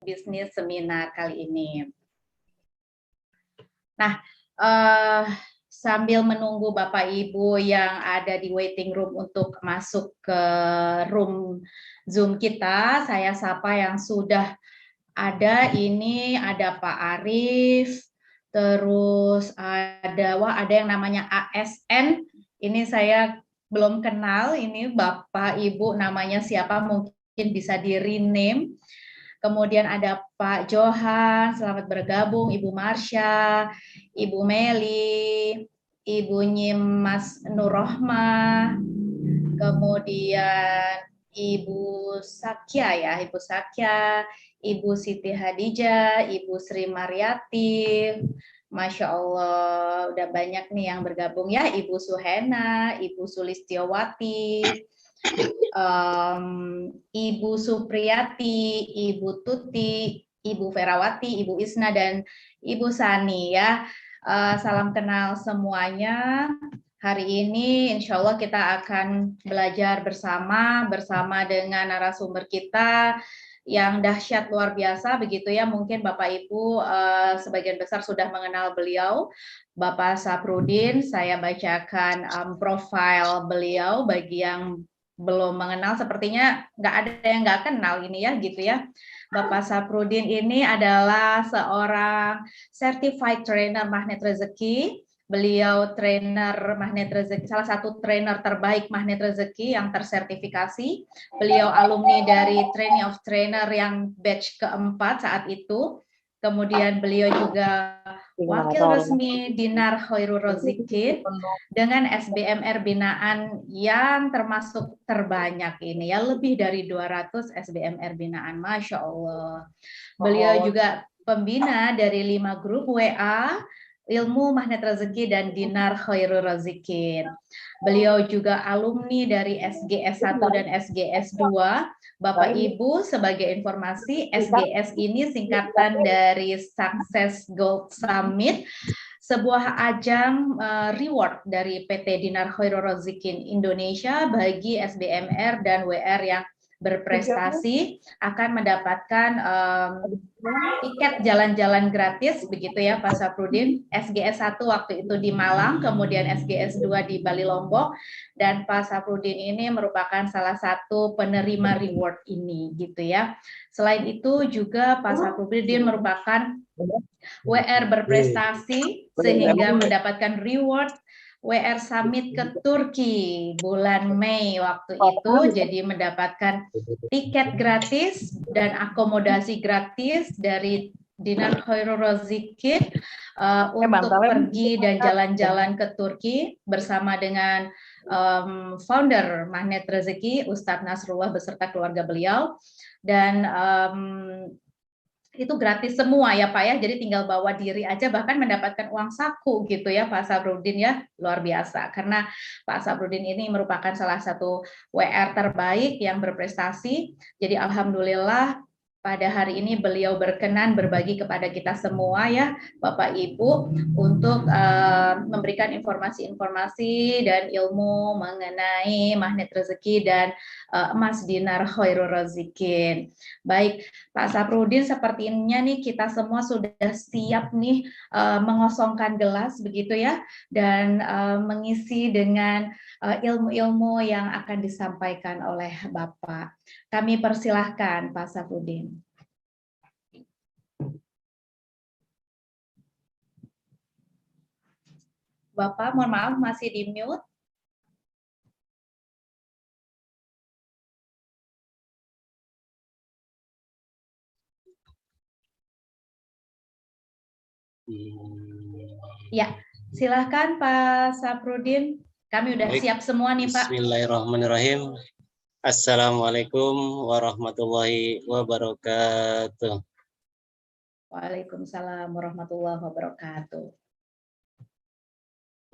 bisnis seminar kali ini. Nah, sambil menunggu Bapak Ibu yang ada di waiting room untuk masuk ke room Zoom kita, saya sapa yang sudah ada. Ini ada Pak Arif, terus ada yang namanya ASN. Ini saya belum kenal, ini Bapak Ibu namanya siapa, mungkin bisa di rename. Kemudian ada Pak Johan, selamat bergabung, Ibu Marsha, Ibu Meli, Ibu Nyimas Nurrohmah, kemudian Ibu Sakya ya, Ibu Sakya, Ibu Siti Hadijah, Ibu Sri Mariati, Masya Allah, udah banyak nih yang bergabung ya, Ibu Suhena, Ibu Sulistiowati, Ibu Supriyati, Ibu Tuti, Ibu Ferawati, Ibu Isna, dan Ibu Sani ya. Salam kenal semuanya. Hari ini insya Allah kita akan belajar bersama dengan narasumber kita yang dahsyat luar biasa begitu ya. Mungkin Bapak Ibu sebagian besar sudah mengenal beliau, Bapak Saprudin. Saya bacakan profil beliau bagi yang belum mengenal, sepertinya nggak ada yang nggak kenal ini ya gitu ya. Bapak Saprudin ini adalah seorang certified trainer magnet rezeki. Beliau trainer magnet rezeki, salah satu trainer terbaik magnet rezeki yang tersertifikasi. Beliau alumni dari Training of Trainer yang batch keempat saat itu. Kemudian beliau juga wakil resmi Dinar Khairul Razikin dengan SBMR binaan yang termasuk terbanyak ini ya, lebih dari 200 SBMR binaan, Masya Allah. Beliau juga pembina dari 5 grup WA, Ilmu Magnet Rezeki dan Dinar Khairul Razikin. Beliau juga alumni dari SGS 1 dan SGS 2. Bapak Ibu, sebagai informasi, SGS ini singkatan dari Success Gold Summit, sebuah ajang reward dari PT Dinar Khairul Razikin Indonesia bagi SBMR dan WR yang berprestasi akan mendapatkan tiket jalan-jalan gratis begitu ya Pak Saprudin. SGS 1 waktu itu di Malang, kemudian SGS 2 di Bali Lombok, dan Pak Saprudin ini merupakan salah satu penerima reward ini gitu ya. Selain itu juga Pak Saprudin merupakan WR berprestasi sehingga mendapatkan reward WR Summit ke Turki bulan Mei waktu itu, jadi mendapatkan tiket gratis dan akomodasi gratis dari Dinar Khairul Razikin untuk pergi dan jalan-jalan ke Turki bersama dengan founder Magnet Rezeki Ustadz Nasrullah beserta keluarga beliau. Dan itu gratis semua ya Pak ya, jadi tinggal bawa diri aja, bahkan mendapatkan uang saku gitu ya Pak Saprudin ya, luar biasa. Karena Pak Saprudin ini merupakan salah satu WR terbaik yang berprestasi, jadi alhamdulillah pada hari ini beliau berkenan berbagi kepada kita semua ya Bapak Ibu untuk memberikan informasi-informasi dan ilmu mengenai magnet rezeki dan emas Dinar Khairul Razikin. Baik Pak Saprudin, sepertinya nih kita semua sudah siap nih mengosongkan gelas begitu ya, dan mengisi dengan ilmu-ilmu yang akan disampaikan oleh Bapak. Kami persilahkan Pak Saprudin. Bapak, mohon maaf masih di mute. Ya, silahkan Pak Saprudin. Kami udah siap semua nih Pak. Bismillahirrahmanirrahim. Assalamualaikum warahmatullahi wabarakatuh. Waalaikumsalam warahmatullahi wabarakatuh.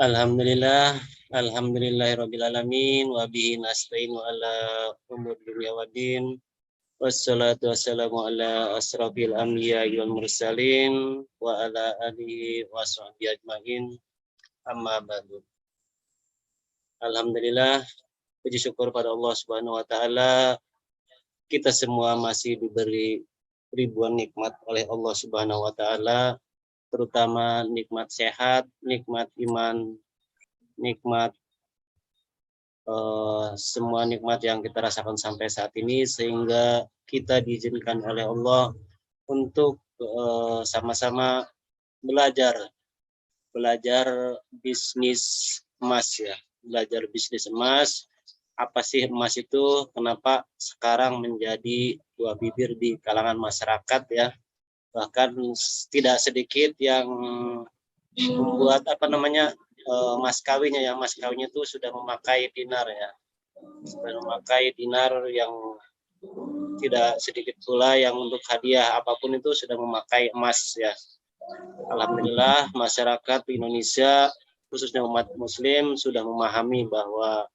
Alhamdulillah, alhamdulillahirabbil alamin wa bihi nasta'inu ala umur dunya waddin. Wassalatu wassalamu ala asrafil anbiya'i wal mursalin wa ala alihi wa sahbihi ajmain. Amma ba'du. Alhamdulillah, puji syukur pada Allah Subhanahu wa taala, kita semua masih diberi ribuan nikmat oleh Allah Subhanahu wa taala, terutama nikmat sehat, nikmat iman, nikmat semua nikmat yang kita rasakan sampai saat ini, sehingga kita diizinkan oleh Allah untuk sama-sama belajar bisnis emas ya, belajar bisnis emas. Apa sih emas itu? Kenapa sekarang menjadi dua bibir di kalangan masyarakat ya? Bahkan tidak sedikit yang membuat mas kawinnya, yang mas kawinnya itu sudah memakai dinar ya, sudah memakai dinar yang tidak sedikit pula yang untuk hadiah apapun itu sudah memakai emas ya. Alhamdulillah masyarakat Indonesia khususnya umat muslim sudah memahami bahwa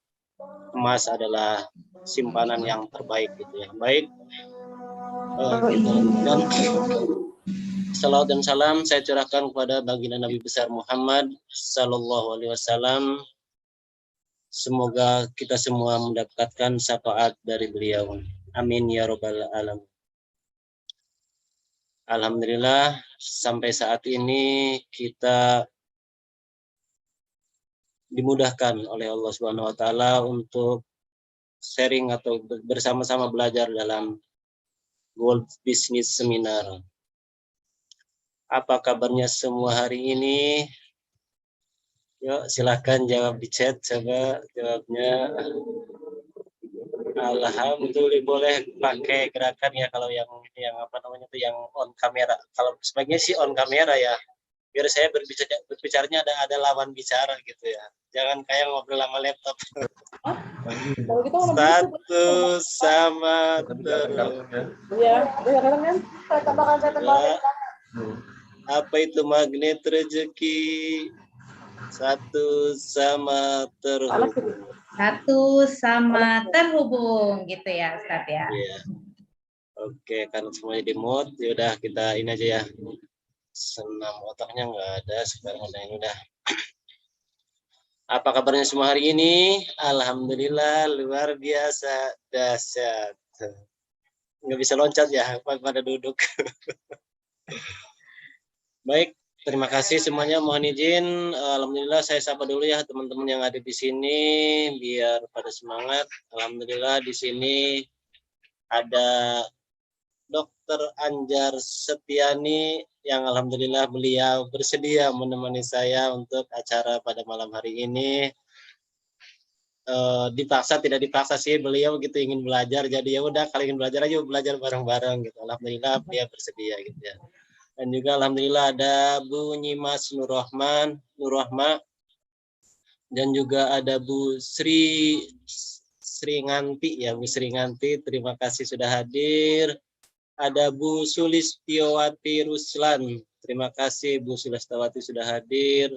emas adalah simpanan yang terbaik gitu ya. Baik, dan salawat dan salam saya curahkan kepada baginda Nabi besar Muhammad Sallallahu Alaihi Wasallam. Semoga kita semua mendapatkan syafaat dari beliau. Amin ya robbal alamin. Alhamdulillah sampai saat ini kita dimudahkan oleh Allah Subhanahu wa taala untuk sharing atau bersama-sama belajar dalam World Business Seminar. Apa kabarnya semua hari ini? Yuk silakan jawab di chat, coba jawabnya. Alhamdulillah, boleh pakai gerakan ya kalau yang yang on kamera. Kalau sebaiknya sih on kamera ya. Biar saya berbicaranya ada lawan bicara gitu ya. Jangan kayak ngobrol sama laptop. Satu sama terus. Apa itu magnet rezeki? Satu sama terhubung. Satu sama terhubung gitu ya Ustaz ya. Iya. Oke, karena semuanya di mute, yaudah kita ini aja ya. Senam otaknya nggak ada, sekarang ada yang udah. Apa kabarnya semua hari ini? Alhamdulillah luar biasa, dahsyat. Nggak bisa loncat ya, pada duduk. Baik, terima kasih semuanya. Mohon izin, alhamdulillah saya sapa dulu ya teman-teman yang ada di sini biar pada semangat. Alhamdulillah di sini ada Dr. Anjar Setiani yang alhamdulillah beliau bersedia menemani saya untuk acara pada malam hari ini. Dipaksa tidak dipaksa sih, beliau gitu ingin belajar, jadi ya udah kalau ingin belajar aja belajar bareng-bareng gitu. Alhamdulillah beliau bersedia gitu ya. Dan juga alhamdulillah ada Bu Nyimas Nurrohma dan juga ada Bu Sri Nganti ya, Bu Sri Nganti, terima kasih sudah hadir. Ada Bu Sulistiowati Ruslan, terima kasih Bu Sulistiowati sudah hadir.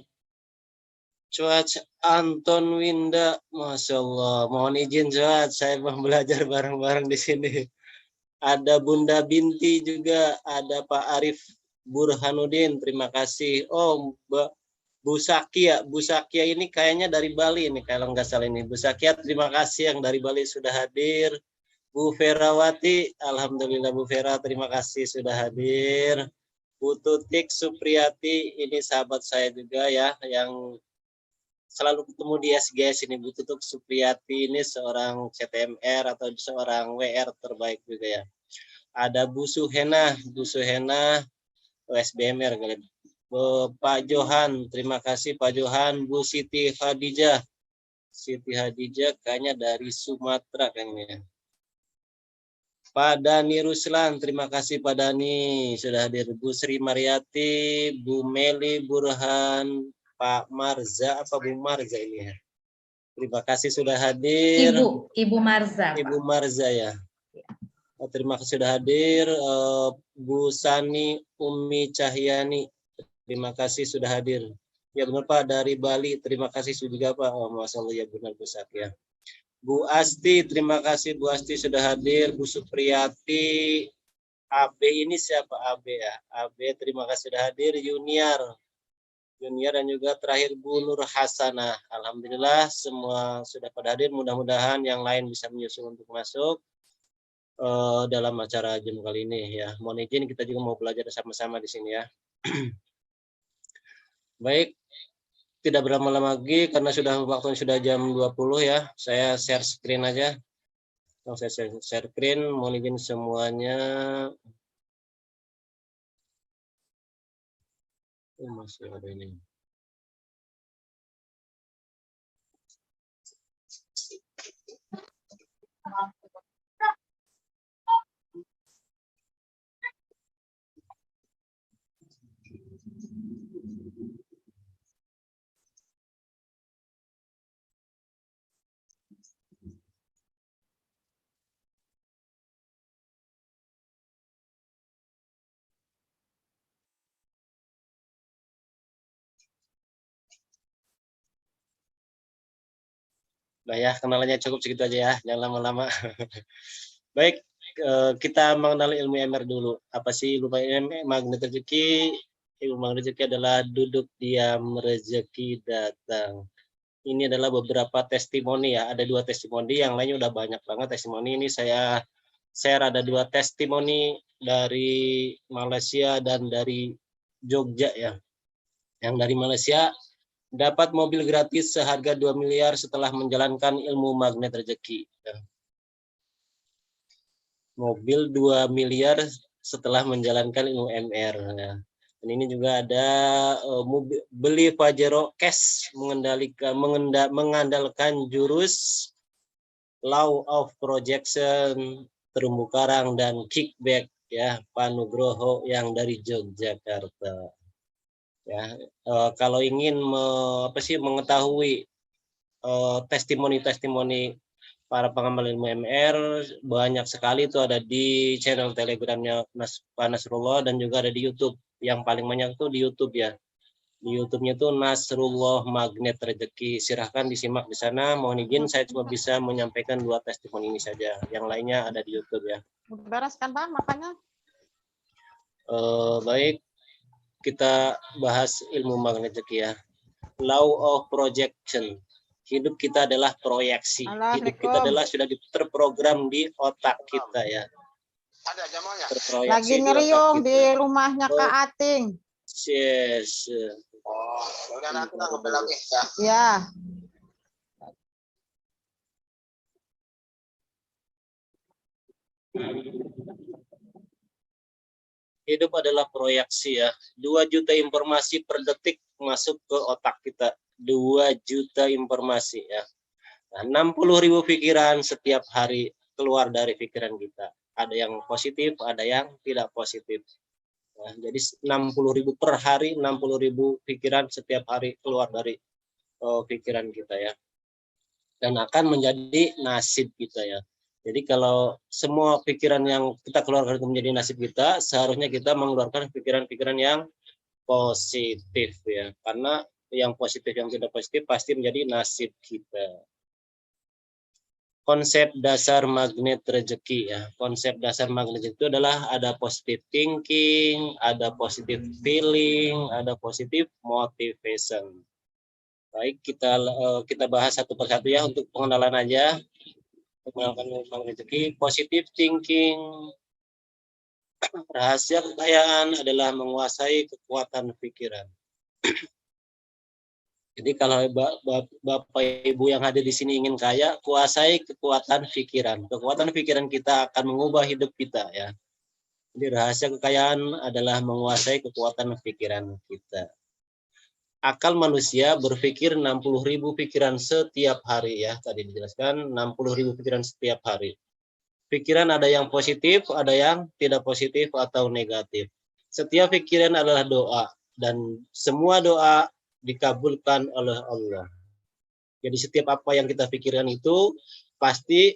Cuac Anton Winda, Masya Allah, mohon izin Cuac, saya mau belajar bareng-bareng di sini. Ada Bunda Binti juga, ada Pak Arif Burhanuddin, terima kasih. Oh, Bu Sakia, Bu Sakia ini kayaknya dari Bali ini, kalau nggak salah ini. Bu Sakia, terima kasih yang dari Bali sudah hadir. Bu Ferawati, alhamdulillah Bu Vera, terima kasih sudah hadir. Bu Tutik Supriyati, ini sahabat saya juga ya, yang selalu ketemu di SGS ini. Bu Tutik Supriyati ini seorang CTMR atau seorang WR terbaik juga ya. Ada Bu Suhena OSBMR kali. Pak Johan, terima kasih Pak Johan. Bu Siti Hadijah kayaknya dari Sumatera kayaknya. Pak Dani Ruslan, terima kasih Pak Dani sudah hadir. Bu Sri Mariati, Bu Meli Burhan, Pak Marza, apa Bu Marza ini ya? Terima kasih sudah hadir. Ibu Marza. Ibu Marza ya. Terima kasih sudah hadir. Bu Sani Umi Cahyani, terima kasih sudah hadir. Ya benar Pak, dari Bali, terima kasih juga Pak. Oh, Masya Allah ya benar Bu Sakia. Bu Asti, terima kasih Bu Asti sudah hadir. Bu Supriyati, AB ini siapa AB ya? AB terima kasih sudah hadir. Junior dan juga terakhir Bu Nur Hasanah. Alhamdulillah semua sudah pada hadir. Mudah-mudahan yang lain bisa menyusul untuk masuk. dalam acara Zoom kali ini ya. Mohon izin kita juga mau belajar sama-sama di sini ya. Baik, tidak berlama-lama lagi karena waktunya sudah jam 20 ya. Saya share screen aja. Saya share screen, mohon izin semuanya. Masih ada ini. Nah ya, kenalannya cukup segitu aja ya, jangan lama-lama. Baik, kita mengenal ilmu MR dulu. Apa sih ilmu MR? Magnet rezeki. Ilmu magnet rezeki adalah duduk diam rezeki datang. Ini adalah beberapa testimoni ya. Ada 2 testimoni, yang lainnya udah banyak banget testimoni. Ini saya share ada 2 testimoni dari Malaysia dan dari Jogja ya. Yang dari Malaysia dapat mobil gratis seharga 2 miliar setelah menjalankan ilmu magnet rezeki. Mobil 2 miliar setelah menjalankan ilmu MR. Ya. Dan ini juga ada beli Pajero cash mengandalkan jurus law of projection, terumbu karang dan kickback ya, Panugroho yang dari Yogyakarta. Ya, kalau ingin mengetahui testimoni-testimoni para pengamal ilmu MR banyak sekali itu ada di channel Telegramnya Pak Nasrullah dan juga ada di YouTube. Yang paling banyak tuh di YouTube ya. Di YouTube-nya tuh Nasrullah Magnet Rezeki. Silahkan disimak di sana. Mohon izin saya cuma bisa menyampaikan 2 testimoni ini saja. Yang lainnya ada di YouTube ya. Beres kan Pak makanya? Baik, kita bahas ilmu magnet rezeki ya. Law of projection. Hidup kita adalah proyeksi. Hidup kita adalah sudah terprogram di otak kita ya. Ada jamalnya. Lagi ngeriung di rumahnya Kak Ating. Yes. Oh, udah nanti ngobrol lagi ya. Ya. Hidup adalah proyeksi ya. 2 juta informasi per detik masuk ke otak kita. 2 juta informasi ya. Nah, 60.000 pikiran setiap hari keluar dari pikiran kita. Ada yang positif, ada yang tidak positif. Nah, jadi 60.000 per hari, 60.000 pikiran setiap hari keluar dari pikiran kita ya. Dan akan menjadi nasib kita ya. Jadi kalau semua pikiran yang kita keluarkan itu menjadi nasib kita, seharusnya kita mengeluarkan pikiran-pikiran yang positif ya. Karena yang positif yang tidak positif pasti menjadi nasib kita. Konsep dasar magnet rezeki ya. Konsep dasar magnet itu adalah ada positive thinking, ada positive feeling, ada positive motivation. Baik, kita bahas satu persatu ya untuk pengenalan aja. Mengenalkan magnet rezeki, positive thinking. Rahasia kekayaan adalah menguasai kekuatan pikiran. Jadi kalau Bapak Ibu yang hadir di sini ingin kaya, kuasai kekuatan pikiran. Kekuatan pikiran kita akan mengubah hidup kita ya. Jadi rahasia kekayaan adalah menguasai kekuatan pikiran kita. Akal manusia berpikir 60.000 pikiran setiap hari ya. Tadi dijelaskan 60.000 pikiran setiap hari. Pikiran ada yang positif, ada yang tidak positif atau negatif. Setiap pikiran adalah doa dan semua doa dikabulkan oleh Allah. Jadi setiap apa yang kita pikirkan itu pasti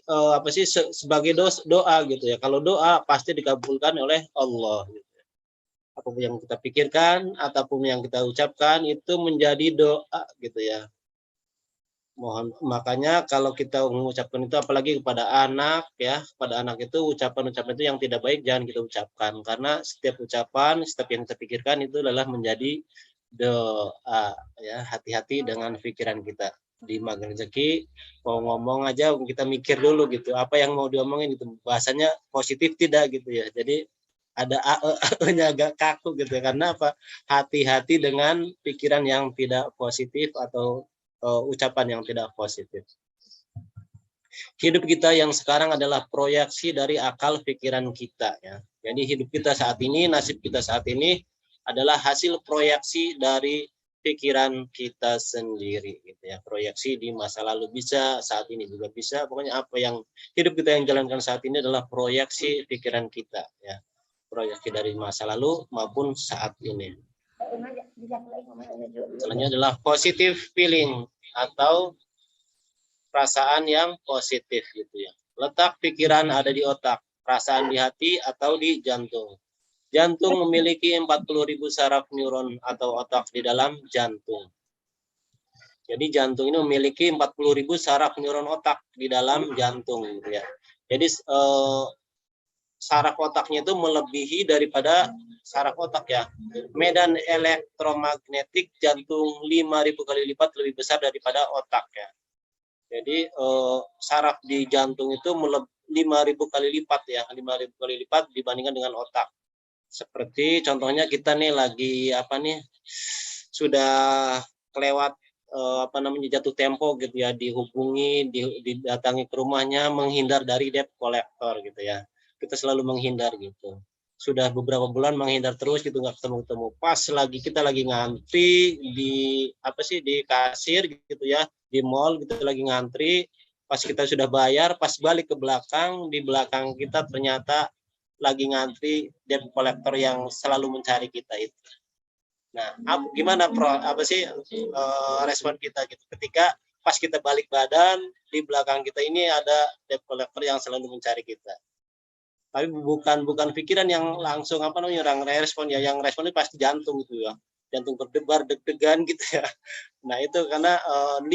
sebagai doa gitu ya. Kalau doa pasti dikabulkan oleh Allah. Gitu. Apapun yang kita pikirkan ataupun yang kita ucapkan itu menjadi doa gitu ya. Makanya kalau kita mengucapkan itu apalagi kepada anak ya, kepada anak itu ucapan-ucapan itu yang tidak baik jangan kita ucapkan karena setiap ucapan, setiap yang kita pikirkan itu adalah menjadi doa ya. Hati-hati dengan pikiran kita. di magang rezeki mau ngomong aja kita mikir dulu gitu apa yang mau diomongin gitu, bahasanya positif tidak gitu ya, jadi ada nya agak kaku gitu ya. Karena apa, hati-hati dengan pikiran yang tidak positif atau ucapan yang tidak positif. Hidup kita yang sekarang adalah proyeksi dari akal pikiran kita ya. Jadi hidup kita saat ini, nasib kita saat ini adalah hasil proyeksi dari pikiran kita sendiri gitu ya. Proyeksi di masa lalu bisa, saat ini juga bisa. Pokoknya apa yang hidup kita yang jalankan saat ini adalah proyeksi pikiran kita ya. Proyeksi dari masa lalu maupun saat ini. Selanjutnya adalah positive feeling atau perasaan yang positif gitu ya. Letak pikiran ada di otak, perasaan di hati atau di jantung. Jantung memiliki 40.000 saraf neuron atau otak di dalam jantung. Jadi jantung ini memiliki 40.000 saraf neuron otak di dalam jantung gitu ya. Jadi saraf otaknya itu melebihi daripada saraf otak ya. Medan elektromagnetik jantung 5.000 kali lipat lebih besar daripada otak ya. Jadi saraf di jantung itu 5.000 kali lipat ya, 5.000 kali lipat dibandingkan dengan otak. Seperti contohnya kita nih lagi apa nih, sudah kelewat jatuh tempo gitu ya, dihubungi, didatangi ke rumahnya, menghindar dari debt collector gitu ya. Kita selalu menghindar gitu. Sudah beberapa bulan menghindar terus gitu, nggak ketemu-ketemu. Pas lagi kita lagi ngantri di di kasir gitu ya, di mall gitu lagi ngantri, pas kita sudah bayar, pas balik ke belakang, di belakang kita ternyata lagi ngantri debt collector yang selalu mencari kita itu. Nah, gimana respon kita gitu ketika pas kita balik badan, di belakang kita ini ada debt collector yang selalu mencari kita. Tapi bukan pikiran yang langsung orang respon ya, yang respon itu pasti jantung gitu ya, jantung berdebar deg-degan gitu ya. Nah itu karena 5.000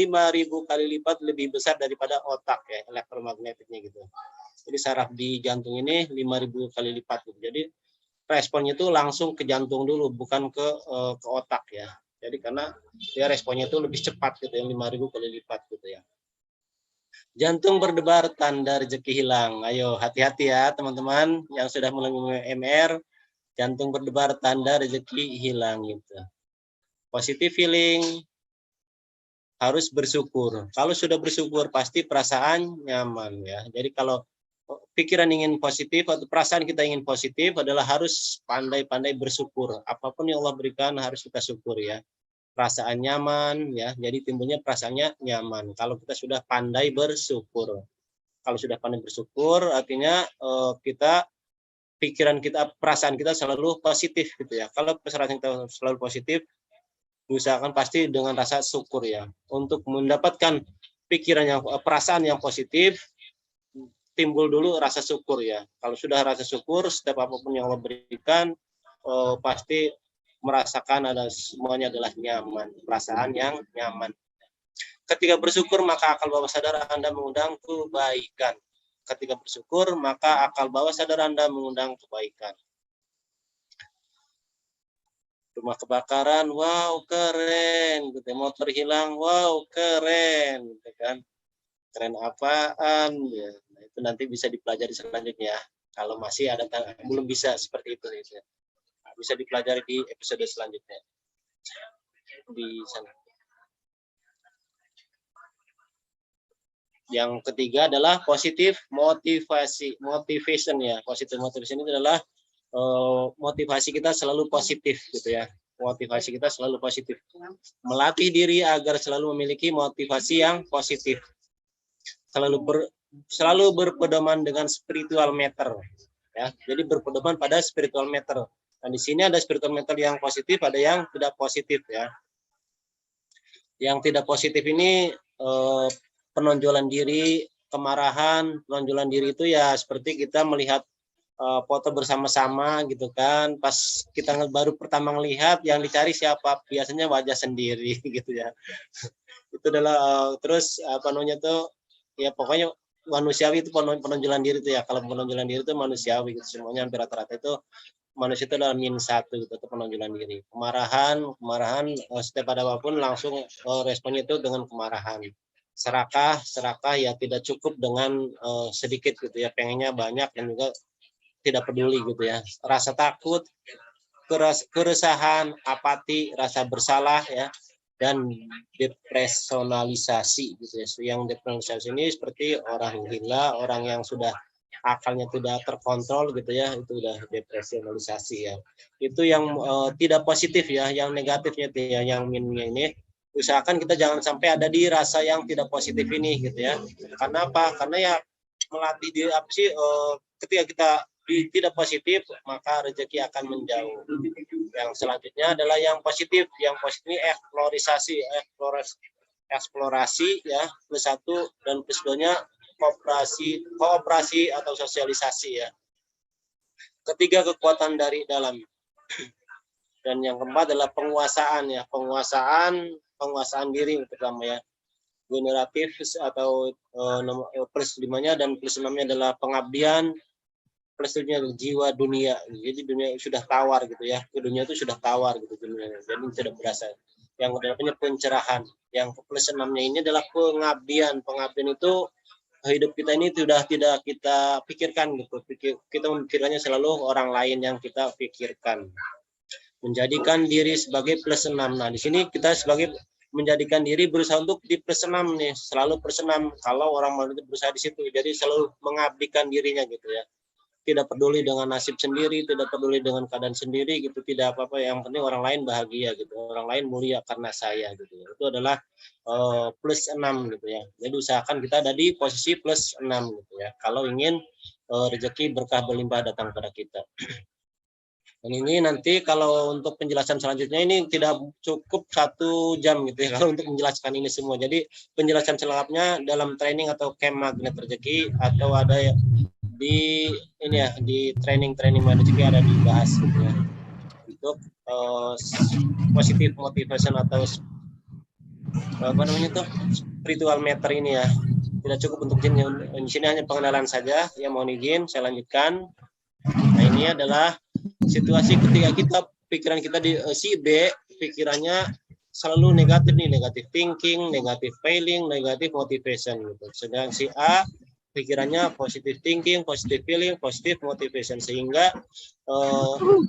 kali lipat lebih besar daripada otak ya, elektromagnetiknya gitu. Jadi saraf di jantung ini 5.000 kali lipat gitu. Jadi responnya itu langsung ke jantung dulu, bukan ke otak ya. Jadi karena dia responnya itu lebih cepat gitu ya, 5.000 kali lipat gitu ya. Jantung berdebar, tanda rezeki hilang. Ayo hati-hati ya teman-teman yang sudah melalui MR. Jantung berdebar, tanda rezeki hilang gitu. Positive feeling, harus bersyukur. Kalau sudah bersyukur pasti perasaan nyaman ya. Jadi kalau pikiran ingin positif atau perasaan kita ingin positif adalah harus pandai-pandai bersyukur. Apapun yang Allah berikan harus kita syukur ya. Perasaan nyaman ya, jadi timbulnya perasaannya nyaman kalau kita sudah pandai bersyukur. Kalau sudah pandai bersyukur artinya pikiran kita, perasaan kita selalu positif gitu ya. Kalau perasaan kita selalu positif, usahakan pasti dengan rasa syukur ya. Untuk mendapatkan perasaan yang positif, timbul dulu rasa syukur ya. Kalau sudah rasa syukur, setiap apapun yang Allah berikan pasti merasakan semuanya adalah nyaman, perasaan yang nyaman. Ketika bersyukur maka akal bawah sadar Anda mengundang kebaikan. Ketika bersyukur maka akal bawah sadar Anda mengundang kebaikan. Rumah kebakaran, wow keren, gitu. Motor hilang, wow keren, gitu kan. Keren apaan ya. Nah, itu nanti bisa dipelajari selanjutnya. Kalau masih ada belum bisa seperti itu ya. Bisa dipelajari di episode selanjutnya di sana. Yang ketiga adalah positif motivation ya. Positive motivation itu adalah motivasi kita selalu positif gitu ya. Motivasi kita selalu positif. Melatih diri agar selalu memiliki motivasi yang positif. Selalu berpedoman dengan spiritual meter ya. Jadi berpedoman pada spiritual meter. Nah, di sini ada spiritual meter yang positif, ada yang tidak positif ya. Yang tidak positif ini penonjolan diri, kemarahan, penonjolan diri itu ya seperti kita melihat foto bersama-sama gitu kan. Pas kita baru pertama melihat yang dicari siapa? Biasanya wajah sendiri gitu ya. Itu adalah terus ya pokoknya manusiawi itu penonjolan diri itu ya. Kalau penonjolan diri itu manusiawi gitu. Semuanya hampir rata-rata itu manusia itu adalah -1 gitu, atau penonjolan diri. Kemarahan setiap ada apapun langsung responnya itu dengan kemarahan. Serakah ya tidak cukup dengan sedikit gitu ya, pengennya banyak dan juga tidak peduli gitu ya. Rasa takut, keresahan, apati, rasa bersalah ya, dan depersonalisasi gitu ya. Yang depersonalisasi ini seperti orang gila, orang yang sudah akalnya tidak terkontrol gitu ya, itu udah depersonalisasi ya. Itu yang tidak positif ya, yang negatifnya itu ya, yang minusnya ini. Usahakan kita jangan sampai ada di rasa yang tidak positif ini gitu ya. Karena apa? Karena ya melatih diri apa sih, ketika kita tidak positif maka rezeki akan menjauh. Yang selanjutnya adalah yang positif. Yang positif ini eksplorasi ya, +1 dan +2-nya kooperasi atau sosialisasi ya. Ketiga, kekuatan dari dalam. Dan yang keempat adalah penguasaan ya, penguasaan diri pertama ya. Generatif atau +5-nya dan +6-nya adalah pengabdian, +7-nya jiwa dunia. Jadi dunia sudah tawar gitu ya. Dunia itu sudah tawar gitu dunia. Jadi tidak berasa. Yang kedepannya pencerahan. Yang +6-nya ini adalah pengabdian. Pengabdian itu hidup kita ini sudah tidak kita pikirkan gitu. Kita memikirkannya selalu orang lain yang kita pikirkan. Menjadikan diri sebagai +6. Nah, di sini kita sebagai menjadikan diri berusaha untuk di +6 nih, selalu +6. Kalau orang mau berusaha di situ, jadi selalu mengabdikan dirinya gitu ya. Tidak peduli dengan nasib sendiri, tidak peduli dengan keadaan sendiri gitu, tidak apa-apa, yang penting orang lain bahagia gitu, orang lain mulia karena saya gitu ya. Itu adalah +6 gitu ya. Jadi usahakan kita ada di posisi +6 gitu ya, kalau ingin rezeki berkah berlimpah datang pada kita. Dan ini nanti kalau untuk penjelasan selanjutnya ini tidak cukup 1 jam gitu ya kalau untuk menjelaskan ini semua. Jadi penjelasan selengkapnya dalam training atau camp magnet rezeki, atau ada di ini ya, di training magnet rezeki ada dibahas gitu ya. Untuk positive motivation atau apa namanya tuh, spiritual meter ini ya. Tidak cukup untuk di sini hanya pengenalan saja. Ya, mohon izin saya lanjutkan. Nah, ini adalah situasi ketika kita pikiran kita di si B, pikirannya selalu negatif nih, negatif thinking, negatif feeling, negatif motivation gitu. Sedangkan si A pikirannya positive thinking, positive feeling, positive motivation, sehingga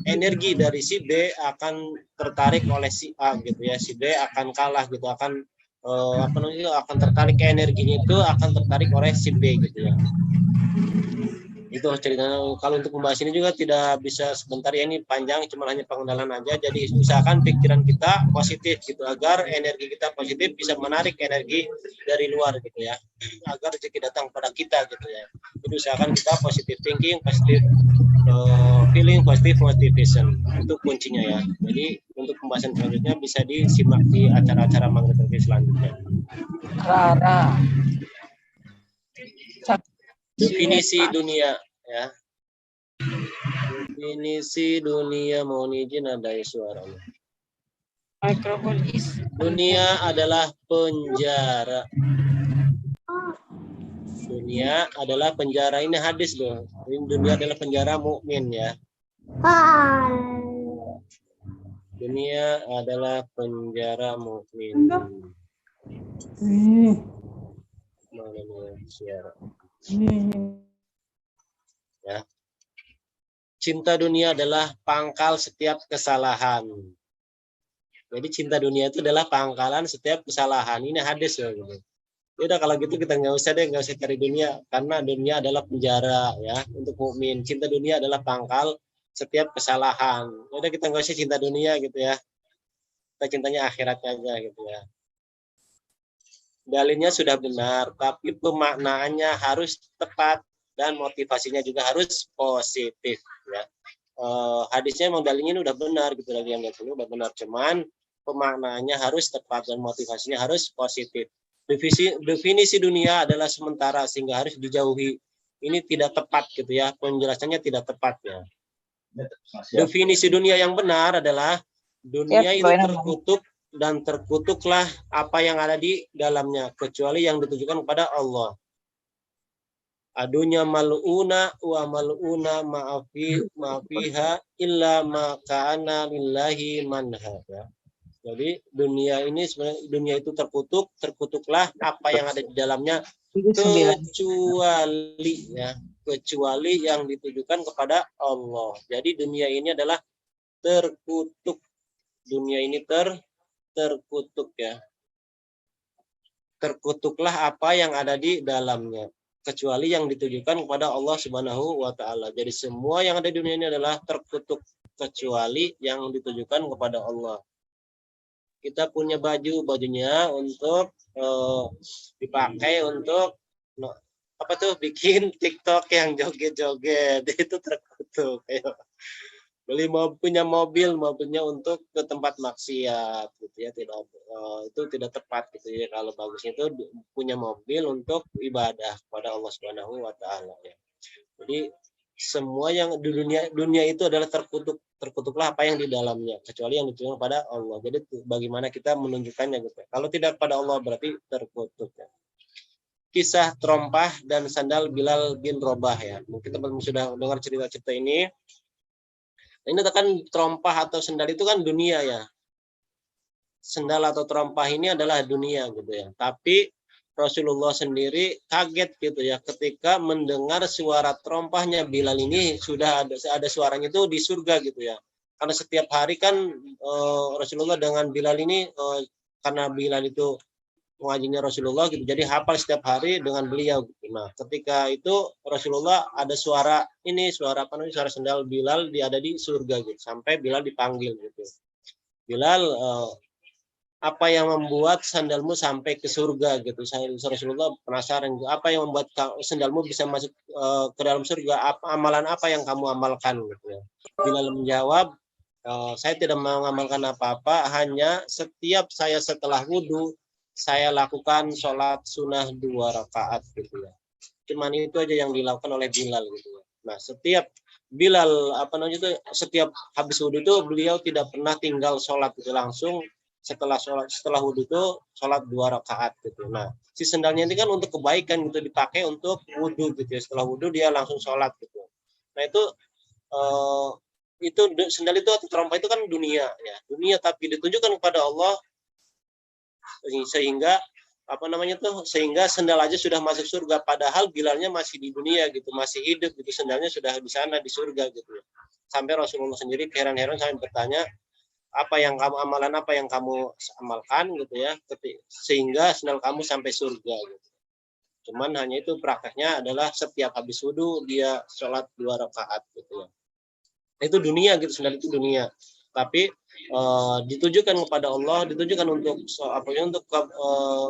energi dari si B akan tertarik oleh si A gitu ya. Si B akan kalah gitu, akan akan tertarik ke energinya, itu akan tertarik oleh si B gitu ya. Itu ceritanya. Kalau untuk membahas ini juga tidak bisa sebentar ya, ini panjang, cuma hanya pengenalan aja. Jadi usahakan pikiran kita positif gitu, agar energi kita positif bisa menarik energi dari luar gitu ya, agar rezeki datang pada kita gitu ya. Jadi usahakan kita positive thinking, positive feeling, positive motivation, itu kuncinya ya. Jadi untuk pembahasan selanjutnya bisa disimak di acara-acara magnet rezeki selanjutnya. Rara. Definisi dunia ya. Definisi dunia, mohon izin ada suaranya. Mikrofon is. Dunia adalah penjara. Dunia adalah penjara, ini hadis loh. Ini dunia adalah penjara mukmin ya. Dunia adalah penjara mukmin. Mana siara. Ya. Cinta dunia adalah pangkal setiap kesalahan. Jadi cinta dunia itu adalah pangkalan setiap kesalahan. Ini hadis ya. Gitu. Udah kalau gitu kita nggak usah cari dunia, karena dunia adalah penjara ya untuk mukmin. Cinta dunia adalah pangkal setiap kesalahan. Udah kita nggak usah cinta dunia gitu ya. Kita cintanya akhiratnya aja gitu ya. Dalilnya sudah benar, tapi pemaknaannya harus tepat dan motivasinya juga harus positif ya. Hadisnya memang dalilnya udah benar gitu, lagi yang itu udah benar, cuman pemaknaannya harus tepat dan motivasinya harus positif. Definisi dunia adalah sementara sehingga harus dijauhi. Ini tidak tepat gitu ya, penjelasannya tidak tepat ya. Definisi dunia yang benar adalah dunia itu tertutup, dan terkutuklah apa yang ada di dalamnya kecuali yang ditujukan kepada Allah. Adunya mal'una wa mal'una ma'afiha illa ma kana lillahi manha. Jadi dunia ini sebenarnya dunia itu terkutuk, terkutuklah apa yang ada di dalamnya kecuali yang ditujukan kepada Allah. Jadi dunia ini adalah terkutuk. Dunia ini terkutuk ya. Terkutuklah apa yang ada di dalamnya, kecuali yang ditujukan kepada Allah Subhanahu wa taala. Jadi semua yang ada di dunia ini adalah terkutuk kecuali yang ditujukan kepada Allah. Kita punya bajunya untuk dipakai untuk apa tuh, bikin TikTok yang joget-joget, itu terkutuk. Punya mobilnya untuk ke tempat maksiat gitu ya, itu tidak tepat gitu ya. Kalau bagusnya itu punya mobil untuk ibadah kepada Allah Subhanahu wa taala ya. Jadi semua yang di dunia itu adalah terkutuklah apa yang di dalamnya, kecuali yang ditujukan pada Allah. Jadi bagaimana kita menunjukkannya gitu. Kalau tidak pada Allah berarti terkutuk ya. Kisah terompah dan sandal Bilal bin Rabah ya. Mungkin teman-teman sudah dengar cerita-cerita ini. Ini kan terompah atau sendal itu kan dunia ya. Sendal atau terompah ini adalah dunia gitu ya. Tapi Rasulullah sendiri kaget gitu ya ketika mendengar suara terompahnya Bilal ini sudah ada suaranya itu di surga gitu ya. Karena setiap hari kan Rasulullah dengan Bilal ini karena Bilal itu mengajinya Rasulullah gitu, jadi hafal setiap hari dengan beliau gitu. Nah, ketika itu Rasulullah ada suara suara sendal Bilal ada di surga gitu, sampai Bilal dipanggil gitu. Bilal, apa yang membuat sandalmu sampai ke surga gitu? Rasulullah penasaran gitu, apa yang membuat sandalmu bisa masuk ke dalam surga? Amalan apa yang kamu amalkan gitu ya? Bilal menjawab, saya tidak mengamalkan apa-apa, hanya setiap saya setelah wudhu saya lakukan sholat sunnah 2 rakaat gitu ya. Cuman itu aja yang dilakukan oleh Bilal gitu ya. Nah, setiap Bilal setiap habis wudhu itu beliau tidak pernah tinggal sholat gitu, langsung setelah wudhu itu sholat 2 rakaat gitu. Nah, si sendalnya ini kan untuk kebaikan gitu, dipakai untuk wudhu gitu ya. Setelah wudhu dia langsung sholat gitu. Nah, itu sendal itu atau terompah itu kan dunia ya. Dunia tapi ditujukan kepada Allah, sehingga sehingga sendal aja sudah masuk surga, padahal Bilalnya masih di dunia gitu, masih hidup gitu, sendalnya sudah di sana di surga gitu. Sampai Rasulullah sendiri heran-heran sampai bertanya, amalan apa yang kamu amalkan gitu ya, sehingga sendal kamu sampai surga gitu. Cuman hanya itu prakteknya adalah setiap habis wudhu dia sholat 2 rakaat gitu ya. Itu dunia gitu, sendal itu dunia. Tapi ditujukan kepada Allah, ditujukan untuk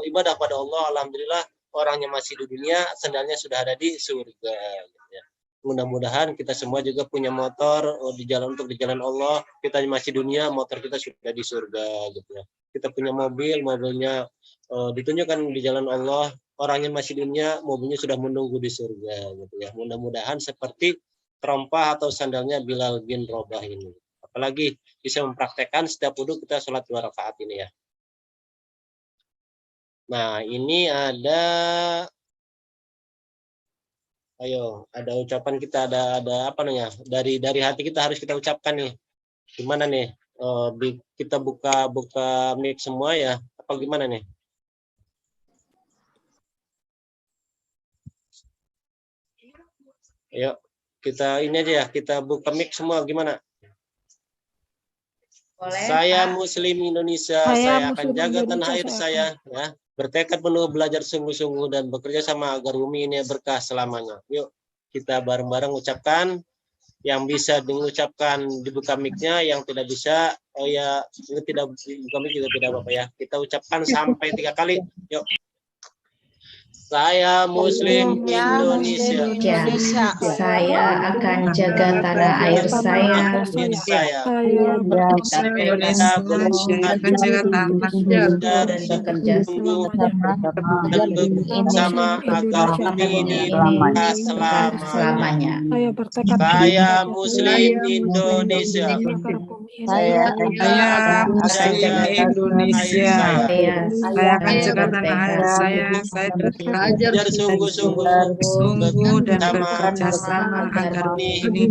ibadah pada Allah. Alhamdulillah orangnya masih di dunia, sendalnya sudah ada di surga gitu ya. Mudah-mudahan kita semua juga punya motor di jalan Allah. Kita masih dunia, motor kita sudah di surga gitu ya. Kita punya mobilnya ditunjukkan di jalan Allah, orangnya masih di dunia, mobilnya sudah menunggu di surga gitu ya. Mudah-mudahan seperti terompah atau sandalnya Bilal bin Rabah ini. Apalagi bisa mempraktekkan setiap wudhu kita sholat 2 rakaat ini ya. Nah, ini ada ucapan kita, ada apa namanya? Dari hati kita harus kita ucapkan nih. Gimana nih? Kita buka mic semua ya. Apa gimana nih? Ayo, kita ini aja ya, kita buka mic semua, gimana? Boleh, saya Pak. Muslim Indonesia, saya akan jaga tanah air saya, ya. Bertekad penuh belajar sungguh-sungguh dan bekerja sama agar bumi ini berkah selamanya. Yuk, kita bareng-bareng ucapkan. Yang bisa diucapkan dibuka mic-nya, yang tidak bisa, tidak dibuka mic juga tidak apa-apa ya. Kita ucapkan sampai 3 kali. Yuk. Saya Muslim Indonesia. Saya akan jaga tanah air saya. Dan bekerja dan bersama agar bumi ini selamanya. Saya Muslim Indonesia. Saya Muslim Indonesia. Saya akan jaga tanah air saya bertekad belajar sungguh-sungguh sungguh dan bersama bekerja sama agar ini ini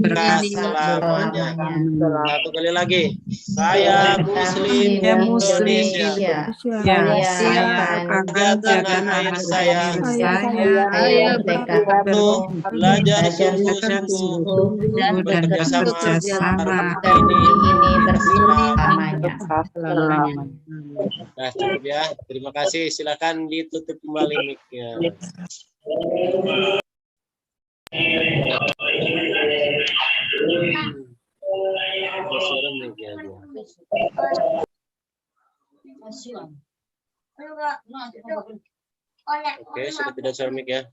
selamanya. Satu kali lagi, saya Muslim Saya Muslim Indonesia. Saya akan Menjaga tanah air saya Saya bertekad untuk belajar belajar sungguh-sungguh dan bekerja sama sama agar bumi ini berselamanya. Nah, cukup ya. Terima kasih. Silakan ditutup kembali mic-nya. Suara mic-nya aja. Oke, sudah tidak suara mic ya.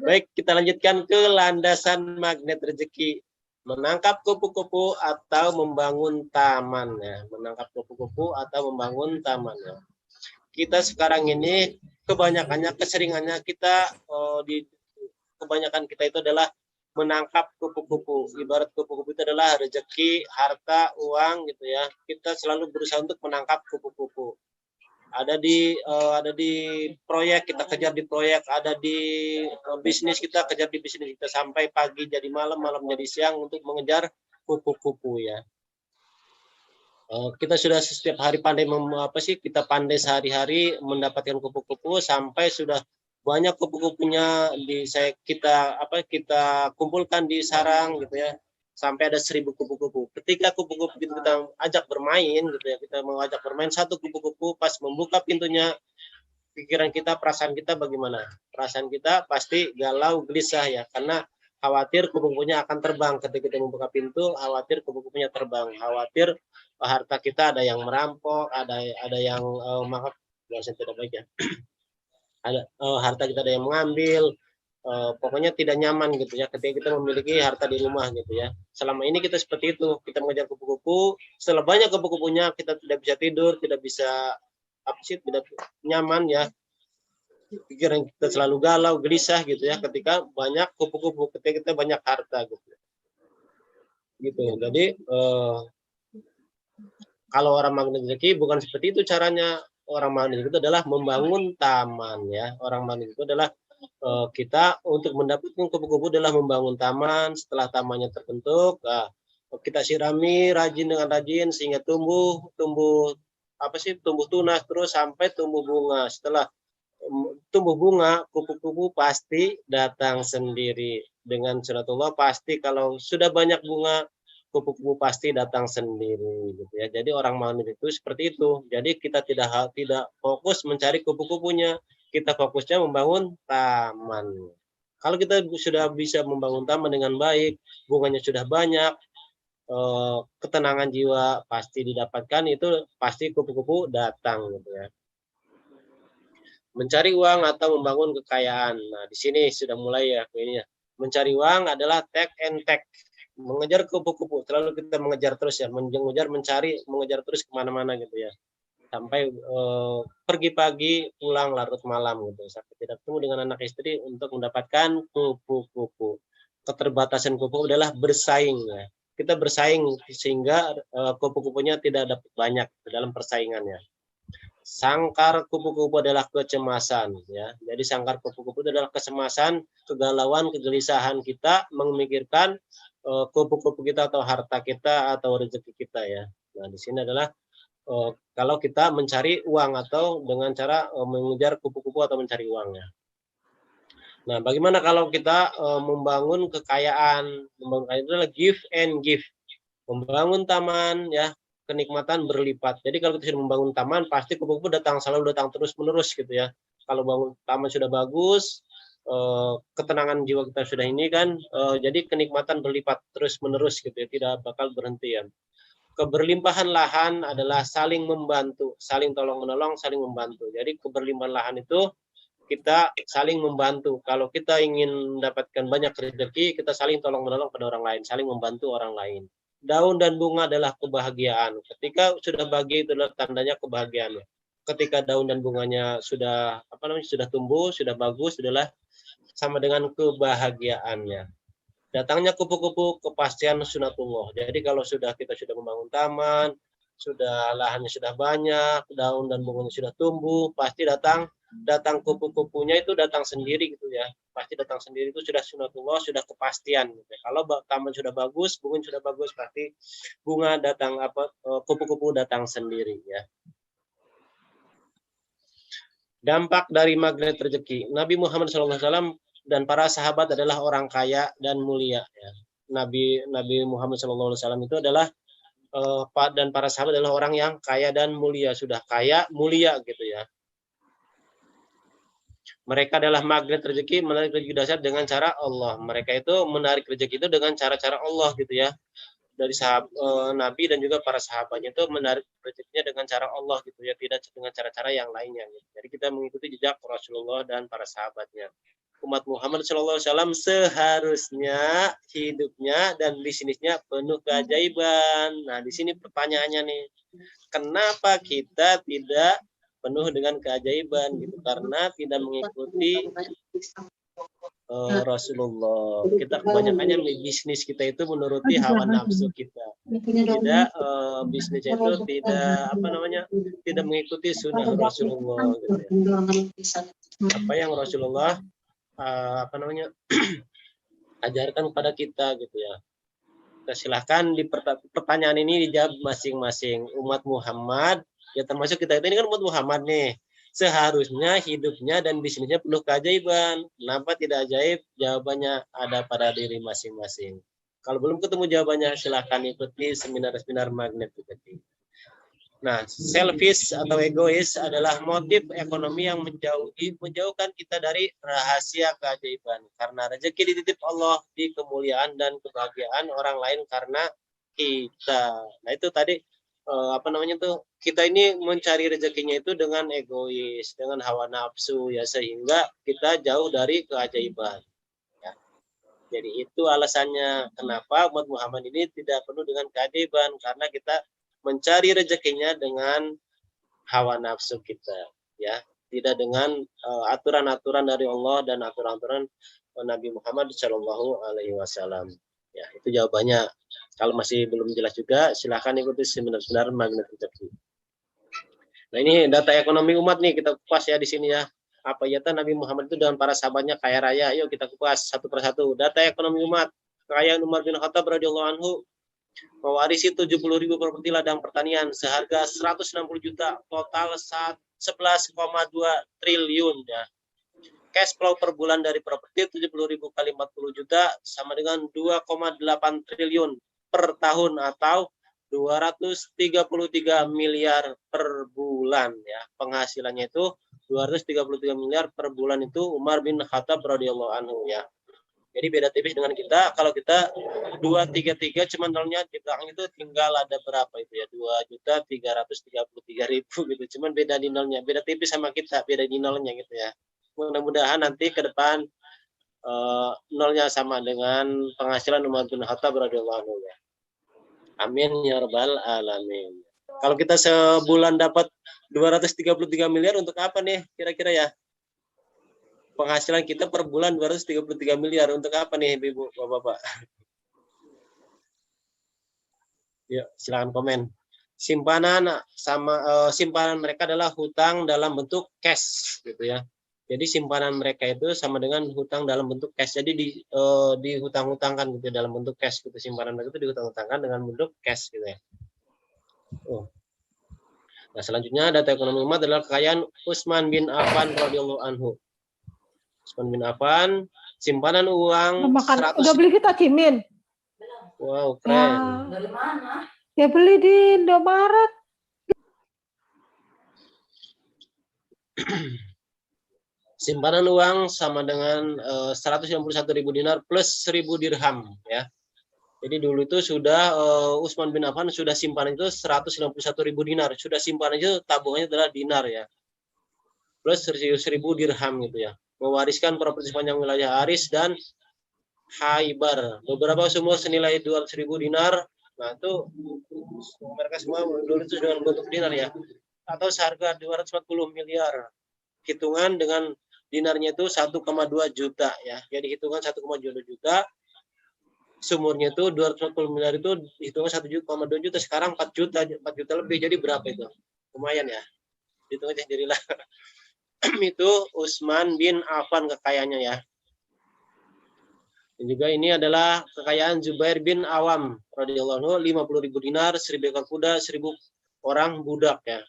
Baik, kita lanjutkan ke landasan magnet rezeki. Menangkap kupu-kupu atau membangun taman ya. Menangkap kupu-kupu atau membangun taman ya. Kita sekarang ini kebanyakannya keseringannya kita kebanyakan kita itu adalah menangkap kupu-kupu. Ibarat kupu-kupu itu adalah rezeki, harta, uang gitu ya. Kita selalu berusaha untuk menangkap kupu-kupu. Ada di proyek, kita kejar di proyek, ada di bisnis, kita kejar di bisnis, kita sampai pagi jadi malam, malam jadi siang untuk mengejar kupu-kupu ya. Kita sudah setiap hari pandai kita pandai sehari-hari mendapatkan kupu-kupu sampai sudah banyak kupu-kupunya kita kumpulkan di sarang gitu ya. Sampai ada 1000 kupu-kupu. Ketika kupu-kupu itu kita ajak bermain gitu ya, kita mau ajak bermain, satu kupu-kupu pas membuka pintunya, pikiran kita, perasaan kita bagaimana? Perasaan kita pasti galau, gelisah ya, karena khawatir kupu-kupunya akan terbang. Ketika kita membuka pintu, khawatir kupu-kupunya terbang, khawatir harta kita ada yang merampok, ada yang maaf, bahasa tidak baik ya. Ada harta kita ada yang mengambil. Pokoknya tidak nyaman gitu ya ketika kita memiliki harta di rumah gitu ya. Selama ini kita seperti itu, kita mengejar kupu-kupu, setelah banyak kupu-kupunya kita tidak bisa tidur, tidak bisa tidak nyaman ya. Pikiran kita selalu galau, gelisah gitu ya ketika banyak kupu-kupu, ketika kita banyak harta gitu. Gitu. Jadi kalau orang magnet rezeki bukan seperti itu caranya. Orang magnet itu adalah membangun taman ya. Orang magnet itu adalah kita untuk mendapatkan kupu-kupu adalah membangun taman. Setelah tamannya terbentuk, kita sirami dengan rajin sehingga tumbuh tunas terus sampai tumbuh bunga. Setelah tumbuh bunga, kupu-kupu pasti datang sendiri. Dengan sunnatullah pasti kalau sudah banyak bunga, kupu-kupu pasti datang sendiri gitu ya. Jadi orang magnet itu seperti itu. Jadi kita tidak fokus mencari kupu-kupunya. Kita fokusnya membangun taman. Kalau kita sudah bisa membangun taman dengan baik, bunganya sudah banyak, ketenangan jiwa pasti didapatkan, itu pasti kupu-kupu datang gitu ya. Mencari uang atau membangun kekayaan. Nah, di sini sudah mulai ya ini ya. Mencari uang adalah take and take. Mengejar kupu-kupu, selalu kita mengejar terus ya, mengejar terus kemana-mana gitu ya. Sampai pergi pagi, pulang larut malam gitu. Sampai tidak ketemu dengan anak istri untuk mendapatkan kupu-kupu. Keterbatasan kupu adalah bersaing ya. Kita bersaing sehingga kupu-kupunya tidak dapat banyak dalam persaingannya. Sangkar kupu-kupu adalah kecemasan ya. Jadi sangkar kupu-kupu adalah kecemasan, kegalauan, kegelisahan kita memikirkan kupu-kupu kita atau harta kita atau rezeki kita ya. Nah, di sini adalah kalau kita mencari uang atau dengan cara mengejar kupu-kupu atau mencari uangnya. Nah, bagaimana kalau kita membangun kekayaan? Membangun kekayaan itu adalah give and give. Membangun taman ya, kenikmatan berlipat. Jadi kalau kita sudah membangun taman, pasti kupu-kupu selalu datang terus-menerus gitu ya. Kalau bangun taman sudah bagus, ketenangan jiwa kita sudah ini kan, jadi kenikmatan berlipat terus-menerus gitu ya, tidak bakal berhenti ya. Keberlimpahan lahan adalah saling membantu, saling tolong-menolong, saling membantu. Jadi keberlimpahan lahan itu kita saling membantu. Kalau kita ingin mendapatkan banyak rezeki, kita saling tolong-menolong pada orang lain, saling membantu orang lain. Daun dan bunga adalah kebahagiaan. Ketika sudah bahagia itu adalah tandanya kebahagiaan. Ketika daun dan bunganya sudah sudah tumbuh, sudah bagus, adalah sama dengan kebahagiaannya. Datangnya kupu-kupu kepastian sunatullah. Jadi kalau kita sudah membangun taman, lahannya sudah banyak, daun dan bunganya sudah tumbuh, pasti datang kupu-kupunya itu datang sendiri gitu ya. Pasti datang sendiri, itu sudah sunatullah, sudah kepastian gitu ya. Kalau taman sudah bagus, bunga sudah bagus, pasti bunga datang kupu-kupu datang sendiri ya. Dampak dari magnet rezeki. Nabi Muhammad SAW dan para sahabat adalah orang kaya dan mulia ya. Nabi Muhammad SAW itu adalah dan para sahabat adalah orang yang kaya dan mulia, sudah kaya mulia gitu ya. Mereka adalah magnet rezeki, menarik rezeki dasar dengan cara Allah. Mereka itu menarik rezeki itu dengan cara-cara Allah gitu ya. Dari Nabi dan juga para sahabatnya itu menarik rezekinya dengan cara Allah gitu ya, tidak dengan cara-cara yang lainnya gitu. Jadi kita mengikuti jejak Rasulullah dan para sahabatnya. Umat Muhammad SAW seharusnya hidupnya dan bisnisnya penuh keajaiban. Nah, di sini pertanyaannya nih, kenapa kita tidak penuh dengan keajaiban gitu? Karena tidak mengikuti Rasulullah. Kita kebanyakannya bisnis kita itu menuruti hawa nafsu kita. Tidak bisnisnya itu tidak mengikuti sunnah Rasulullah gitu ya. Apa yang Rasulullah ajarkan kepada kita gitu ya. Kita silahkan di pertanyaan ini dijawab masing-masing. Umat Muhammad ya, termasuk kita ini kan umat Muhammad nih. Seharusnya hidupnya dan bisnisnya penuh keajaiban. Kenapa tidak ajaib? Jawabannya ada pada diri masing-masing. Kalau belum ketemu jawabannya, silahkan ikuti seminar-seminar magnet rezeki. Nah, selfish atau egois adalah motif ekonomi yang menjauhkan kita dari rahasia keajaiban. Karena rezeki dititip Allah di kemuliaan dan kebahagiaan orang lain karena kita. Nah, itu tadi kita ini mencari rezekinya itu dengan egois, dengan hawa nafsu ya, sehingga kita jauh dari keajaiban ya. Jadi itu alasannya kenapa umat Muhammad ini tidak penuh dengan keajaiban, karena kita mencari rezekinya dengan hawa nafsu kita ya, tidak dengan aturan-aturan dari Allah dan aturan-aturan Nabi Muhammad SAW ya. Itu jawabannya. Kalau masih belum jelas juga, silahkan ikuti seminar-seminar magnet rezeki. Nah, ini data ekonomi umat nih, kita kupas ya di sini ya. Apa ya Nabi Muhammad itu dan para sahabatnya kaya raya? Yuk kita kupas satu persatu. Data ekonomi umat. Kekayaan Umar bin Khattab radhiyallahu anhu mewarisi 70.000 properti ladang pertanian seharga 160 juta, total 11,2 triliun ya. Cash flow per bulan dari properti 70.000 kali 40 juta sama dengan 2,8 triliun per tahun atau 233 miliar per bulan ya. Penghasilannya itu 233 miliar per bulan itu Umar bin Khattab radhiyallahu anhu ya. Jadi beda tipis dengan kita. Kalau kita 233 cuma nolnya di belakang itu tinggal ada berapa itu ya, 2.333.000 gitu. Cuman beda di nolnya, beda tipis sama kita, beda di nolnya gitu ya. Mudah-mudahan nanti ke depan nolnya sama dengan penghasilan Umar bin Khattab radhiyallahu anhu ya. Amin ya rabbal alamin. Kalau kita sebulan dapat 233 miliar untuk apa nih kira-kira ya? Penghasilan kita per bulan 233 miliar untuk apa nih Ibu Bapak? Ya, silakan komen. Simpanan mereka adalah hutang dalam bentuk cash gitu ya. Jadi simpanan mereka itu sama dengan hutang dalam bentuk cash. Jadi dihutang-hutangkan gitu dalam bentuk cash gitu. Simpanan mereka itu dihutang-hutangkan dengan bentuk cash gitu ya. Nah, selanjutnya data ekonomi umat adalah kekayaan Utsman bin Affan radhiyallahu anhu. Utsman bin Affan, simpanan uang 100. Udah beli kita Cimin. Wow, keren. Dari mana? Ya beli di Indomaret. Simpanan uang sama dengan 191.000 dinar plus 1.000 dirham ya. Jadi dulu itu sudah Utsman bin Affan sudah simpanan itu 191.000 dinar. Sudah simpanan itu tabungannya adalah dinar ya. Plus 1.000 dirham gitu ya. Mewariskan properti sepanjang wilayah Aris dan Khaybar. Beberapa sumur senilai 200.000 dinar. Nah itu mereka semua dulu itu dengan bentuk dinar ya. Atau seharga 240 miliar. Hitungan dengan dinarnya itu 1,2 juta ya. Jadi hitungan 1,2 juta sumurnya itu 240 miliar itu hitungnya 1,2 juta, sekarang 4 juta lebih, jadi berapa itu? Lumayan ya. Hitung aja jadilah. Itu Utsman bin Affan kekayaannya ya. Dan juga ini adalah kekayaan Zubair bin Awam radhiyallahu anhu, 50.000 dinar, 1.000 ekor kuda, 1.000 orang budak ya.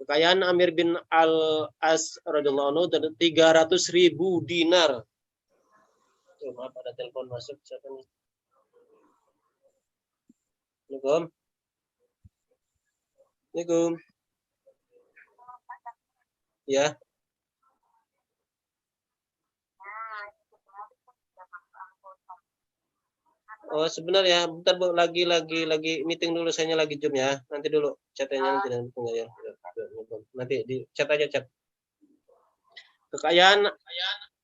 Kekayaan Amir bin Al-As radhiyallahu anhu 300.000 dinar. Oh, maaf, ada telepon masuk, siapa nih? Assalamualaikum. Assalamualaikum. Ya. Oh, sebenarnya bentar Bu, lagi meeting dulu, saya lagi Zoom ya. Nanti dulu chatnya nanti tunggu ya. Nanti di chat aja chat. Kekayaan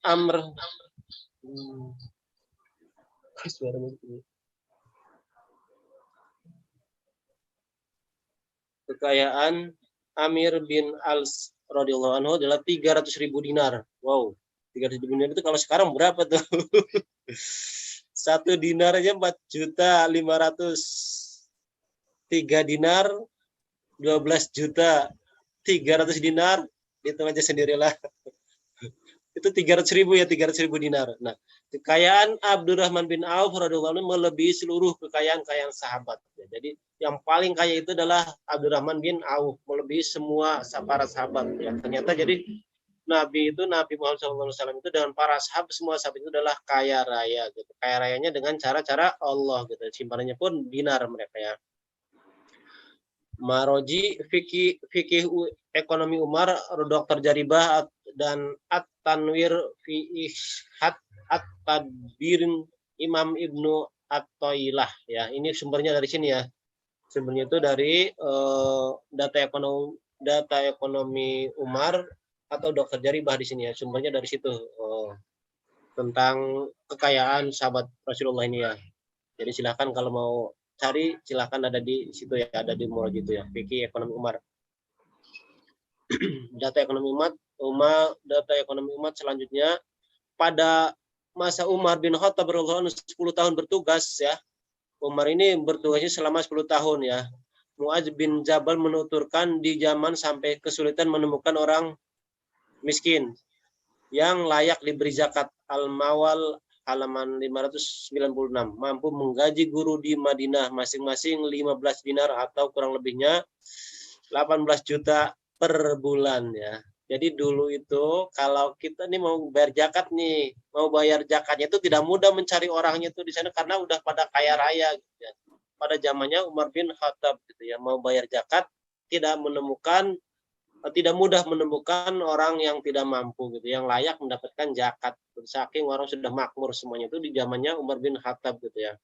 Amr. Suara musik. Kekayaan Amir bin Al-As radhiyallahu anhu adalah 300.000 dinar. Wow, 300.000 dinar itu kalau sekarang berapa tuh? 1 dinar aja 4.500.000. 3 dinar 12 juta. 300 dinar hitung aja sendirilah. Itu 300.000 ya, 300.000 dinar. Nah, kekayaan Abdurrahman bin Auf radhiyallahu anhu melebihi seluruh kekayaan sahabat. Jadi yang paling kaya itu adalah Abdurrahman bin Auf, melebihi semua para sahabat. Ya, ternyata jadi Nabi Muhammad SAW itu dengan para sahabat, semua sahabat itu adalah kaya raya gitu. Kaya rayanya dengan cara-cara Allah gitu. Simpanannya pun dinar mereka ya. Maroji fikih ekonomi Umar, Dr. Jaribah dan At-Tanwir fi Ishat At-Tadbirin Imam Ibnu At-Thailah ya. Ini sumbernya dari sini ya. Sumbernya itu dari data ekonomi Umar atau Dr. Jaribah di sini ya. Sumbernya dari situ tentang kekayaan sahabat Rasulullah ini ya. Jadi silahkan kalau mau cari, silahkan ada di situ ya, ada di mall gitu ya. Fikih ekonomi Umar. Data ekonomi umat selanjutnya pada masa Umar bin Khattab radhiyallahu anhu 10 tahun bertugas ya. Umar ini bertugasnya selama 10 tahun ya. Mu'adz bin Jabal menuturkan di zaman sampai kesulitan menemukan orang miskin yang layak diberi zakat. Al-Mawal halaman 596. Mampu menggaji guru di Madinah masing-masing 15 dinar atau kurang lebihnya 18 juta per bulan ya. Jadi dulu itu kalau kita nih mau bayar zakat nih, mau bayar zakatnya itu tidak mudah mencari orangnya itu di sana karena udah pada kaya raya gitu ya. Pada zamannya Umar bin Khattab gitu ya, mau bayar zakat tidak mudah menemukan orang yang tidak mampu gitu, yang layak mendapatkan zakat. Saking orang sudah makmur semuanya itu di zamannya Umar bin Khattab gitu ya.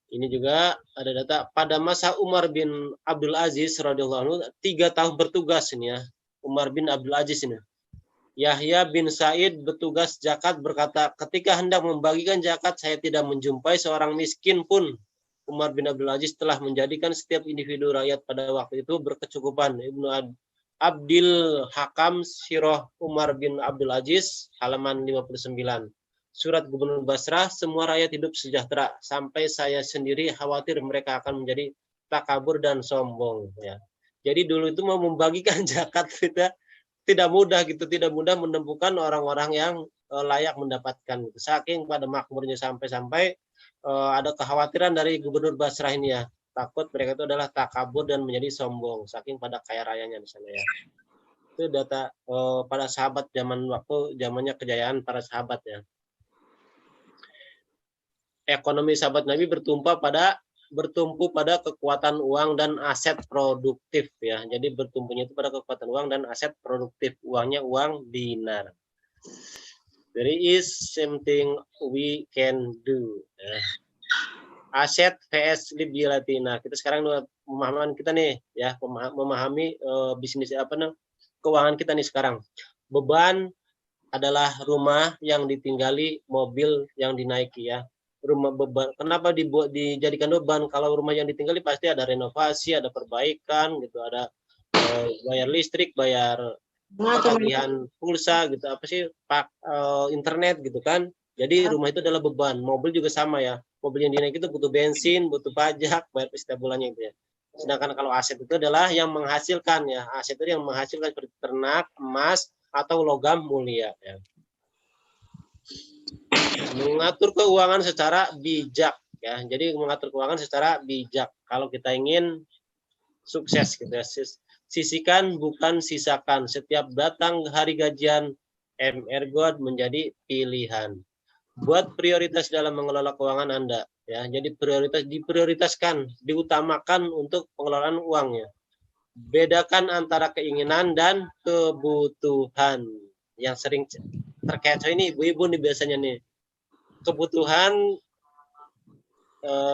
Ini juga ada data pada masa Umar bin Abdul Aziz radhiyallahu anhu 3 tahun bertugas ini ya. Umar bin Abdul Aziz ini. Yahya bin Sa'id bertugas zakat berkata, ketika hendak membagikan zakat saya tidak menjumpai seorang miskin pun. Umar bin Abdul Aziz telah menjadikan setiap individu rakyat pada waktu itu berkecukupan. Ibnu Abdil Hakam Sirah Umar bin Abdul Aziz halaman 59. Surat Gubernur Basrah, semua rakyat hidup sejahtera sampai saya sendiri khawatir mereka akan menjadi takabur dan sombong ya. Jadi dulu itu mau membagikan zakat tidak mudah gitu, tidak mudah menemukan orang-orang yang layak mendapatkan. Saking pada makmurnya sampai ada kekhawatiran dari Gubernur Basrah ini ya, takut mereka itu adalah takabur dan menjadi sombong saking pada kaya rayanya di sana ya. Itu data pada sahabat zamannya kejayaan para sahabat ya. Ekonomi sahabat Nabi bertumpu pada kekuatan uang dan aset produktif ya. Jadi bertumpunya itu pada kekuatan uang dan aset produktif. Uangnya uang dinar. There is something we can do. Ya. Aset vs liability. Nah, kita sekarang pemahaman kita nih ya, memahami bisnis keuangan kita nih sekarang. Beban adalah rumah yang ditinggali, mobil yang dinaiki ya. Rumah beban. Kenapa dijadikan beban? Kalau rumah yang ditinggali pasti ada renovasi, ada perbaikan gitu, ada bayar listrik, bayar tagihan pulsa gitu, internet gitu kan. Jadi rumah itu adalah beban. Mobil juga sama ya. Mobil yang dinaik itu butuh bensin, butuh pajak, bayar setiap bulannya itu ya. Sedangkan kalau aset itu adalah yang menghasilkan ya. Aset itu yang menghasilkan seperti ternak, emas, atau logam mulia ya. Mengatur keuangan secara bijak ya. Jadi mengatur keuangan secara bijak. Kalau kita ingin sukses gitu ya. Sisihkan bukan sisakan. Setiap datang hari gajian, MR God menjadi pilihan. Buat prioritas dalam mengelola keuangan Anda ya. Jadi diprioritaskan, diutamakan untuk pengelolaan uangnya. Bedakan antara keinginan dan kebutuhan. Yang sering terkecoh ini ibu-ibu nih biasanya nih. Kebutuhan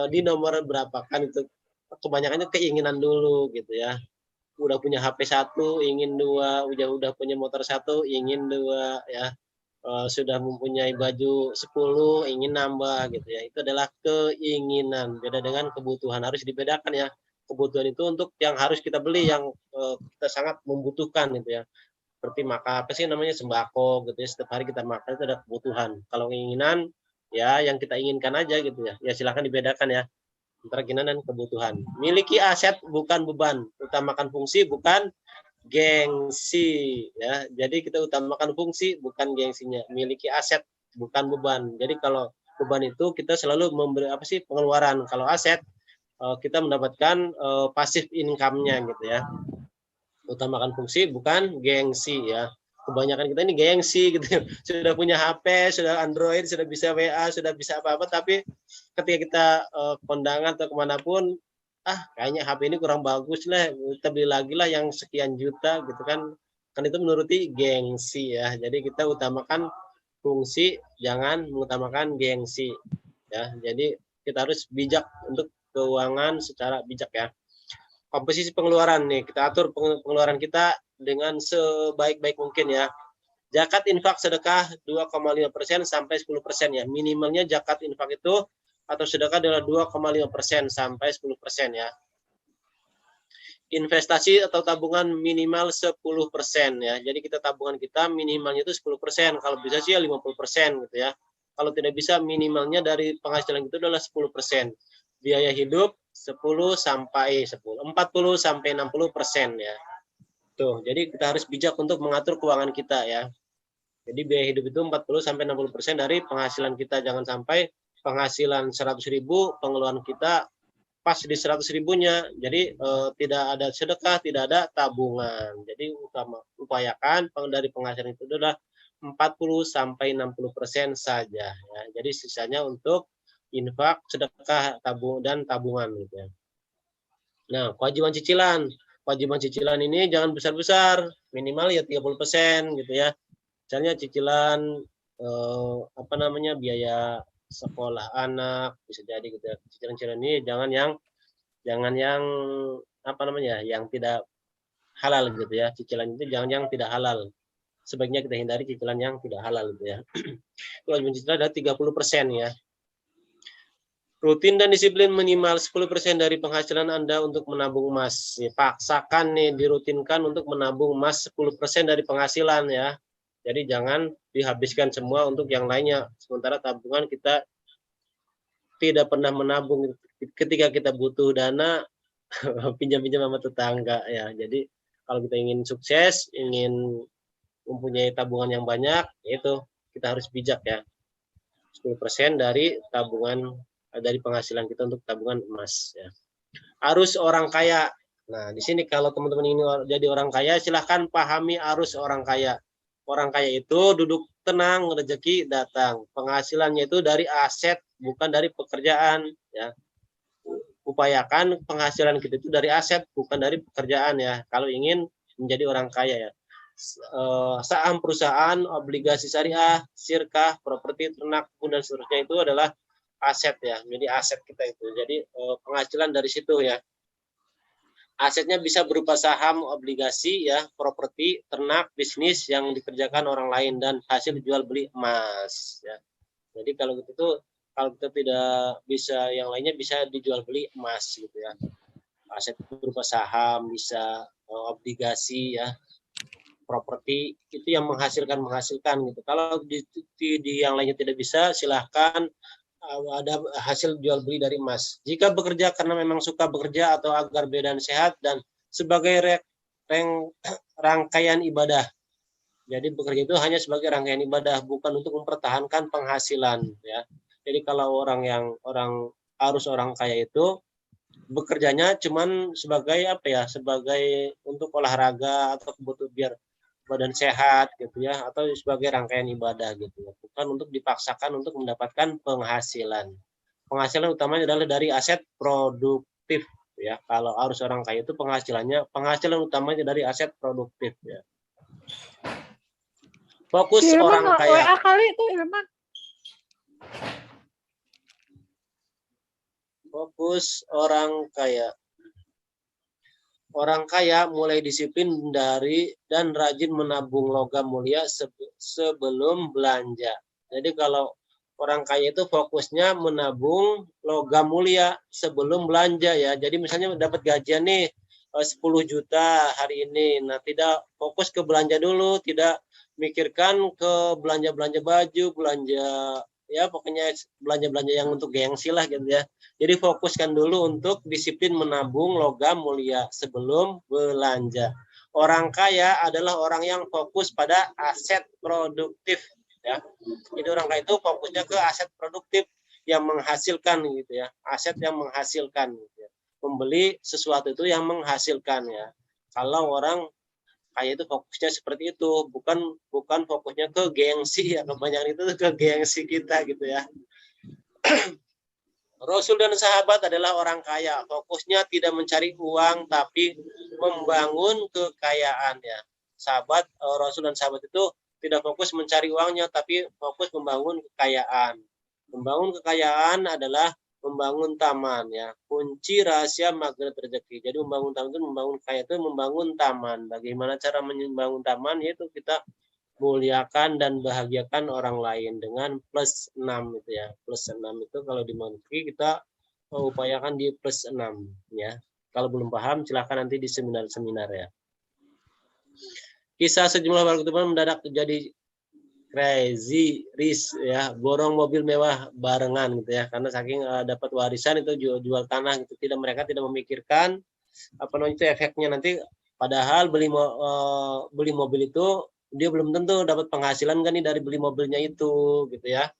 di nomor berapa kan itu, kebanyakannya keinginan dulu gitu ya. Udah punya HP 1 ingin 2, udah punya motor 1 ingin 2 ya. Sudah mempunyai baju 10 ingin nambah gitu ya. Itu adalah keinginan, beda dengan kebutuhan. Harus dibedakan ya. Kebutuhan itu untuk yang harus kita beli, yang kita sangat membutuhkan gitu ya. Seperti apa sih namanya, sembako gitu ya, setiap hari kita makan itu ada kebutuhan. Kalau keinginan ya yang kita inginkan aja gitu ya. Ya silahkan dibedakan ya antara keinginan dan kebutuhan. Miliki aset bukan beban, utamakan fungsi bukan gengsi ya. Jadi kita utamakan fungsi bukan gengsinya. Miliki aset bukan beban. Jadi kalau beban itu kita selalu memberi pengeluaran. Kalau aset kita mendapatkan pasif income-nya gitu ya. Utamakan fungsi bukan gengsi ya. Kebanyakan kita ini gengsi gitu. Sudah punya HP, sudah Android, sudah bisa WA, sudah bisa apa-apa, tapi ketika kita kondangan atau kemanapun, kayaknya HP ini kurang bagus lah, kita beli lagi lah yang sekian juta gitu kan itu menuruti gengsi ya. Jadi kita utamakan fungsi, jangan mengutamakan gengsi ya. Jadi kita harus bijak untuk keuangan secara bijak ya. Komposisi pengeluaran nih, kita atur pengeluaran kita dengan sebaik-baik mungkin ya. Zakat infak sedekah 2,5% sampai 10% ya. Minimalnya zakat infak itu atau sedekah adalah 2,5% sampai 10% ya. Investasi atau tabungan minimal 10% ya. Jadi kita tabungan kita minimalnya itu 10%. Kalau bisa sih ya 50% gitu ya. Kalau tidak bisa minimalnya dari penghasilan itu adalah 10%. Biaya hidup 40 sampai 60% ya. Tuh, jadi kita harus bijak untuk mengatur keuangan kita ya. Jadi biaya hidup itu 40 sampai 60% dari penghasilan kita. Jangan sampai penghasilan 100.000, pengeluaran kita pas di 100.000-nya. Jadi tidak ada sedekah, tidak ada tabungan. Jadi upayakan dari penghasilan itu adalah 40 sampai 60% saja ya. Jadi sisanya untuk infak, sedekah, tabungan gitu ya. Nah, kewajiban cicilan. Kewajiban cicilan ini jangan besar-besar, minimal ya 30% gitu ya. Misalnya cicilan biaya sekolah anak bisa jadi gitu ya. Cicilan-cicilan ini jangan yang yang tidak halal gitu ya. Cicilan itu jangan yang tidak halal. Sebaiknya kita hindari cicilan yang tidak halal gitu ya. Kewajiban cicilan ada 30% ya. Rutin dan disiplin minimal 10% dari penghasilan Anda untuk menabung emas. Paksakan nih, dirutinkan untuk menabung emas 10% dari penghasilan ya. Jadi jangan dihabiskan semua untuk yang lainnya. Sementara tabungan kita tidak pernah menabung. Ketika kita butuh dana, pinjam-pinjam sama tetangga ya. Jadi kalau kita ingin sukses, ingin mempunyai tabungan yang banyak, itu kita harus bijak ya. 10% dari tabungan, dari penghasilan kita untuk tabungan emas ya. Arus orang kaya. Nah, di sini kalau teman-teman ini jadi orang kaya, silahkan pahami arus orang kaya. Orang kaya itu duduk tenang, rezeki datang. Penghasilannya itu dari aset, bukan dari pekerjaan ya. Upayakan penghasilan kita itu dari aset, bukan dari pekerjaan ya. Kalau ingin menjadi orang kaya ya. Saham perusahaan, obligasi syariah, sirkah, properti, ternak, kebun dan seterusnya itu adalah aset ya. Jadi aset kita itu. Jadi penghasilan dari situ ya. Asetnya bisa berupa saham, obligasi ya, properti, ternak, bisnis yang dikerjakan orang lain dan hasil jual beli emas ya. Jadi kalau kita tidak bisa yang lainnya, bisa dijual beli emas gitu ya. Aset berupa saham, bisa obligasi ya. properti itu yang menghasilkan gitu. Kalau di yang lainnya tidak bisa, silahkan ada hasil jual beli dari emas. Jika bekerja karena memang suka bekerja atau agar badan sehat dan sebagai rangkaian ibadah. Jadi bekerja itu hanya sebagai rangkaian ibadah, bukan untuk mempertahankan penghasilan, ya. Jadi kalau orang kaya itu bekerjanya cuman sebagai apa ya, sebagai untuk olahraga atau kebutuhan biar badan sehat gitu ya, atau sebagai rangkaian ibadah gitu ya, bukan untuk dipaksakan untuk mendapatkan penghasilan. Penghasilan utamanya adalah dari aset produktif ya. Kalau harus orang kaya itu penghasilan utamanya dari aset produktif ya. Fokus orang kaya. WA kali itu Ilman. Fokus orang kaya. Orang kaya mulai disiplin dari dan rajin menabung logam mulia sebelum belanja. Jadi kalau orang kaya itu fokusnya menabung logam mulia sebelum belanja ya. Jadi misalnya dapat gajian nih 10 juta hari ini. Nah, tidak fokus ke belanja dulu, tidak mikirkan ke belanja-belanja baju, belanja ya pokoknya belanja-belanja yang untuk gengsi lah gitu ya. Jadi fokuskan dulu untuk disiplin menabung logam mulia sebelum belanja. Orang kaya adalah orang yang fokus pada aset produktif ya. Jadi orang kaya itu fokusnya ke aset produktif yang menghasilkan gitu ya. Aset yang menghasilkan gitu ya. Membeli sesuatu itu yang menghasilkan ya. Kalau orang kaya itu fokusnya seperti itu, bukan fokusnya ke gengsi ya, kebanyakan itu ke gengsi kita gitu ya. Rasul dan sahabat adalah orang kaya, fokusnya tidak mencari uang tapi membangun kekayaan ya. Rasul dan sahabat itu tidak fokus mencari uangnya tapi fokus membangun kekayaan. Membangun kekayaan adalah membangun taman ya. Kunci rahasia magnet rezeki. Jadi membangun taman itu, membangun kaya itu membangun taman. Bagaimana cara membangun taman? Yaitu kita muliakan dan bahagiakan orang lain dengan plus 6 itu ya. Plus 6 itu kalau di Monkey kita upayakan di plus 6 ya. Kalau belum paham silahkan nanti di seminar-seminar ya. Kisah sejumlah warga teman mendadak jadi crazy rich ya, borong mobil mewah barengan gitu ya, karena saking dapat warisan itu jual tanah gitu. Mereka tidak memikirkan apa namanya itu efeknya nanti, padahal beli mobil itu dia belum tentu dapat penghasilan kan nih dari beli mobilnya itu gitu ya.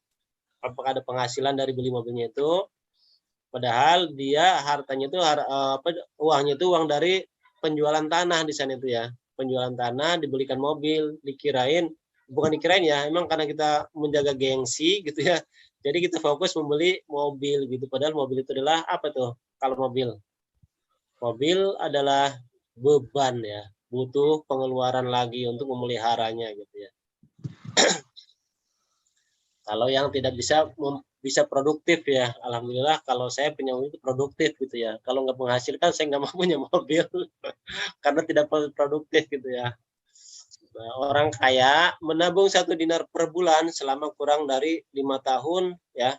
Apakah ada penghasilan dari beli mobilnya itu, padahal dia hartanya itu uangnya itu uang dari penjualan tanah di sana itu ya. Penjualan tanah dibelikan mobil, bukan dikirain ya, emang karena kita menjaga gengsi gitu ya. Jadi kita fokus membeli mobil gitu, padahal mobil itu adalah apa tuh? Kalau mobil adalah beban ya, butuh pengeluaran lagi untuk memeliharanya gitu ya. Kalau yang tidak bisa produktif ya, alhamdulillah kalau saya punya mobil itu produktif gitu ya. Kalau nggak menghasilkan saya nggak mau punya mobil karena tidak produktif gitu ya. Nah, orang kaya menabung 1 dinar per bulan selama kurang dari 5 tahun ya.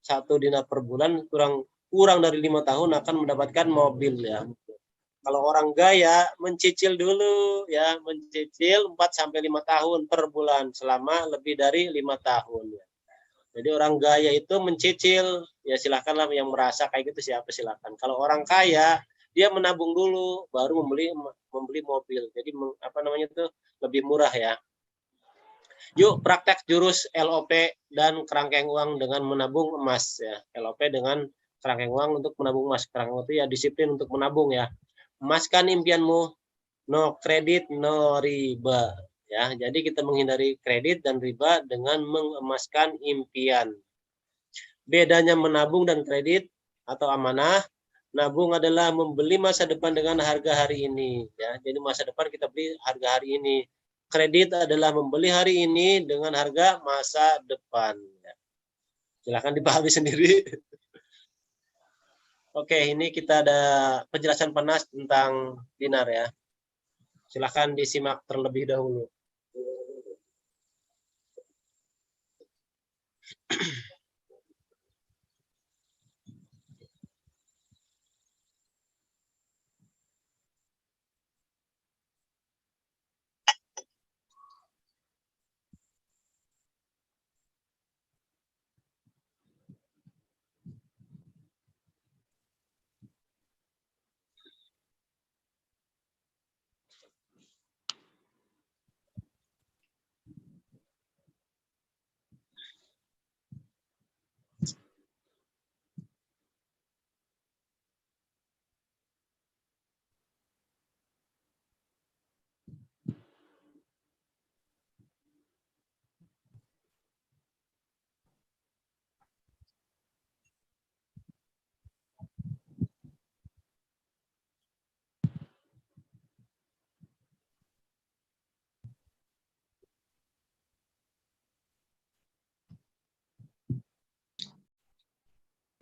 1 dinar per bulan kurang dari 5 tahun akan mendapatkan mobil ya. Kalau orang gaya mencicil dulu ya, mencicil 4 sampai 5 tahun per bulan selama lebih dari 5 tahun ya. Jadi orang gaya itu mencicil, ya silakanlah yang merasa kayak gitu siapa silakan. Kalau orang kaya dia menabung dulu baru membeli mobil. Jadi apa namanya itu lebih murah ya. Yuk praktek jurus LOP dan kerangkeng uang dengan menabung emas ya. LOP dengan kerangkeng uang untuk menabung emas. Kerangkeng itu ya disiplin untuk menabung ya. Emaskan impianmu, no kredit, no riba. Ya, jadi kita menghindari kredit dan riba dengan mengemaskan impian. Bedanya menabung dan kredit atau amanah, nabung adalah membeli masa depan dengan harga hari ini. Ya, jadi masa depan kita beli harga hari ini. Kredit adalah membeli hari ini dengan harga masa depan. Ya. Silahkan dipahami sendiri. Oke, ini kita ada penjelasan panas tentang dinar ya. Silahkan disimak terlebih dahulu.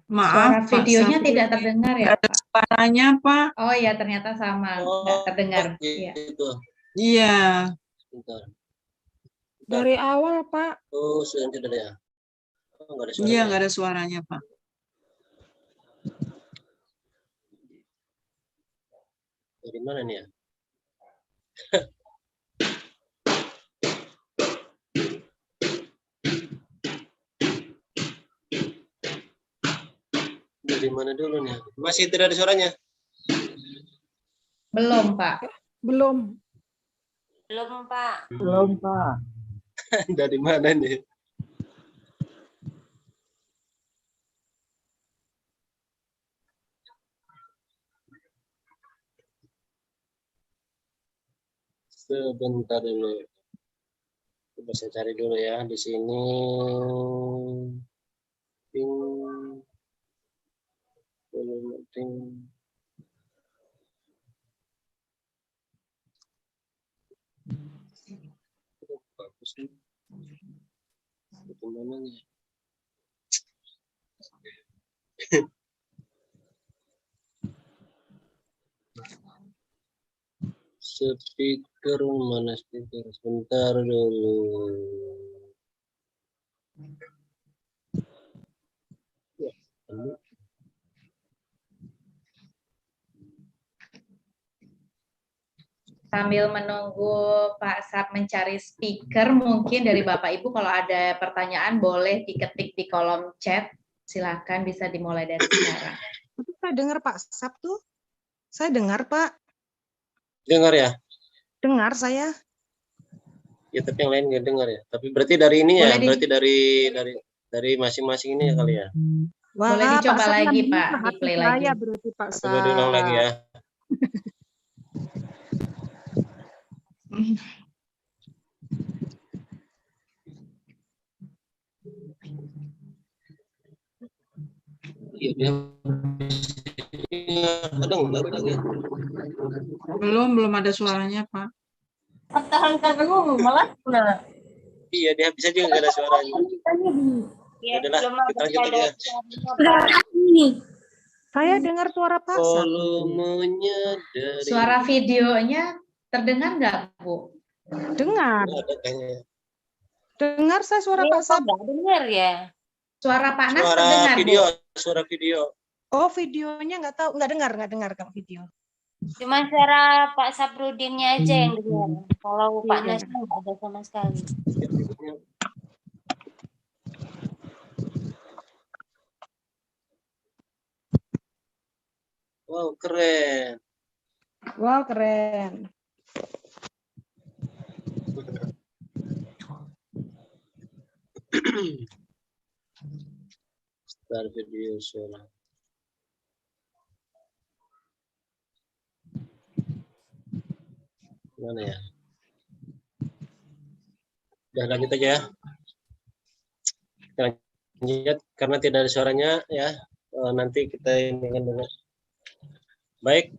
Suara Maaf, Pak videonya Sapri. tidak terdengar ya, Ada Pak? suaranya, Pak. Oh ya, ternyata sama, nggak terdengar. Iya. gitu. Iya. Bentar. Dari awal, Pak. Oh, sudah tidak ada ya? Oh, nggak ada Iya, suaranya. nggak ada suaranya, Pak. Dari mana nih ya? Dari mana dulu nih? Masih tidak ada suaranya? Belum, Pak. Belum. Belum, Pak. Belum, Pak. Dari mana nih? Sebentar dulu. Coba saya cari dulu ya di sini. Ting. Ting. Bagus nih. Bagaimana nih? Speaker mana speaker? Sebentar dulu. Ya, Sambil menunggu Pak Sap mencari speaker, mungkin dari Bapak Ibu kalau ada pertanyaan boleh diketik di kolom chat. Silakan bisa dimulai dari sekarang. Tapi saya dengar Pak Sap tuh. Saya dengar, Pak. dengar ya? Dengar saya. Ya tapi yang lain nggak dengar ya. Tapi berarti dari ini ya, Boleh berarti dari masing-masing ini ya kali ya. Wah, Boleh dicoba Sap lagi, ngambilnya Pak, ke di hati play saya lagi. berarti Pak Sap. Coba diulang lagi ya. Iya, ada nggak lagi? Belum ada suaranya, Pak. Pertahankan dulu, malah benar. Iya, dia bisa juga nggak ada suaranya. Ya, Udahlah, belum kita lanjut ada aja. suaranya, Pak. Saya dengar suara Pak Sap. Volumenya dari Suara videonya terdengar nggak, Bu? Dengar. ada kayaknya. Dengar saya suara Iya, Pak Sap. nggak dengar ya? Suara Pak Nas Suara terdengar, video, Bu? suara video. Oh, videonya nggak tahu, nggak dengar Kang video. Cuma suara Pak Saprudinnya aja yang dengar. Kalau Pak Iya. Nasnya nggak ada sama sekali. Wow, keren. Wow, keren. Start video suara. Mana ya? Udah lanjut aja ya. Kita lanjut karena tidak ada suaranya ya. Nanti kita ini dulu. Baik,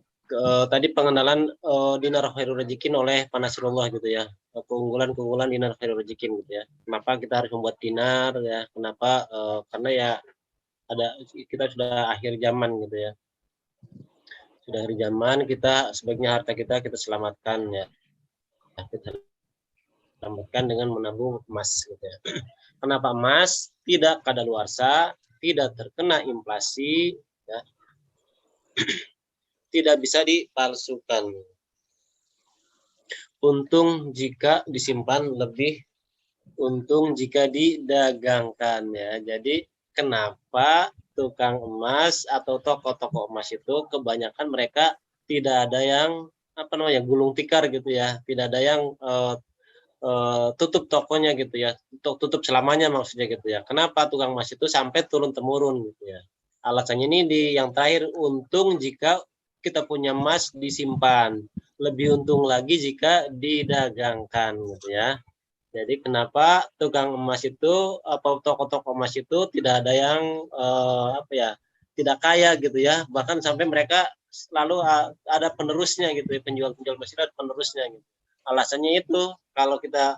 tadi pengenalan Dinar Khairul Rezekin oleh Pak Nasrullah gitu ya. Keunggulan Dinar Khairul Rezekin gitu ya. Kenapa kita harus membuat dinar ya? Kenapa? Karena ya kita sudah akhir zaman gitu ya. Sudah akhir zaman, kita sebaiknya harta kita selamatkan ya. Kita selamatkan dengan menabung emas gitu ya. Kenapa emas? Tidak kadaluarsa, tidak terkena inflasi ya. Tidak bisa dipalsukan. Untung jika disimpan, lebih untung jika didagangkan ya. Jadi kenapa tukang emas atau toko-toko emas itu kebanyakan mereka tidak ada yang gulung tikar gitu ya, tidak ada yang tutup tokonya gitu ya, tutup selamanya maksudnya gitu ya. Kenapa tukang emas itu sampai turun temurun gitu ya? Alasannya ini yang terakhir, untung jika kita punya emas disimpan, lebih untung lagi jika didagangkan gitu ya. Jadi kenapa tukang emas itu atau toko-toko emas itu tidak ada yang tidak kaya gitu ya, bahkan sampai mereka selalu ada penerusnya gitu ya, penjual-penjual emas itu ada penerusnya gitu. Alasannya itu kalau kita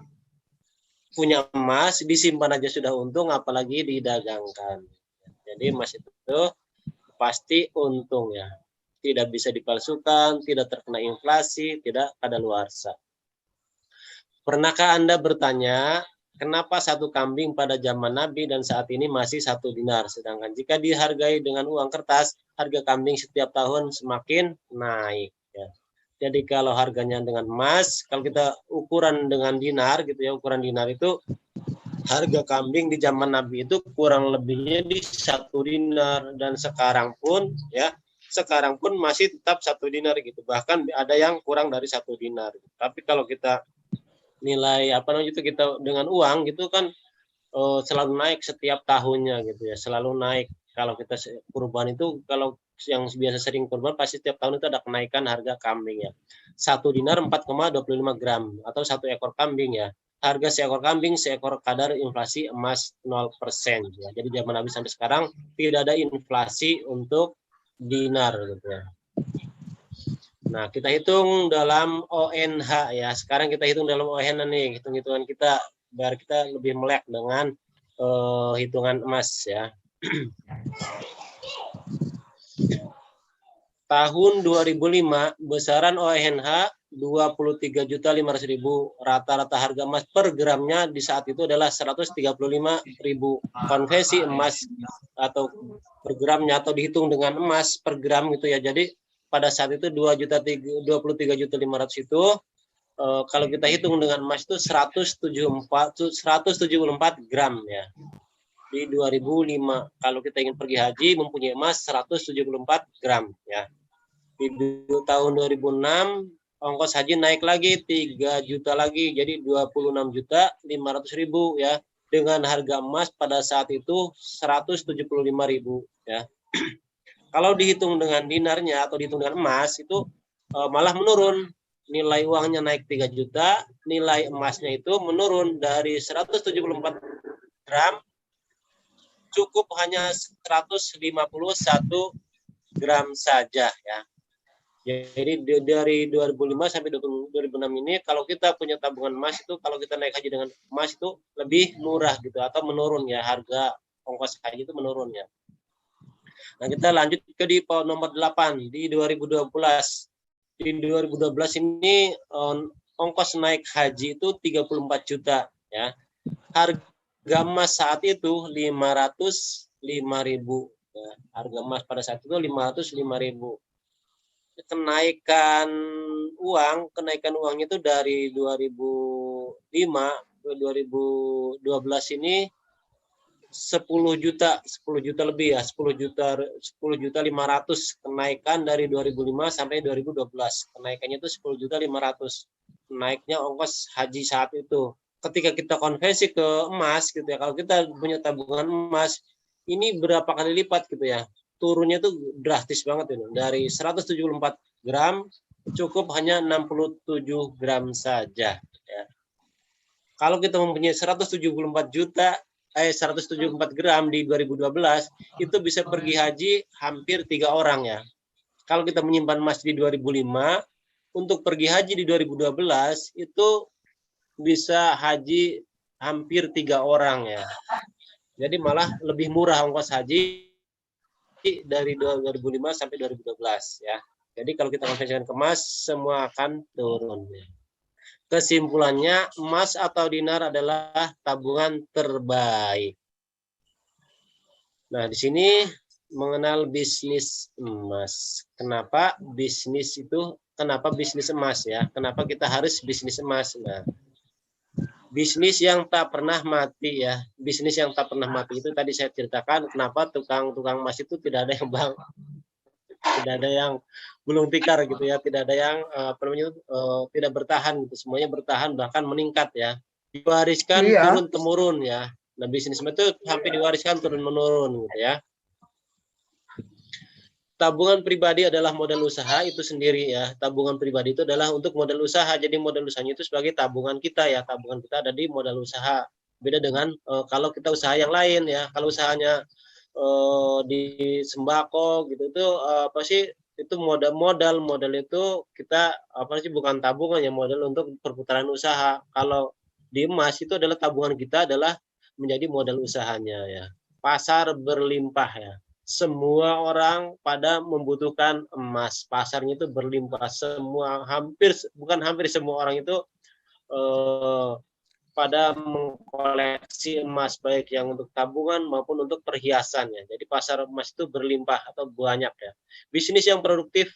punya emas disimpan aja sudah untung, apalagi didagangkan. Jadi emas itu pasti untung ya. Tidak bisa dipalsukan, tidak terkena inflasi, tidak kadaluarsa. Pernahkah Anda bertanya, kenapa satu kambing pada zaman Nabi dan saat ini masih 1 dinar? Sedangkan jika dihargai dengan uang kertas, harga kambing setiap tahun semakin naik. Ya. Jadi kalau harganya dengan emas, kalau kita ukuran dengan dinar gitu ya, ukuran dinar itu harga kambing di zaman Nabi itu kurang lebihnya di 1 dinar, dan sekarang pun masih tetap 1 dinar gitu. Bahkan ada yang kurang dari 1 dinar. Tapi kalau kita nilai kita dengan uang gitu kan selalu naik setiap tahunnya gitu ya, selalu naik. Kalau kita kurban itu, kalau yang biasa sering kurban pasti setiap tahun itu ada kenaikan harga kambing ya. 1 dinar 4,25 gram atau 1 ekor kambing ya. Harga seekor kambing seekor kadar inflasi emas 0% ya. Jadi zaman Nabi sampai sekarang tidak ada inflasi untuk dinar gitu ya. Nah, kita hitung dalam ONH ya. Sekarang kita hitung dalam ONH nih, hitung-hitungan kita biar kita lebih melek dengan hitungan emas ya. Tahun 2005 besaran ONH 23.500.000, rata-rata harga emas per gramnya di saat itu adalah 135.000. Konversi emas atau per gramnya atau dihitung dengan emas per gram gitu ya. Jadi pada saat itu 23.500.000 itu kalau kita hitung dengan emas itu 174 gram ya. Di 2005 kalau kita ingin pergi haji mempunyai emas 174 gram ya. Di tahun 2006 ongkos haji naik lagi 3 juta lagi, jadi 26.500.000 ya, dengan harga emas pada saat itu 175.000 ya. Kalau dihitung dengan dinarnya atau dihitung dengan emas itu malah menurun, nilai uangnya naik 3 juta, nilai emasnya itu menurun dari 174 gram cukup hanya 151 gram saja ya. Jadi dari 2005 sampai 2006 ini kalau kita punya tabungan emas itu, kalau kita naik haji dengan emas itu lebih murah gitu atau menurun ya, harga ongkos haji itu menurun ya. Nah, kita lanjut ke di nomor 8 di 2012. Di 2012 ini ongkos naik haji itu 34 juta ya. Harga emas saat itu 505.000 ya. Harga emas pada saat itu 505.000. Kenaikan uangnya itu dari 2005 ke 2012 ini 10 juta lebih ya, 10.500.000 kenaikan dari 2005 sampai 2012. Kenaikannya itu 10.500.000. Naiknya ongkos haji saat itu. Ketika kita konversi ke emas gitu ya, kalau kita punya tabungan emas ini berapa kali lipat gitu ya, turunnya tuh drastis banget itu, dari 174 gram cukup hanya 67 gram saja ya. Kalau kita mempunyai 174 gram di 2012 itu bisa pergi haji hampir 3 orang ya. Kalau kita menyimpan emas di 2005 untuk pergi haji di 2012 itu bisa haji hampir 3 orang ya. Jadi malah lebih murah ongkos haji dari 2005 sampai 2012 ya. Jadi kalau kita konversikan ke emas semua akan turun ya. Kesimpulannya emas atau dinar adalah tabungan terbaik. Nah, di sini mengenal bisnis emas. Kenapa bisnis emas ya? Kenapa kita harus bisnis emas? Nah, bisnis yang tak pernah mati ya. Bisnis yang tak pernah mati itu tadi saya ceritakan kenapa tukang emas itu tidak ada yang belum tikar gitu ya, tidak ada yang tidak bertahan gitu, semuanya bertahan bahkan meningkat ya, diwariskan turun temurun ya. Nah, bisnis itu hampir diwariskan turun menurun gitu ya. Tabungan pribadi adalah modal usaha itu sendiri ya. Tabungan pribadi itu adalah untuk modal usaha, jadi modal usahanya itu sebagai tabungan kita ya. Tabungan kita ada di modal usaha. Beda dengan kalau kita usaha yang lain ya. Kalau usahanya di sembako gitu itu itu modal itu kita bukan tabungan ya, modal untuk perputaran usaha. Kalau di emas itu adalah tabungan kita adalah menjadi modal usahanya ya. pasar berlimpah ya. Semua orang pada membutuhkan emas. Pasarnya itu berlimpah. Semua bukan hampir semua orang itu pada mengkoleksi emas, baik yang untuk tabungan maupun untuk perhiasan ya. Jadi pasar emas itu berlimpah atau banyak ya. Bisnis yang produktif,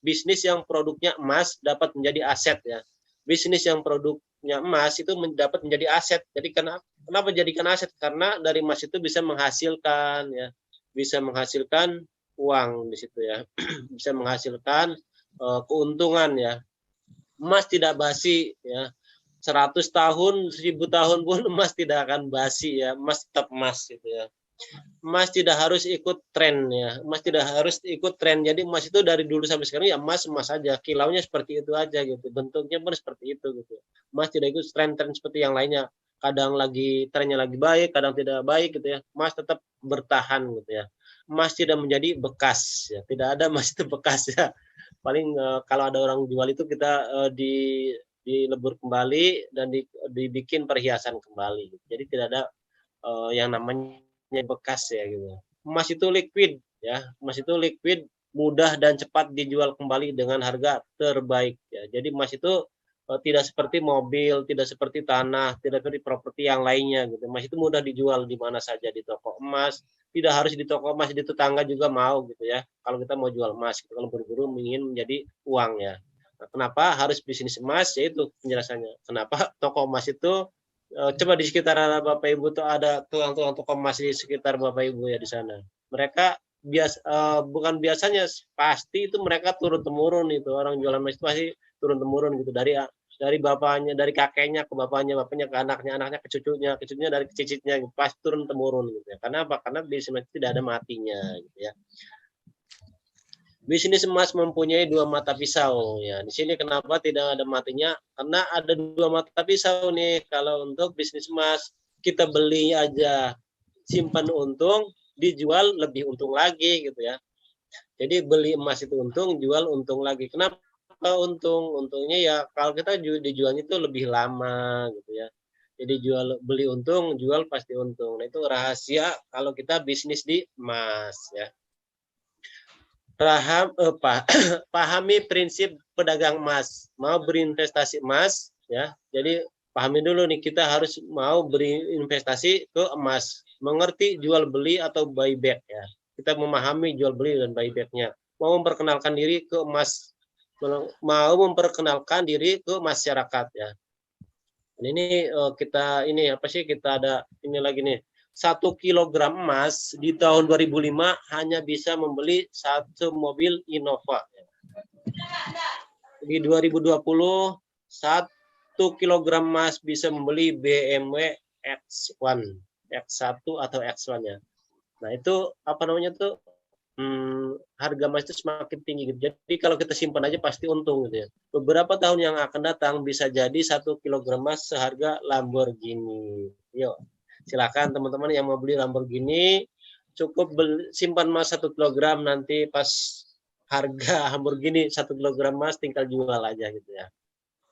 bisnis yang produknya emas dapat menjadi aset ya. Bisnis yang produknya emas itu dapat menjadi aset. Jadi kenapa jadikan aset? Karena dari emas itu bisa menghasilkan ya, bisa menghasilkan uang di situ ya, bisa menghasilkan keuntungan ya. Emas tidak basi ya. 100 tahun, 1000 tahun pun emas tidak akan basi ya, emas tetap emas gitu ya. Emas tidak harus ikut tren ya, emas tidak harus ikut tren. Jadi emas itu dari dulu sampai sekarang ya emas aja, kilaunya seperti itu aja gitu, bentuknya pun seperti itu gitu. Emas tidak ikut tren-tren seperti yang lainnya. Kadang lagi trennya lagi baik, kadang tidak baik gitu ya. Emas tetap bertahan gitu ya. Emas tidak menjadi bekas ya, tidak ada emas itu bekas ya. Paling kalau ada orang jual itu kita dilebur kembali dan dibikin perhiasan kembali. Jadi tidak ada yang namanya bekas ya gitu. Emas itu liquid ya, emas itu liquid, mudah dan cepat dijual kembali dengan harga terbaik ya. Jadi emas itu tidak seperti mobil, tidak seperti tanah, tidak seperti properti yang lainnya gitu. Emas itu mudah dijual di mana saja, di toko emas, tidak harus di toko emas, di tetangga juga mau gitu ya. Kalau kita mau jual emas, gitu, kalau buru-buru ingin menjadi uang ya. Nah, kenapa harus bisnis emas? Yaitu penjelasannya. Kenapa toko emas itu coba di sekitar Bapak Ibu tuh ada tukang-tukang toko emas di sekitar Bapak Ibu ya di sana. Mereka bukan biasanya, pasti itu mereka turun temurun itu, orang jualan emas itu pasti turun temurun gitu, dari bapaknya, dari kakeknya ke bapaknya ke anaknya, anaknya ke cucunya dari cicitnya gitu, pasti turun temurun gitu ya. Karena apa? Karena bisnis tidak ada matinya gitu ya. Bisnis emas mempunyai dua mata pisau ya. Di sini kenapa tidak ada matinya? Karena ada dua mata pisau nih. Kalau untuk bisnis emas kita beli aja simpan untung, dijual lebih untung lagi gitu ya. Jadi beli emas itu untung, jual untung lagi. Kenapa untung? Untungnya ya kalau kita dijualnya itu lebih lama gitu ya. Jadi beli untung, jual pasti untung. Nah, itu rahasia kalau kita bisnis di emas ya. Pahami prinsip pedagang emas. Mau berinvestasi emas ya. Jadi pahami dulu nih, kita harus mau berinvestasi ke emas. Mengerti jual beli atau buyback ya. Kita memahami jual beli dan buybacknya. Mau memperkenalkan diri ke emas, mau memperkenalkan diri ke masyarakat ya. Ini kita ada ini lagi nih. 1 kilogram emas di tahun 2005 hanya bisa membeli 1 mobil Innova. Di 2020 1 kilogram emas bisa membeli BMW X1 atau X1 ya. Nah itu apa namanya tuh, harga emas itu semakin tinggi gitu. Jadi kalau kita simpan aja pasti untung gitu ya. Beberapa tahun yang akan datang bisa jadi 1 kilogram emas seharga Lamborghini. Yuk, silakan teman-teman yang mau beli Lamborghini, cukup simpan emas 1 kilogram, nanti pas harga Lamborghini 1 kilogram emas tinggal jual aja gitu ya.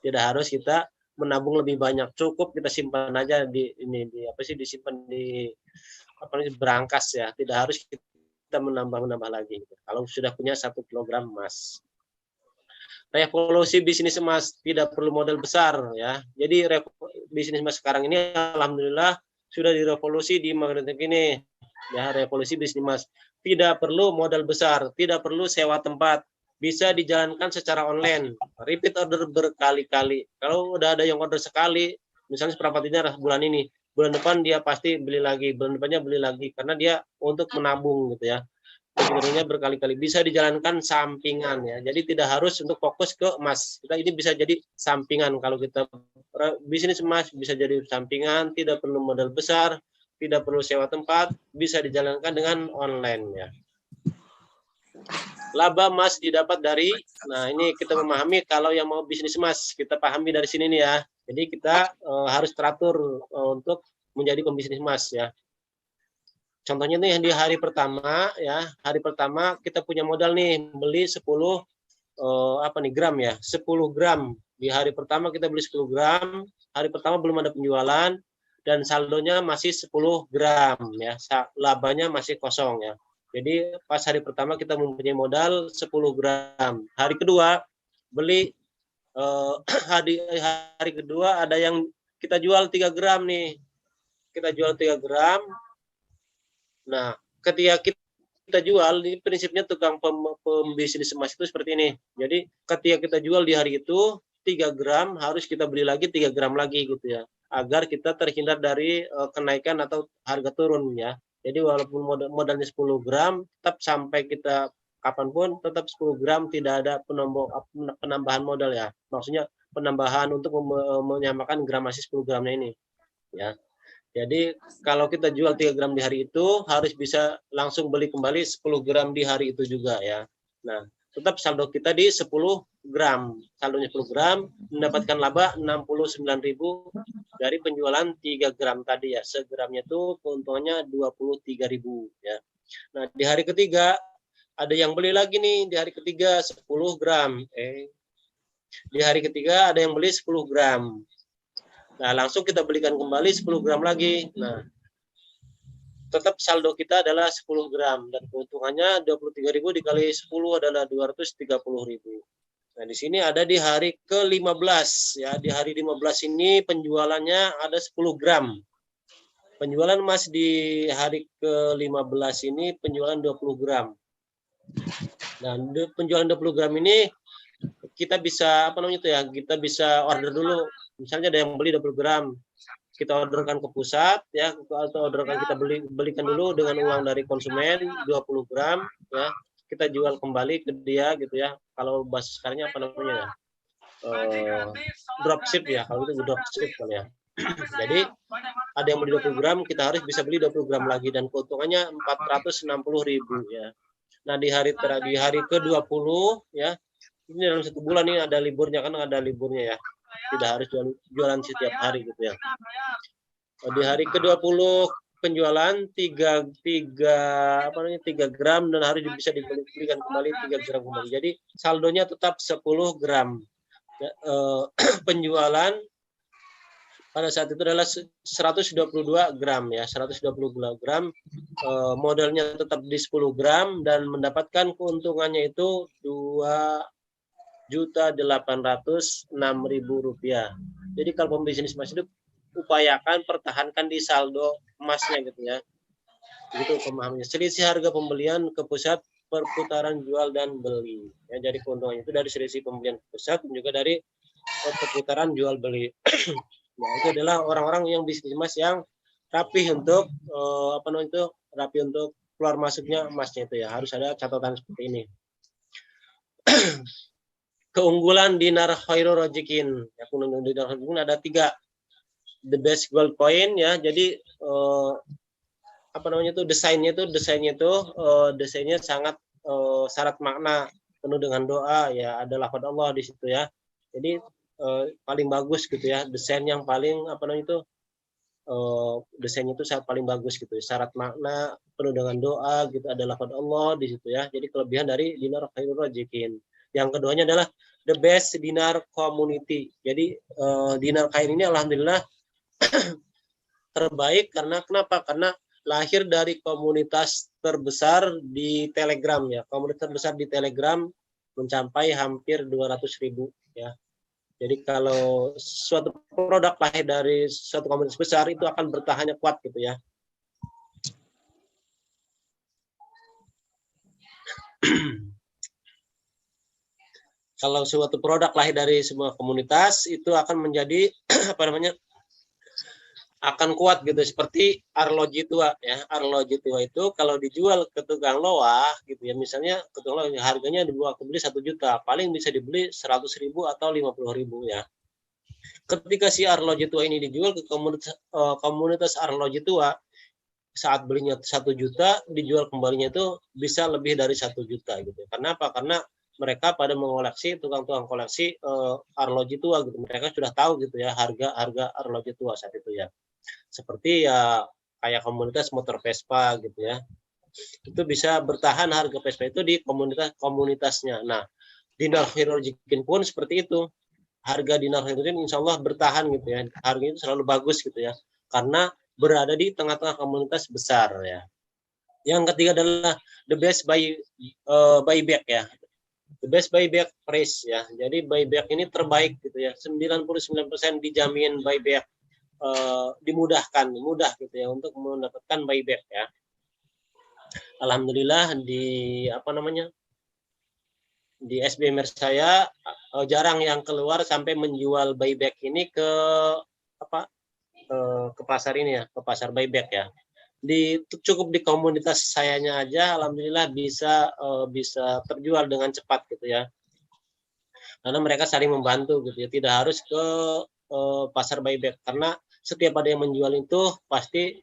Tidak harus kita menabung lebih banyak, cukup kita simpan aja disimpan di berangkas ya. Tidak harus kita menambah lagi gitu. Kalau sudah punya 1 kilogram emas. Revolusi bisnis emas tidak perlu modal besar ya. Jadi bisnis emas sekarang ini alhamdulillah sudah direvolusi di magnetik ini ya. Revolusi bisnis emas tidak perlu modal besar, tidak perlu sewa tempat, bisa dijalankan secara online, repeat order berkali-kali. Kalau udah ada yang order sekali, misalnya seperempatnya bulan ini, bulan depan dia pasti beli lagi, bulan depannya beli lagi, karena dia untuk menabung gitu ya. Ordernya berkali-kali, bisa dijalankan sampingan ya. Jadi tidak harus untuk fokus ke emas. Kita ini bisa jadi sampingan. Kalau kita bisnis emas bisa jadi sampingan, tidak perlu modal besar, tidak perlu sewa tempat, bisa dijalankan dengan online ya. Laba emas didapat dari, nah ini kita memahami kalau yang mau bisnis emas, kita pahami dari sini nih ya. Jadi kita harus teratur untuk menjadi pembisnis emas ya. Contohnya nih yang di hari pertama ya, hari pertama kita punya modal nih beli 10 gram ya, 10 gram. Di hari pertama kita beli 10 gram, hari pertama belum ada penjualan, dan saldonya masih 10 gram ya. Labanya masih kosong ya. Jadi pas hari pertama kita mempunyai modal 10 gram. Hari kedua beli hari kedua ada yang kita jual 3 gram nih. Kita jual 3 gram. Nah, ketika kita jual, ini prinsipnya tukang pembisnis emas itu seperti ini. Jadi ketika kita jual di hari itu 3 gram harus kita beli lagi 3 gram lagi gitu ya. Agar kita terhindar dari kenaikan atau harga turun ya. Jadi walaupun modalnya 10 gram, tetap sampai kita kapanpun tetap 10 gram tidak ada penambahan modal ya. Maksudnya penambahan untuk menyamakan gramasi 10 gramnya ini ya. Jadi kalau kita jual 3 gram di hari itu harus bisa langsung beli kembali 10 gram di hari itu juga ya. Nah, tetap saldo kita di 10 gram. Saldonya 10 gram, mendapatkan laba 69.000 dari penjualan 3 gram tadi ya. Segramnya itu keuntungannya 23.000 ya. Nah, di hari ketiga ada yang beli lagi nih di hari ketiga 10 gram. Di hari ketiga ada yang beli 10 gram. Nah, langsung kita belikan kembali 10 gram lagi. Nah, tetap saldo kita adalah 10 gram dan keuntungannya 23.000 dikali 10 adalah 230.000. Nah, di sini ada di hari ke-15 ya. Di hari 15 ini penjualannya ada 10 gram. Penjualan emas di hari ke-15 ini penjualan 20 gram. Nah, penjualan 20 gram ini kita bisa kita bisa order dulu. Misalnya ada yang beli 20 gram, kita orderkan ke pusat ya, atau kita belikan dulu dengan uang dari konsumen 20 gram ya, kita jual kembali ke dia gitu ya. Kalau bahasa sekarangnya apa namanya ya, dropship ya, kalau itu dropship kali ya. Jadi ada yang beli 20 gram, kita harus bisa beli 20 gram lagi dan keuntungannya 460.000 ya. Nah, di hari ke-20 ya, ini dalam 1 bulan ini ada liburnya, kan ada liburnya ya. Tidak harus jualan setiap hari gitu ya. Di hari ke-20 penjualan 3 gram dan harus bisa dibelikan kembali 3 gram kembali. Jadi saldonya tetap 10 gram. Penjualan pada saat itu adalah 122 gram ya, 122 gram. Modalnya tetap di 10 gram dan mendapatkan keuntungannya itu 2.806.000 rupiah. Jadi kalau pembisnis emas itu upayakan pertahankan di saldo emasnya gitu ya. Gitu pemahamannya. Selisih harga pembelian ke pusat perputaran jual dan beli. Ya, jadi keuntungannya itu dari selisih pembelian ke pusat dan juga dari perputaran jual beli. Nah, itu adalah orang-orang yang bisnis emas yang rapih untuk rapi untuk keluar masuknya emasnya itu ya. Harus ada catatan seperti ini. Keunggulan dinar khairul rajikin. Ya, keunggulan dinar khairul ada 3. The best gold coin ya. Jadi desainnya sangat syarat makna, penuh dengan doa ya, ada lafaz Allah di situ ya. Jadi paling bagus gitu ya, desain yang paling desainnya itu sangat paling bagus gitu, syarat makna, penuh dengan doa gitu, ada lafaz Allah di situ ya. Jadi kelebihan dari dinar khairul rajikin. Yang keduanya adalah the best dinar community. Jadi dinar khair ini alhamdulillah terbaik karena kenapa? Karena lahir dari komunitas terbesar di Telegram ya. Komunitas terbesar di Telegram mencapai hampir 200.000 ya. Jadi kalau suatu produk lahir dari suatu komunitas besar itu akan bertahannya kuat gitu ya. Kalau suatu produk lahir dari sebuah komunitas itu akan menjadi akan kuat gitu, seperti arloji tua ya. Arloji tua itu kalau dijual ke tukang loah gitu ya, misalnya ke tukang loah harganya dibawa ke beli 1 juta, paling bisa dibeli 100.000 atau 50.000 ya. Ketika si arloji tua ini dijual ke komunitas arloji tua, saat belinya 1 juta, dijual kembalinya itu bisa lebih dari 1 juta gitu. Karena apa? Karena mereka pada mengoleksi, tukang-tukang koleksi arloji tua gitu. Mereka sudah tahu gitu ya harga arloji tua saat itu ya. Seperti ya kayak komunitas motor Vespa gitu ya. Itu bisa bertahan harga Vespa itu di komunitasnya. Nah, dinar khairul rajikin pun seperti itu. Harga dinar khairul rajikin insya Allah bertahan gitu ya. Harganya itu selalu bagus gitu ya. karena berada di tengah-tengah komunitas besar ya. Yang ketiga adalah the best buyback ya. The best buyback price ya. Jadi buyback ini terbaik gitu ya. 99% dijamin buyback, mudah gitu ya untuk mendapatkan buyback ya. Alhamdulillah di di SBMR saya jarang yang keluar sampai menjual buyback ini ke pasar ini ya, ke pasar buyback ya. Cukup di komunitas sayanya aja alhamdulillah bisa terjual dengan cepat gitu ya. Karena mereka saling membantu gitu ya, tidak harus ke pasar buyback karena setiap ada yang menjual itu pasti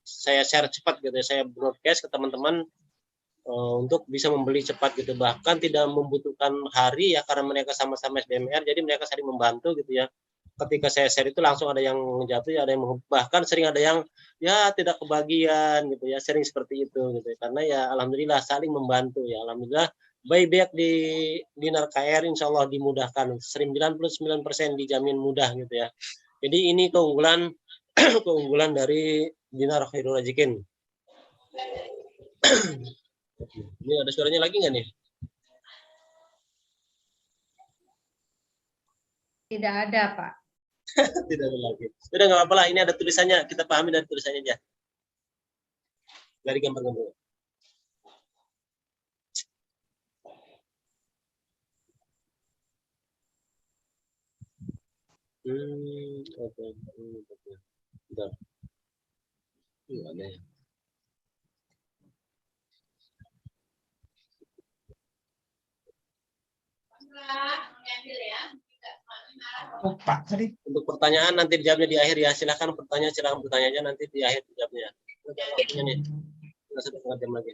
saya share cepat gitu ya, saya broadcast ke teman-teman untuk bisa membeli cepat gitu, bahkan tidak membutuhkan hari ya karena mereka sama-sama SBMR, jadi mereka saling membantu gitu ya. Ketika saya share itu langsung ada yang jatuh ya, ada yang bahkan sering ada yang ya tidak kebagian gitu ya, sering seperti itu gitu ya. Karena ya alhamdulillah saling membantu ya, alhamdulillah buyback di Dinar KR insya Allah dimudahkan, 99% dijamin mudah gitu ya. Jadi ini keunggulan keunggulan dari Dinar Khairul Razikin. Ini ada suaranya lagi nggak nih? Tidak ada, Pak. Tidak ada lagi. Sudah nggak apa-apa lah, ini ada tulisannya, kita pahami dari tulisannya aja. Dari gambar-gambar. Oke. Bentar. Ada ya. Untuk pertanyaan nanti dijawabnya di akhir ya. Silahkan bertanya aja nanti di akhir dijawabnya. Waktunya nih. Kita 1,5 jam lagi.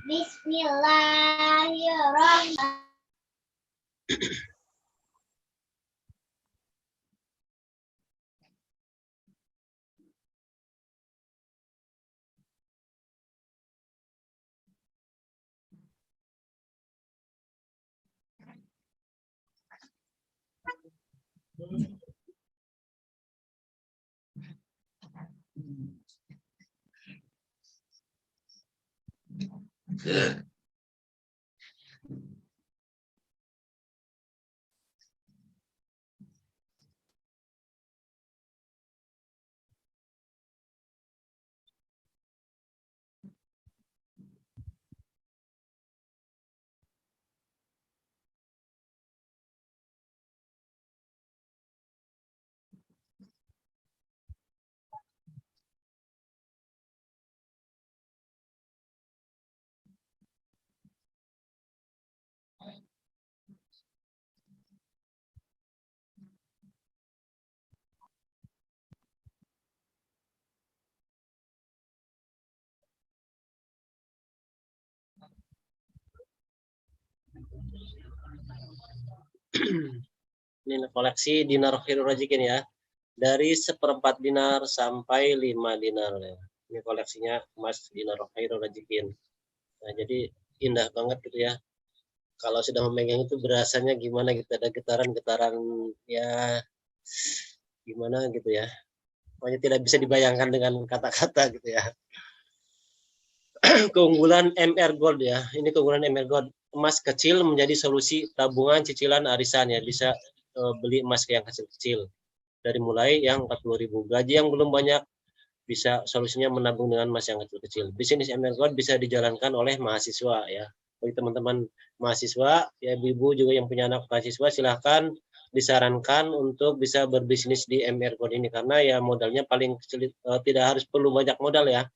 Bismillahirrahmanirrahim. Ini koleksi dinar Khairul Razikin ya. Dari 1/4 dinar sampai 5 dinar ya. Ini koleksinya emas dinar Khairul Razikin. Nah, jadi indah banget gitu ya. Kalau sudah memegang itu berasanya gimana gitu, ada getaran-getaran ya gimana gitu ya. Pokoknya tidak bisa dibayangkan dengan kata-kata gitu ya. keunggulan MR Gold ya. Ini keunggulan MR Gold. Emas kecil menjadi solusi tabungan cicilan arisan ya. Bisa beli emas yang kecil-kecil. Dari mulai yang 40.000. Gaji yang belum banyak bisa solusinya menabung dengan emas yang kecil-kecil. Bisnis MR Gold bisa dijalankan oleh mahasiswa ya. Bagi teman-teman mahasiswa, ya ibu-ibu juga yang punya anak mahasiswa, silahkan disarankan untuk bisa berbisnis di MR Gold ini karena ya modalnya paling kecil, tidak harus perlu banyak modal ya.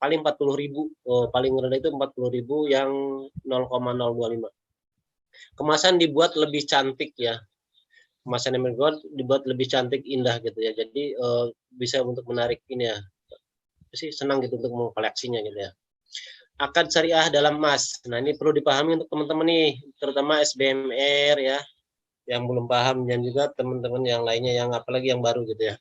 Paling 40.000, paling rendah itu 40.000 yang 0,025. Kemasan dibuat lebih cantik ya. Kemasan MR Gold dibuat lebih cantik, indah gitu ya. Jadi bisa untuk menarik ini ya. Sih senang gitu untuk mengkoleksinya gitu ya. Akad syariah dalam emas. Nah, ini perlu dipahami untuk teman-teman nih, terutama SBMR ya, yang belum paham dan juga teman-teman yang lainnya yang apalagi yang baru gitu ya,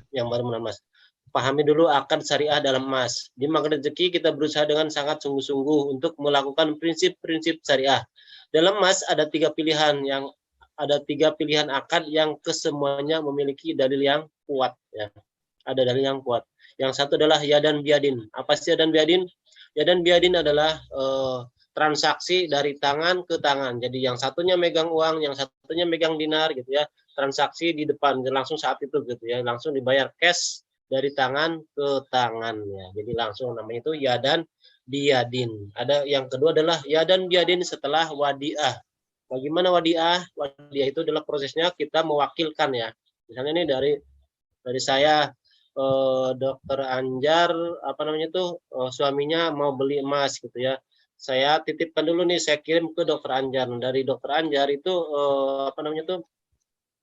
yang baru mengenal emas. Pahami dulu akad syariah dalam emas. Di Makan Rezeki kita berusaha dengan sangat sungguh-sungguh untuk melakukan prinsip-prinsip syariah. Dalam emas ada tiga pilihan akad yang kesemuanya memiliki dalil yang kuat ya. Ada dalil yang kuat. Yang satu adalah yadan biadin. Apa sih yadan biadin? Yadan biadin adalah transaksi dari tangan ke tangan. Jadi yang satunya megang uang, yang satunya megang dinar gitu ya. Transaksi di depan langsung saat itu gitu ya. Langsung dibayar cash dari tangan ke tangan ya. Jadi langsung namanya itu yadan biadin. Ada yang kedua adalah yadan biadin setelah wadiah. Bagaimana wadiah? Wadiah itu adalah prosesnya kita mewakilkan ya. Misalnya ini dari saya, Dokter Anjar suaminya mau beli emas gitu ya, saya titipkan dulu nih, saya kirim ke Dokter Anjar. Dari Dokter Anjar itu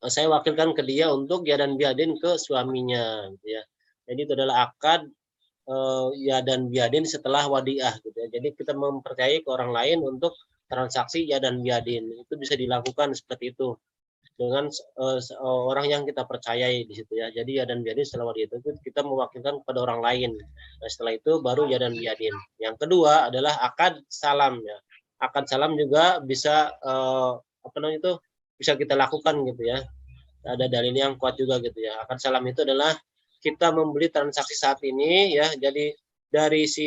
saya wakilkan ke dia untuk yadan biadin ke suaminya gitu ya. Jadi itu adalah akad yadan biadin setelah wadiah gitu ya. Jadi kita mempercayai ke orang lain untuk transaksi yadan biadin, itu bisa dilakukan seperti itu dengan orang yang kita percayai di situ ya. Jadi yadan biadin setelah wadiah itu kita mewakilkan kepada orang lain. Nah, setelah itu baru yadan biadin. Yang kedua adalah akad salam ya. Akad salam juga bisa bisa kita lakukan gitu ya. Ada dalil yang kuat juga gitu ya. Akad salam itu adalah kita membeli transaksi saat ini ya. Jadi dari si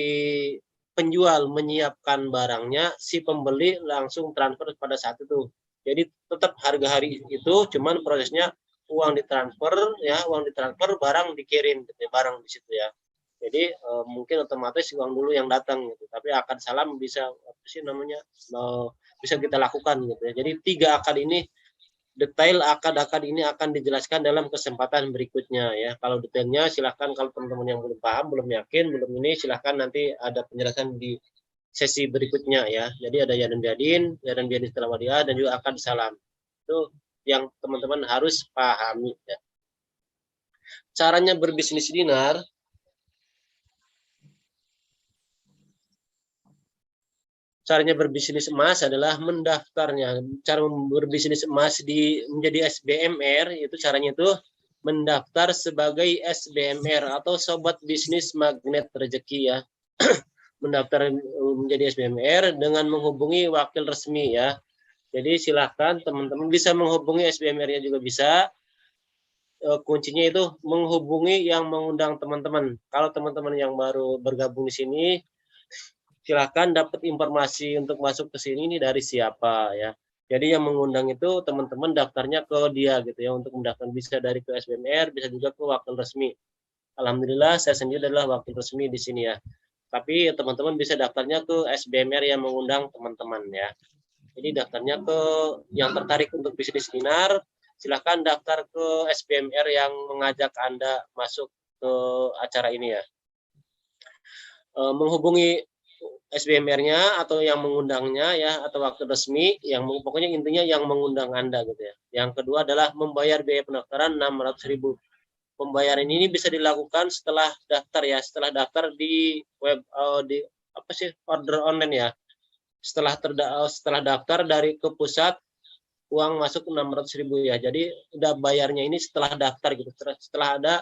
penjual menyiapkan barangnya, si pembeli langsung transfer pada saat itu. Jadi tetap harga hari itu, cuman prosesnya uang ditransfer ya, barang dikirim gitu ya, barang di situ ya. Jadi mungkin otomatis uang dulu yang datang gitu. Tapi akad salam bisa bisa kita lakukan gitu ya. Jadi tiga akad ini, detail akad-akad ini akan dijelaskan dalam kesempatan berikutnya ya. Kalau detailnya silahkan, kalau teman-teman yang belum paham, belum yakin, belum ini, silahkan nanti ada penjelasan di sesi berikutnya ya. Jadi ada yadan biadin setelah wadiah, dan juga akad salam. Itu yang teman-teman harus pahami ya. Caranya berbisnis dinar. Caranya berbisnis emas adalah mendaftarnya. Cara berbisnis emas menjadi SBMR itu caranya itu mendaftar sebagai SBMR atau Sobat Bisnis Magnet Rezeki ya. Mendaftar menjadi SBMR dengan menghubungi wakil resmi ya. Jadi silahkan teman-teman bisa menghubungi SBMR-nya juga bisa. Kuncinya itu menghubungi yang mengundang teman-teman. Kalau teman-teman yang baru bergabung di sini, silahkan dapat informasi untuk masuk ke sini ini dari siapa ya. Jadi yang mengundang itu teman-teman daftarnya ke dia gitu ya, untuk mendaftar bisa dari ke SBMR, bisa juga ke wakil resmi. Alhamdulillah saya sendiri adalah wakil resmi di sini ya. Tapi teman-teman bisa daftarnya ke SBMR yang mengundang teman-teman ya. Jadi daftarnya ke yang tertarik untuk bisnis dinar, silahkan daftar ke SBMR yang mengajak Anda masuk ke acara ini ya. Menghubungi SBMR-nya atau yang mengundangnya ya, atau wakil resmi yang pokoknya intinya yang mengundang Anda gitu ya. Yang kedua adalah membayar biaya pendaftaran 600.000. Pembayaran ini bisa dilakukan setelah daftar ya, setelah daftar di web order online ya. Setelah daftar dari ke pusat, uang masuk 600.000 ya. Jadi udah bayarnya ini setelah daftar gitu. Setelah ada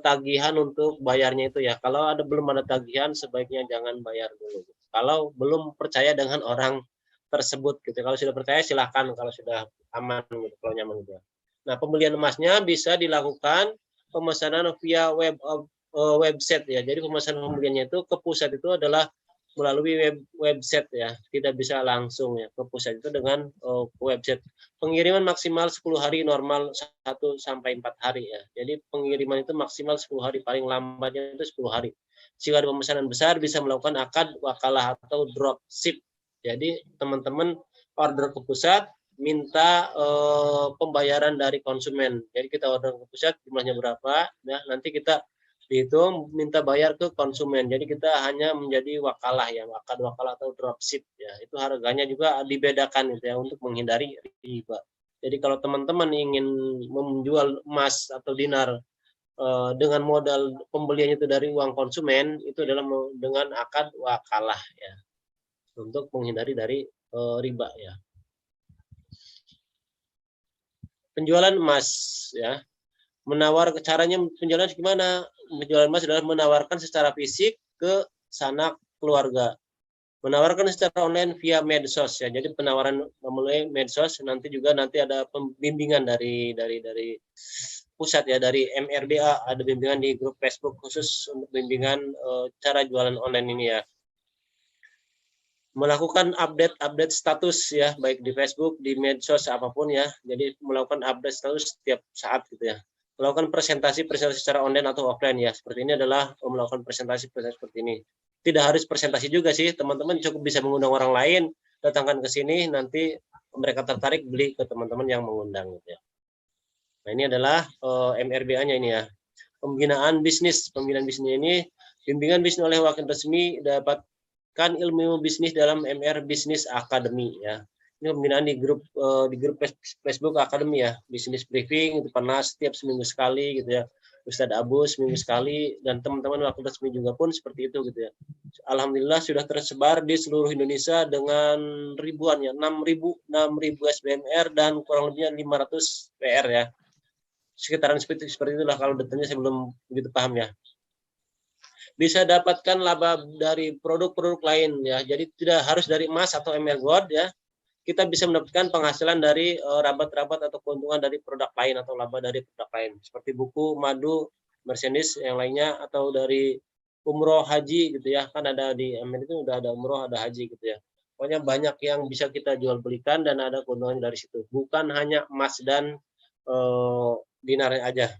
tagihan untuk bayarnya itu ya. Kalau belum ada tagihan, sebaiknya jangan bayar dulu. Kalau belum percaya dengan orang tersebut gitu. Kalau sudah percaya silahkan, kalau sudah aman gitu, kalau nyaman gitu. Nah, pembelian emasnya bisa dilakukan pemesanan via website ya. Jadi pemesanan pembeliannya itu ke pusat itu adalah melalui website ya, tidak bisa langsung ya ke pusat itu dengan website. Pengiriman maksimal 10 hari, normal 1 sampai 4 hari ya. Jadi pengiriman itu maksimal 10 hari, paling lambatnya itu 10 hari. Jika ada pemesanan besar bisa melakukan akad wakalah atau drop ship. Jadi teman-teman order ke pusat, minta pembayaran dari konsumen. Jadi kita order ke pusat jumlahnya berapa, ya nanti kita dihitung minta bayar ke konsumen. Jadi kita hanya menjadi wakalah ya, akad wakalah atau dropship ya. Itu harganya juga dibedakan gitu ya untuk menghindari riba. Jadi kalau teman-teman ingin menjual emas atau dinar dengan modal pembelian itu dari uang konsumen, itu adalah dengan akad wakalah ya. Untuk menghindari dari riba ya. Penjualan emas ya. Caranya penjualan gimana? Penjualan emas adalah menawarkan secara fisik ke sanak keluarga. Menawarkan secara online via medsos ya. Jadi penawaran melalui medsos, nanti ada pembimbingan dari pusat ya, dari MRBA, ada bimbingan di grup Facebook khusus untuk bimbingan cara jualan online ini ya. Melakukan update status ya, baik di Facebook, di medsos apapun ya. Jadi melakukan update status setiap saat gitu ya. Melakukan presentasi secara online atau offline ya. Seperti ini adalah melakukan presentasi seperti ini. Tidak harus presentasi juga sih, teman-teman cukup bisa mengundang orang lain, datangkan ke sini, nanti mereka tertarik beli ke teman-teman yang mengundang gitu ya. Nah ini adalah MRBA-nya ini ya. Pembinaan bisnis ini, bimbingan bisnis oleh wakil resmi, dapatkan ilmu bisnis dalam MR Business Academy ya. Ini pembinaan di grup Facebook Academy ya, bisnis briefing itu pernah setiap seminggu sekali gitu ya. Ustadz Abu seminggu sekali, dan teman-teman wakil resmi juga pun seperti itu gitu ya. Alhamdulillah sudah tersebar di seluruh Indonesia dengan ribuan ya, 6.000 SBMR dan kurang lebihnya 500 PR ya. Sekitaran seperti itulah, kalau detailnya saya belum begitu paham ya. Bisa dapatkan laba dari produk-produk lain ya. Jadi tidak harus dari emas atau MR Gold ya. Kita bisa mendapatkan penghasilan dari rabat-rabat atau keuntungan dari produk lain atau laba dari produk lain seperti buku, madu, merchandise yang lainnya, atau dari umroh, haji gitu ya. Kan ada di MR itu udah ada umroh, ada haji gitu ya. Pokoknya banyak yang bisa kita jual belikan dan ada keuntungan dari situ. Bukan hanya emas dan dinar aja.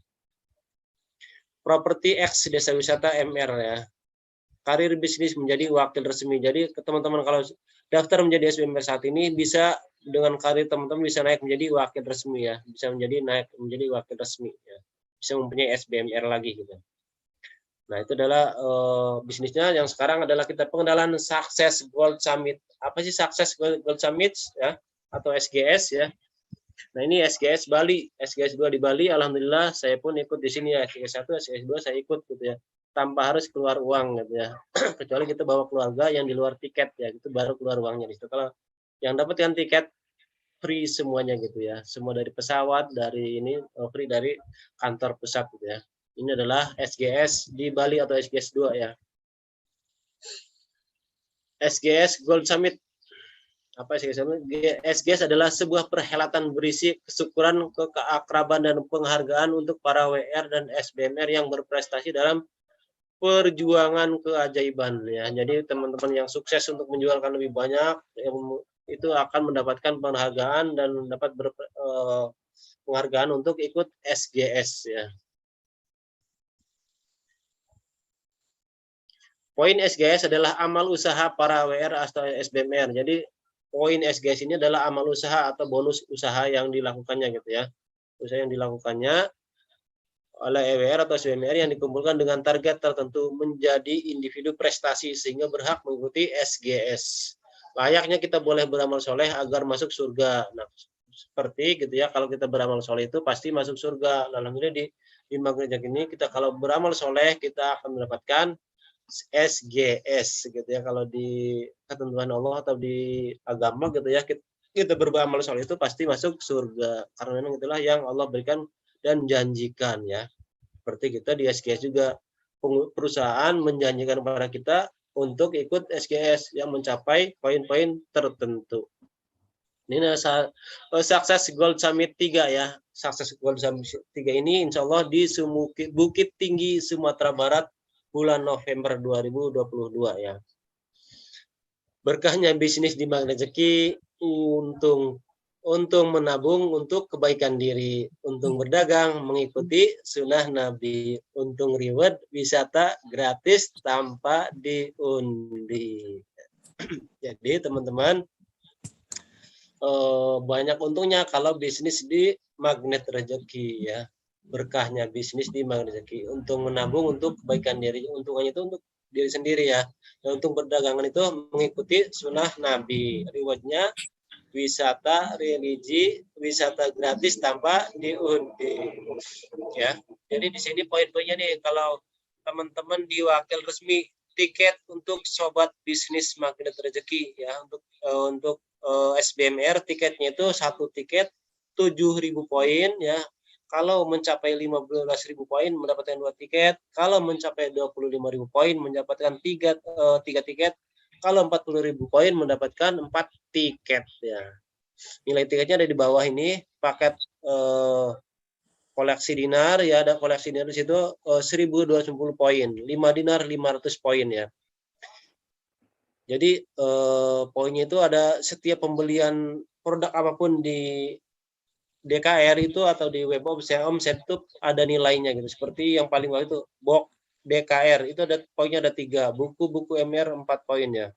Properti X Desa Wisata MR ya. Karir bisnis menjadi wakil resmi. Jadi teman-teman kalau daftar menjadi SBMR saat ini, bisa dengan karir teman-teman bisa naik menjadi wakil resmi ya. Bisa naik menjadi wakil resmi ya. Bisa mempunyai SBMR lagi gitu. Nah, itu adalah bisnisnya. Yang sekarang adalah kita pengenalan Success Gold Summit. Apa sih Success Gold Summit ya, atau SGS ya. Nah, ini SGS Bali, SGS 2 di Bali. Alhamdulillah saya pun ikut di sini ya. SGS 1, SGS 2 saya ikut gitu ya. Tanpa harus keluar uang gitu ya. Kecuali kita bawa keluarga yang di luar tiket ya, itu baru keluar uangnya di situ. Kalau yang dapatkan tiket free semuanya gitu ya. Semua dari pesawat, dari ini free dari kantor pusat gitu ya. Ini adalah SGS di Bali atau SGS 2 ya. SGS Gold Summit. Apa SGS? SGS adalah sebuah perhelatan berisi kesyukuran, keakraban, dan penghargaan untuk para WR dan SBMR yang berprestasi dalam perjuangan keajaiban ya. Jadi teman-teman yang sukses untuk menjualkan lebih banyak itu akan mendapatkan penghargaan dan mendapat penghargaan untuk ikut SGS ya. Poin SGS adalah amal usaha para WR atau SBMR. Jadi poin SGS ini adalah amal usaha atau bonus usaha yang dilakukannya gitu ya. Usaha yang dilakukannya oleh EWR atau SBMR yang dikumpulkan dengan target tertentu menjadi individu prestasi sehingga berhak mengikuti SGS. Layaknya kita boleh beramal soleh agar masuk surga. Nah, seperti gitu ya, kalau kita beramal soleh itu pasti masuk surga. Alhamdulillah di Maghrib ini kita kalau beramal soleh kita akan mendapatkan SGS gitu ya. Kalau di ketentuan Allah atau di agama gitu ya, kita beramal soleh itu pasti masuk surga. Karena memang itulah yang Allah berikan dan janjikan ya. Seperti kita di SGS juga, perusahaan menjanjikan kepada kita untuk ikut SGS yang mencapai poin-poin tertentu. Ini Success Gold Summit 3 ya. Success Gold Summit 3 ini insya Allah di Bukit Tinggi, Sumatera Barat bulan November 2022 ya. Berkahnya bisnis di Magnet Rezeki, untung menabung untuk kebaikan diri, untung berdagang mengikuti sunnah Nabi, untung reward wisata gratis tanpa diundi. Jadi teman-teman, banyak untungnya kalau bisnis di Magnet Rezeki ya. Berkahnya bisnis di Magnet Rezeki, untung menabung untuk kebaikan diri, untungannya itu untuk diri sendiri ya. Dan untung berdagangan itu mengikuti sunnah Nabi, rewardnya wisata religi, wisata gratis tanpa diundi ya. Jadi di sini poin-poinnya nih, kalau teman-teman di wakil resmi tiket untuk sobat bisnis Magnet Rezeki ya, untuk SBMR tiketnya itu satu tiket 7.000 poin ya. Kalau mencapai 15.000 poin mendapatkan 2 tiket, kalau mencapai 25.000 poin mendapatkan 3 tiket, kalau 40.000 poin mendapatkan 4 tiket ya. Nilai tiketnya ada di bawah ini, paket koleksi dinar ya, ada koleksi dinar di situ 1.210 poin, 5 dinar 500 poin ya. Jadi poinnya itu ada setiap pembelian produk apapun di DKR itu atau di web omset itu ada nilainya gitu. Seperti yang paling bawah itu box DKR itu ada poinnya, ada 3, buku MR 4 poin ya.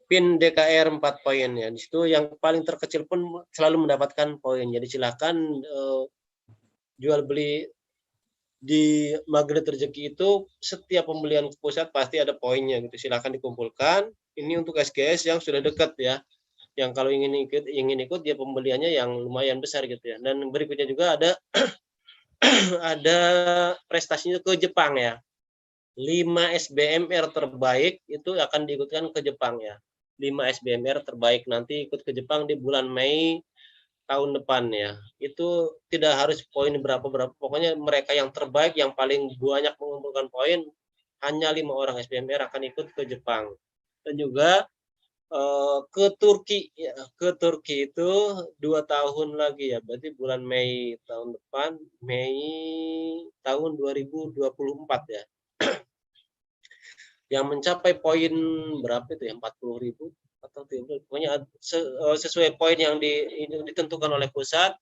Pin DKR 4 poin ya. Di situ yang paling terkecil pun selalu mendapatkan poin. Jadi silakan jual beli di Magnet Rezeki itu setiap pembelian ke pusat pasti ada poinnya gitu. Silakan dikumpulkan. Ini untuk SGS yang sudah dekat ya. Yang kalau ingin ikut dia pembeliannya yang lumayan besar gitu ya. Dan berikutnya juga ada ada prestasinya ke Jepang ya. 5 SBMR terbaik itu akan diikutkan ke Jepang ya. 5 SBMR terbaik nanti ikut ke Jepang di bulan Mei tahun depan ya. Itu tidak harus poin berapa, pokoknya mereka yang terbaik yang paling banyak mengumpulkan poin, hanya 5 orang SBMR akan ikut ke Jepang. Dan juga ke Turki ya. Ke Turki itu 2 tahun lagi ya, berarti bulan Mei tahun depan, Mei tahun 2024 ya. Yang mencapai poin berapa itu ya, 40.000 atau 30, pokoknya sesuai poin yang ditentukan oleh pusat.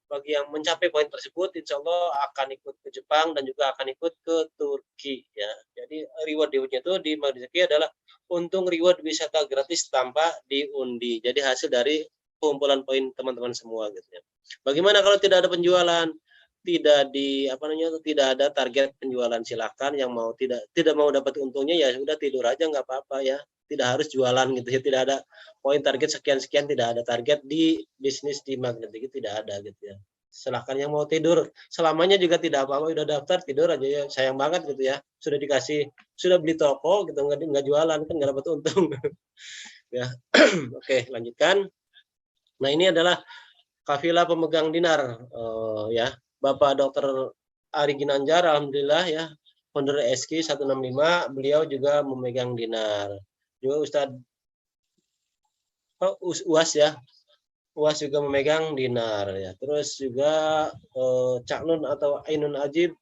Bagi yang mencapai poin tersebut, insya Allah akan ikut ke Jepang dan juga akan ikut ke Turki ya. Jadi reward-nya itu di Magnet Rezeki adalah untung reward wisata gratis tanpa diundi. Jadi hasil dari kumpulan poin teman-teman semua gitu ya. Bagaimana kalau tidak ada penjualan? Tidak ada target penjualan, silakan yang mau tidak mau dapat untungnya ya sudah tidur aja nggak apa-apa ya, tidak harus jualan gitu ya, tidak ada poin target sekian tidak ada target di bisnis di Magnet Rezeki, tidak ada gitu ya. Silahkan yang mau tidur selamanya juga tidak apa-apa, udah daftar tidur aja ya, sayang banget gitu ya, sudah beli toko gitu nggak jualan kan nggak dapat untung ya. Oke, lanjutkan. Nah ini adalah kafilah pemegang dinar ya. Bapak Dr. Ari Ginanjar, alhamdulillah ya, founder SK 165, beliau juga memegang dinar. Juga Ustadz UAS ya, UAS juga memegang dinar ya. Terus juga Cak Nun atau Ainun Najib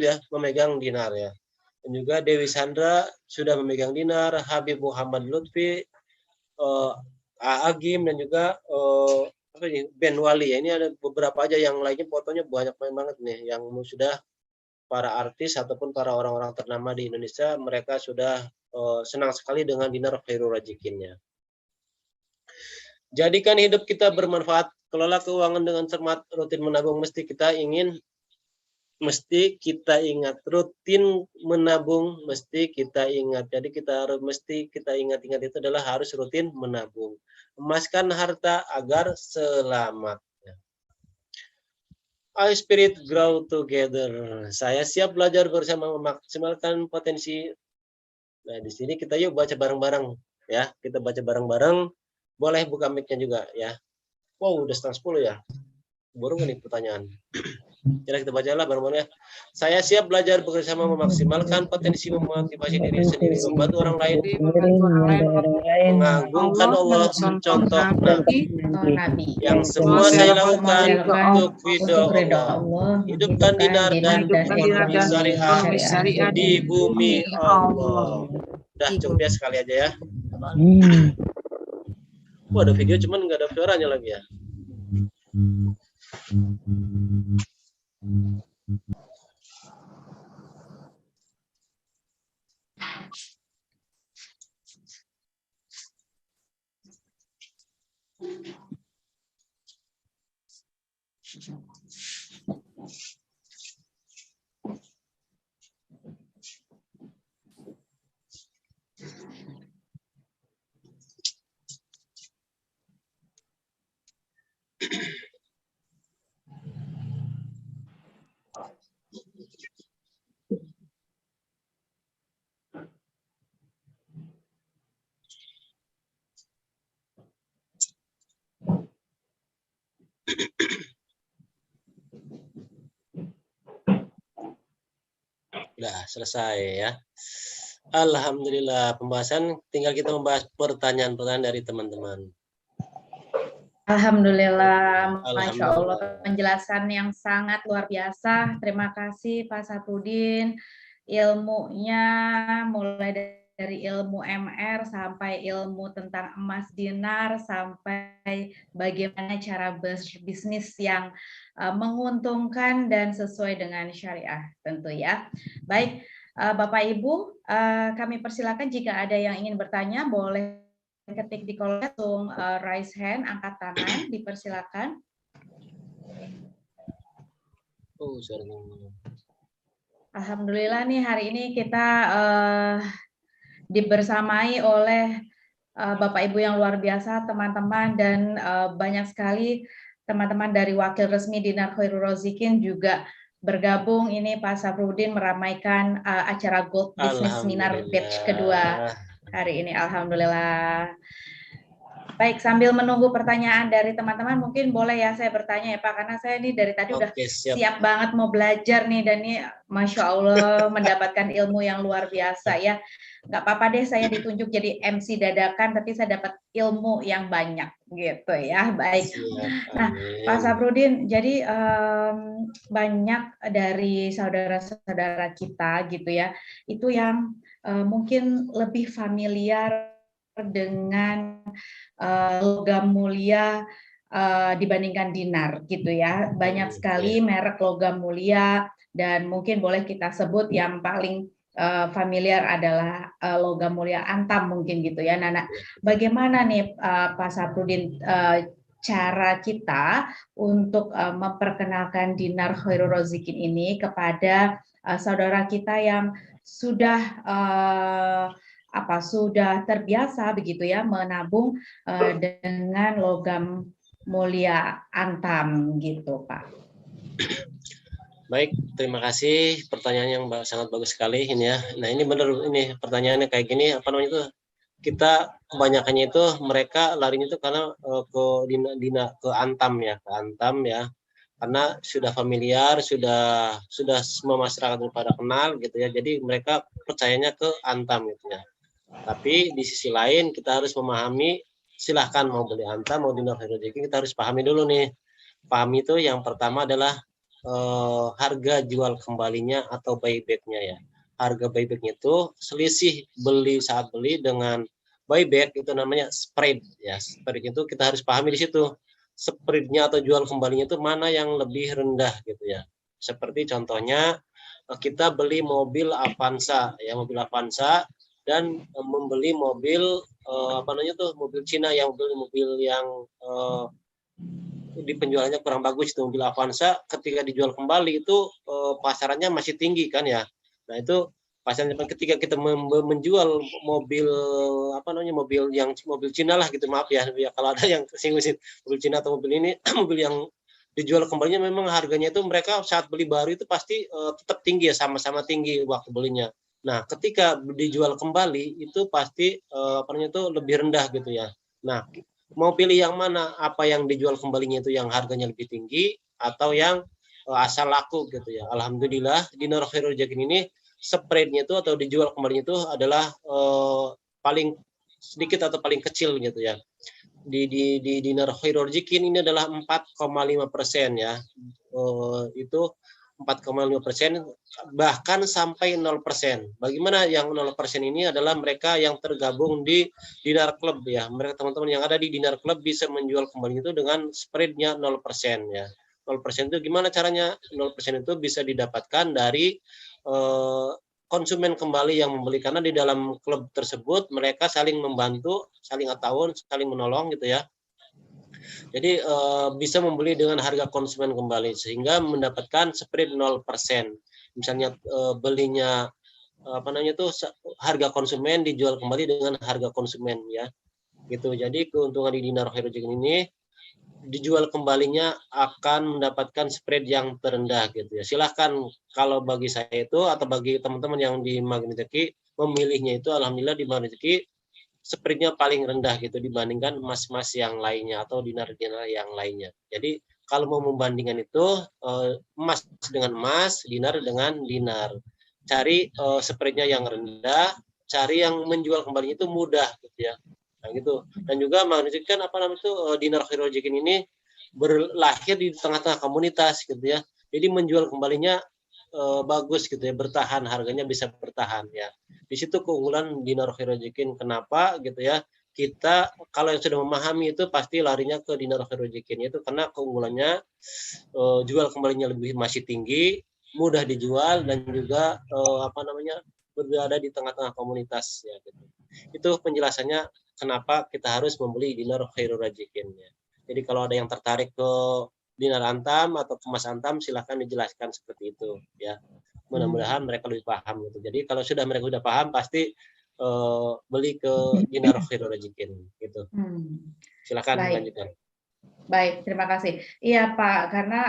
ya, memegang dinar ya. Dan juga Dewi Sandra sudah memegang dinar, Habib Muhammad Lutfi, Agim, dan juga Ben Wali ya. Ini ada beberapa aja, yang lainnya fotonya banyak banget nih yang sudah para artis ataupun para orang-orang ternama di Indonesia, mereka sudah senang sekali dengan dinar khairul razikinnya. Jadikan hidup kita bermanfaat, kelola keuangan dengan cermat, rutin menabung. Mesti kita ingat rutin menabung, mesti kita ingat. Jadi mesti kita ingat itu adalah harus rutin menabung. Emaskan harta agar selamat. Our spirit grow together. Saya siap belajar bersama memaksimalkan potensi. Nah, di sini kita yuk baca bareng-bareng ya. Kita baca bareng-bareng. Boleh buka mic-nya juga ya. Wow, udah 9:30 ya. Baru nih pertanyaan. Jadi kita bacalah bareng-bareng ya. Saya siap belajar bersama memaksimalkan potensi, memotivasi diri sendiri, membantu orang lain, mengagungkan Allah, mencontoh Nabi. Yang semua saya lakukan untuk ridho Allah. Hidupkan dinar dan ekonomi syariah di bumi Allah. Udah cukup ya sekali aja ya. Ada video cuman nggak ada suaranya lagi ya. Udah selesai ya. Alhamdulillah pembahasan, tinggal kita membahas pertanyaan-pertanyaan dari teman-teman. Alhamdulillah, Masya Allah, penjelasan yang sangat luar biasa. Terima kasih Pak Saprudin. Ilmunya mulai dari ilmu MR sampai ilmu tentang emas dinar, sampai bagaimana cara berbisnis yang menguntungkan dan sesuai dengan syariah tentu ya. Baik, Bapak Ibu, kami persilakan jika ada yang ingin bertanya, boleh ketik di kolom langsung raise hand, angkat tangan, dipersilakan. Alhamdulillah nih hari ini kita dibersamai oleh Bapak Ibu yang luar biasa, teman-teman, dan banyak sekali teman-teman dari wakil resmi Dinar Khairul Rozikin juga bergabung. Ini Pak Saprudin meramaikan acara Gold Business Seminar batch kedua hari ini. Alhamdulillah. Baik, sambil menunggu pertanyaan dari teman-teman, mungkin boleh ya saya bertanya ya Pak, karena saya ini dari tadi udah siap banget mau belajar nih, dan ini Masya Allah mendapatkan ilmu yang luar biasa ya. Nggak apa-apa deh saya ditunjuk jadi MC dadakan, tapi saya dapat ilmu yang banyak gitu ya. Baik. Nah, Pak Saprudin, jadi banyak dari saudara-saudara kita gitu ya, itu yang mungkin lebih familiar dengan logam mulia dibandingkan dinar gitu ya. Banyak sekali merek logam mulia, dan mungkin boleh kita sebut yang paling familiar adalah logam mulia antam mungkin gitu ya. Nah, bagaimana nih Pak Saprudin cara kita untuk memperkenalkan Dinar Khairul Rozikin ini kepada saudara kita yang sudah sudah terbiasa begitu ya menabung dengan logam mulia antam gitu Pak. Baik, terima kasih, pertanyaan yang sangat bagus sekali ini ya. Nah ini benar, ini pertanyaannya kayak gini, apa namanya itu, kita kebanyakannya itu mereka larinya itu karena ke antam ya, karena sudah familiar, sudah semua masyarakat pada kenal gitu ya, jadi mereka percayanya ke antam gitu ya. Tapi di sisi lain kita harus memahami, silahkan mau beli antam mau Dinar Khairul Rozikin, kita harus pahami dulu nih. Pahami itu yang pertama adalah harga jual kembalinya atau buybacknya ya. Harga buybacknya itu selisih beli saat beli dengan buyback, itu namanya spread ya. Spread itu kita harus pahami di situ. Spreadnya atau jual kembalinya itu mana yang lebih rendah gitu ya. Seperti contohnya kita beli mobil Avanza ya, mobil Avanza, dan membeli mobil mobil Cina, yang mobil yang di penjualannya kurang bagus, itu mobil Avanza, ketika dijual kembali itu pasarannya masih tinggi kan ya. Nah itu pasarannya ketika kita menjual mobil mobil Cina lah gitu, maaf ya kalau ada yang singgung mobil Cina atau mobil ini mobil yang dijual kembalinya memang harganya itu mereka saat beli baru itu pasti tetap tinggi ya, sama-sama tinggi waktu belinya. Nah, ketika dijual kembali itu pasti itu lebih rendah gitu ya. Nah, mau pilih yang mana? Apa yang dijual kembalinya itu yang harganya lebih tinggi atau yang asal laku gitu ya. Alhamdulillah Dinar Khairul Rozikin ini spreadnya itu atau dijual kembalinya itu adalah paling sedikit atau paling kecil gitu ya. Di Dinar Khairul Rozikin ini adalah 4,5% ya. Itu 4,5%, bahkan sampai 0%. Bagaimana yang 0% ini adalah mereka yang tergabung di dinar club ya. Mereka teman-teman yang ada di dinar club bisa menjual kembali itu dengan spreadnya 0% ya. 0% itu gimana caranya? 0% itu bisa didapatkan dari konsumen kembali yang membeli, karena di dalam klub tersebut mereka saling membantu, saling atawun, saling menolong gitu ya. Jadi bisa membeli dengan harga konsumen kembali sehingga mendapatkan spread 0%. Misalnya belinya harga konsumen dijual kembali dengan harga konsumen ya. Gitu. Jadi keuntungan di dinar Khairuddin ini dijual kembalinya akan mendapatkan spread yang terendah gitu ya. Silahkan kalau bagi saya itu atau bagi teman-teman yang di Magneteki memilihnya itu alhamdulillah di Magneteki spreadnya paling rendah gitu dibandingkan emas-emas yang lainnya atau dinar-dinar yang lainnya. Jadi kalau mau membandingkan itu emas dengan emas, dinar dengan dinar. Cari spreadnya yang rendah, cari yang menjual kembali itu mudah gitu ya. Nah gitu. Dan juga Magneteki kan dinar Khairuddin ini berlahir di tengah-tengah komunitas gitu ya. Jadi menjual kembalinya bagus gitu ya, bertahan, harganya bisa bertahan ya. Di situ keunggulan dinar Khairuddin. Kenapa gitu ya? Kita kalau yang sudah memahami itu pasti larinya ke dinar Khairuddin itu karena keunggulannya jual kembalinya masih tinggi, mudah dijual dan juga berada di tengah-tengah komunitas ya gitu. Itu penjelasannya kenapa kita harus membeli dinar Khairuddin ya. Jadi kalau ada yang tertarik ke dinar Antam atau emas Antam silahkan dijelaskan seperti itu ya. Mudah-mudahan mereka lebih paham gitu. Jadi kalau mereka sudah paham pasti beli ke dinar Khairuddin gitu. Silakan lanjutkan. Baik, terima kasih. Iya Pak, karena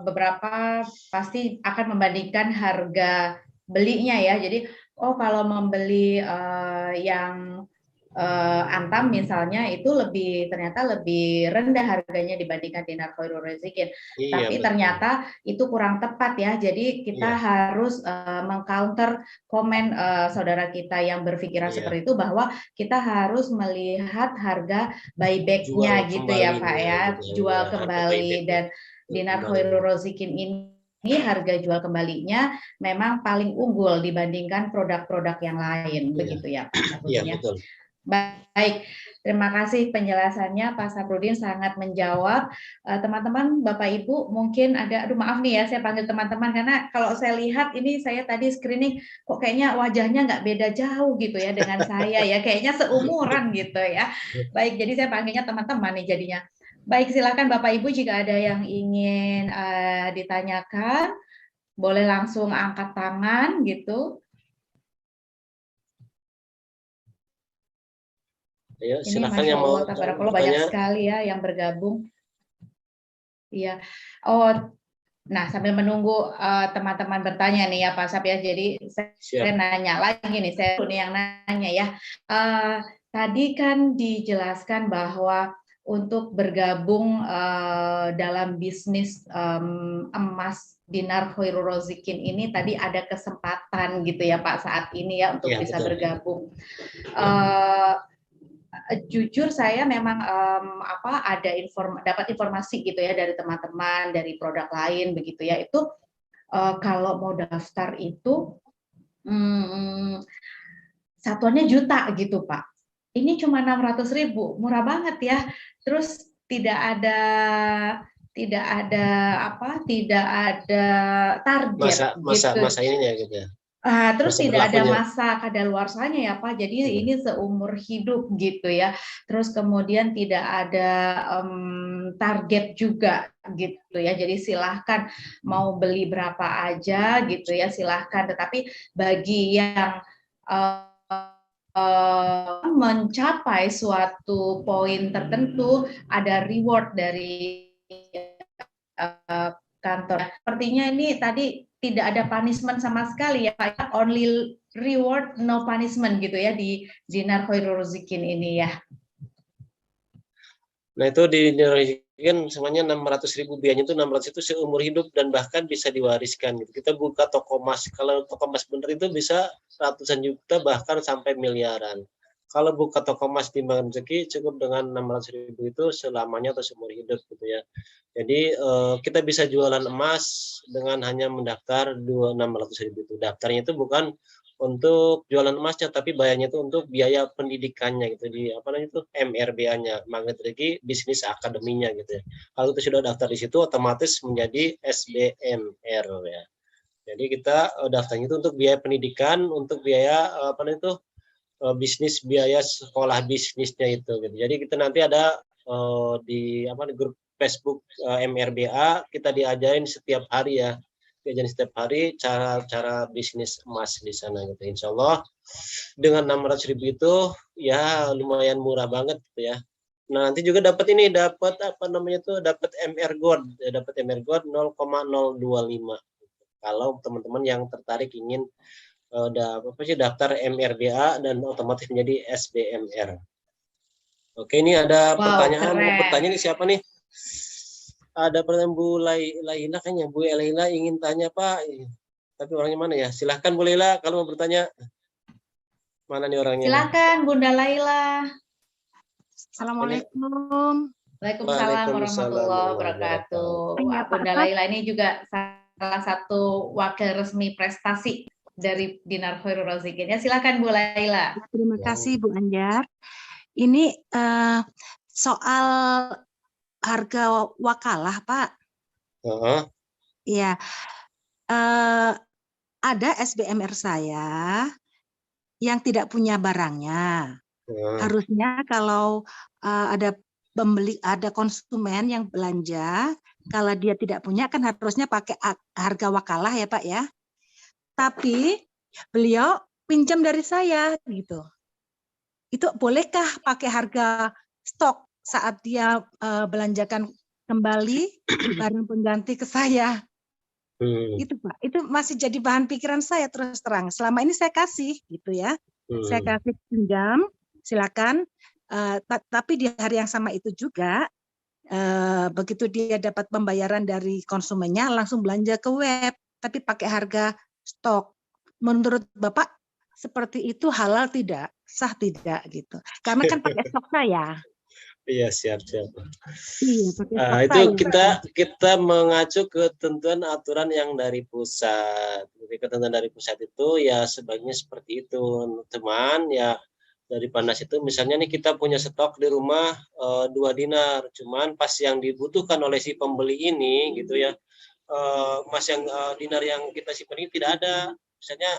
beberapa pasti akan membandingkan harga belinya ya. Jadi kalau membeli yang Antam misalnya itu ternyata lebih rendah harganya dibandingkan dinar Khairuddin. Iya, Tapi betul. Ternyata itu kurang tepat ya. Jadi kita harus mengcounter komen saudara kita yang berpikiran seperti itu, bahwa kita harus melihat harga buyback-nya gitu ya Pak ya. Jual kembali, dan dinar Khairuddin ini harga jual kembalinya memang paling unggul dibandingkan produk-produk yang lain, begitu ya Pak? Iya, betul. Baik, terima kasih penjelasannya Pak Saprudin, sangat menjawab. Teman-teman, Bapak Ibu, mungkin ada, maaf nih ya saya panggil teman-teman, karena kalau saya lihat ini, saya tadi screening, kok kayaknya wajahnya nggak beda jauh gitu ya dengan saya ya, kayaknya seumuran gitu ya. Baik, jadi saya panggilnya teman-teman nih jadinya. Baik, silakan Bapak Ibu jika ada yang ingin ditanyakan, boleh langsung angkat tangan gitu. Ayo, ini Masya Allah, tabarakallah, banyak sekali ya yang bergabung. Iya. Nah sambil menunggu teman-teman bertanya nih ya Pak Sap ya. Jadi saya nanya lagi nih, saya yang nanya ya. Tadi kan dijelaskan bahwa untuk bergabung dalam bisnis emas dinar Khairuddin ini tadi ada kesempatan gitu ya Pak saat ini ya untuk bisa bergabung. Jujur saya memang dapat informasi gitu ya dari teman-teman, dari produk lain begitu ya, itu kalau mau daftar itu satuannya juta gitu Pak. Ini cuma 600.000, murah banget ya. Terus tidak ada target masa ininya gitu ya. Terus tidak ada masa kadaluarsanya ya Pak, jadi ini seumur hidup gitu ya. Terus kemudian tidak ada target juga gitu ya. Jadi silahkan mau beli berapa aja gitu ya, silahkan. Tetapi bagi yang mencapai suatu poin tertentu ada reward dari kantor. Sepertinya ini tadi tidak ada punishment sama sekali ya Pak, only reward no punishment gitu ya di dinar Khairuddin ini ya. Nah itu di dinar kan semuanya 600.000 biayanya itu 600 itu seumur hidup dan bahkan bisa diwariskan gitu. Kita buka toko emas, kalau toko emas bener itu bisa ratusan juta bahkan sampai miliaran. Kalau buka toko emas Timbangan Rezeki cukup dengan 600.000 itu selamanya atau seumur hidup gitu ya. Jadi kita bisa jualan emas dengan hanya mendaftar 600.000 itu. Daftarnya itu bukan untuk jualan emasnya, tapi bayarnya itu untuk biaya pendidikannya gitu di apa namanya itu MRBA-nya, Magnet Rezeki Bisnis Akademinya gitu ya. Kalau itu sudah daftar di situ otomatis menjadi SBMR ya. Jadi kita daftarnya itu untuk biaya pendidikan, untuk biaya apa namanya itu bisnis, biaya sekolah bisnisnya itu gitu. Jadi kita nanti ada di apa di grup Facebook MRBA kita diajarin setiap hari ya. Diajarin setiap hari cara bisnis emas di sana gitu. Insya Allah dengan 600.000 itu ya lumayan murah banget gitu ya. Nah, nanti juga dapat apa namanya tuh dapat MR Gold, ya, dapat MR Gold 0,025. Kalau teman-teman yang tertarik ingin daftar MRBA dan otomatis menjadi SBMR. Oke, ini ada pertanyaan. Mau bertanya nih siapa nih? Ada pertanyaan Bu Laila kayaknya. Bu Laila ingin tanya Pak. Tapi orangnya mana ya? Silahkan Bu Laila kalau mau bertanya. Mana nih orangnya? Silakan Bunda Laila. Assalamualaikum. Waalaikumsalam warahmatullahi wabarakatuh. Bunda Laila ini juga salah satu wakil resmi prestasi dari Dinar Khairul Razikin. Ya, silakan Bu Laila. Terima kasih Bu Anjar. Ini soal harga wakalah, Pak. Iya. Ada SBMR saya yang tidak punya barangnya. Harusnya kalau ada pembeli, ada konsumen yang belanja, kalau dia tidak punya kan harusnya pakai harga wakalah ya Pak ya. Tapi beliau pinjam dari saya gitu. Itu bolehkah pakai harga stok saat dia belanjakan kembali barang pengganti ke saya? Itu Pak, itu masih jadi bahan pikiran saya terus terang. Selama ini saya kasih gitu ya. Saya kasih pinjam, silakan. Tapi di hari yang sama itu juga begitu dia dapat pembayaran dari konsumennya langsung belanja ke web, tapi pakai harga stok. Menurut Bapak seperti itu halal tidak? Sah tidak gitu? Karena kan pakai stok saya. Iya, siap. Iya, itu kita mengacu ketentuan aturan yang dari pusat. Jadi ketentuan dari pusat itu ya sebaiknya seperti itu. Teman ya dari Panas itu misalnya nih kita punya stok di rumah 2 dinar, cuman pas yang dibutuhkan oleh si pembeli ini gitu ya, emas yang dinar yang kita simpan ini tidak ada. Misalnya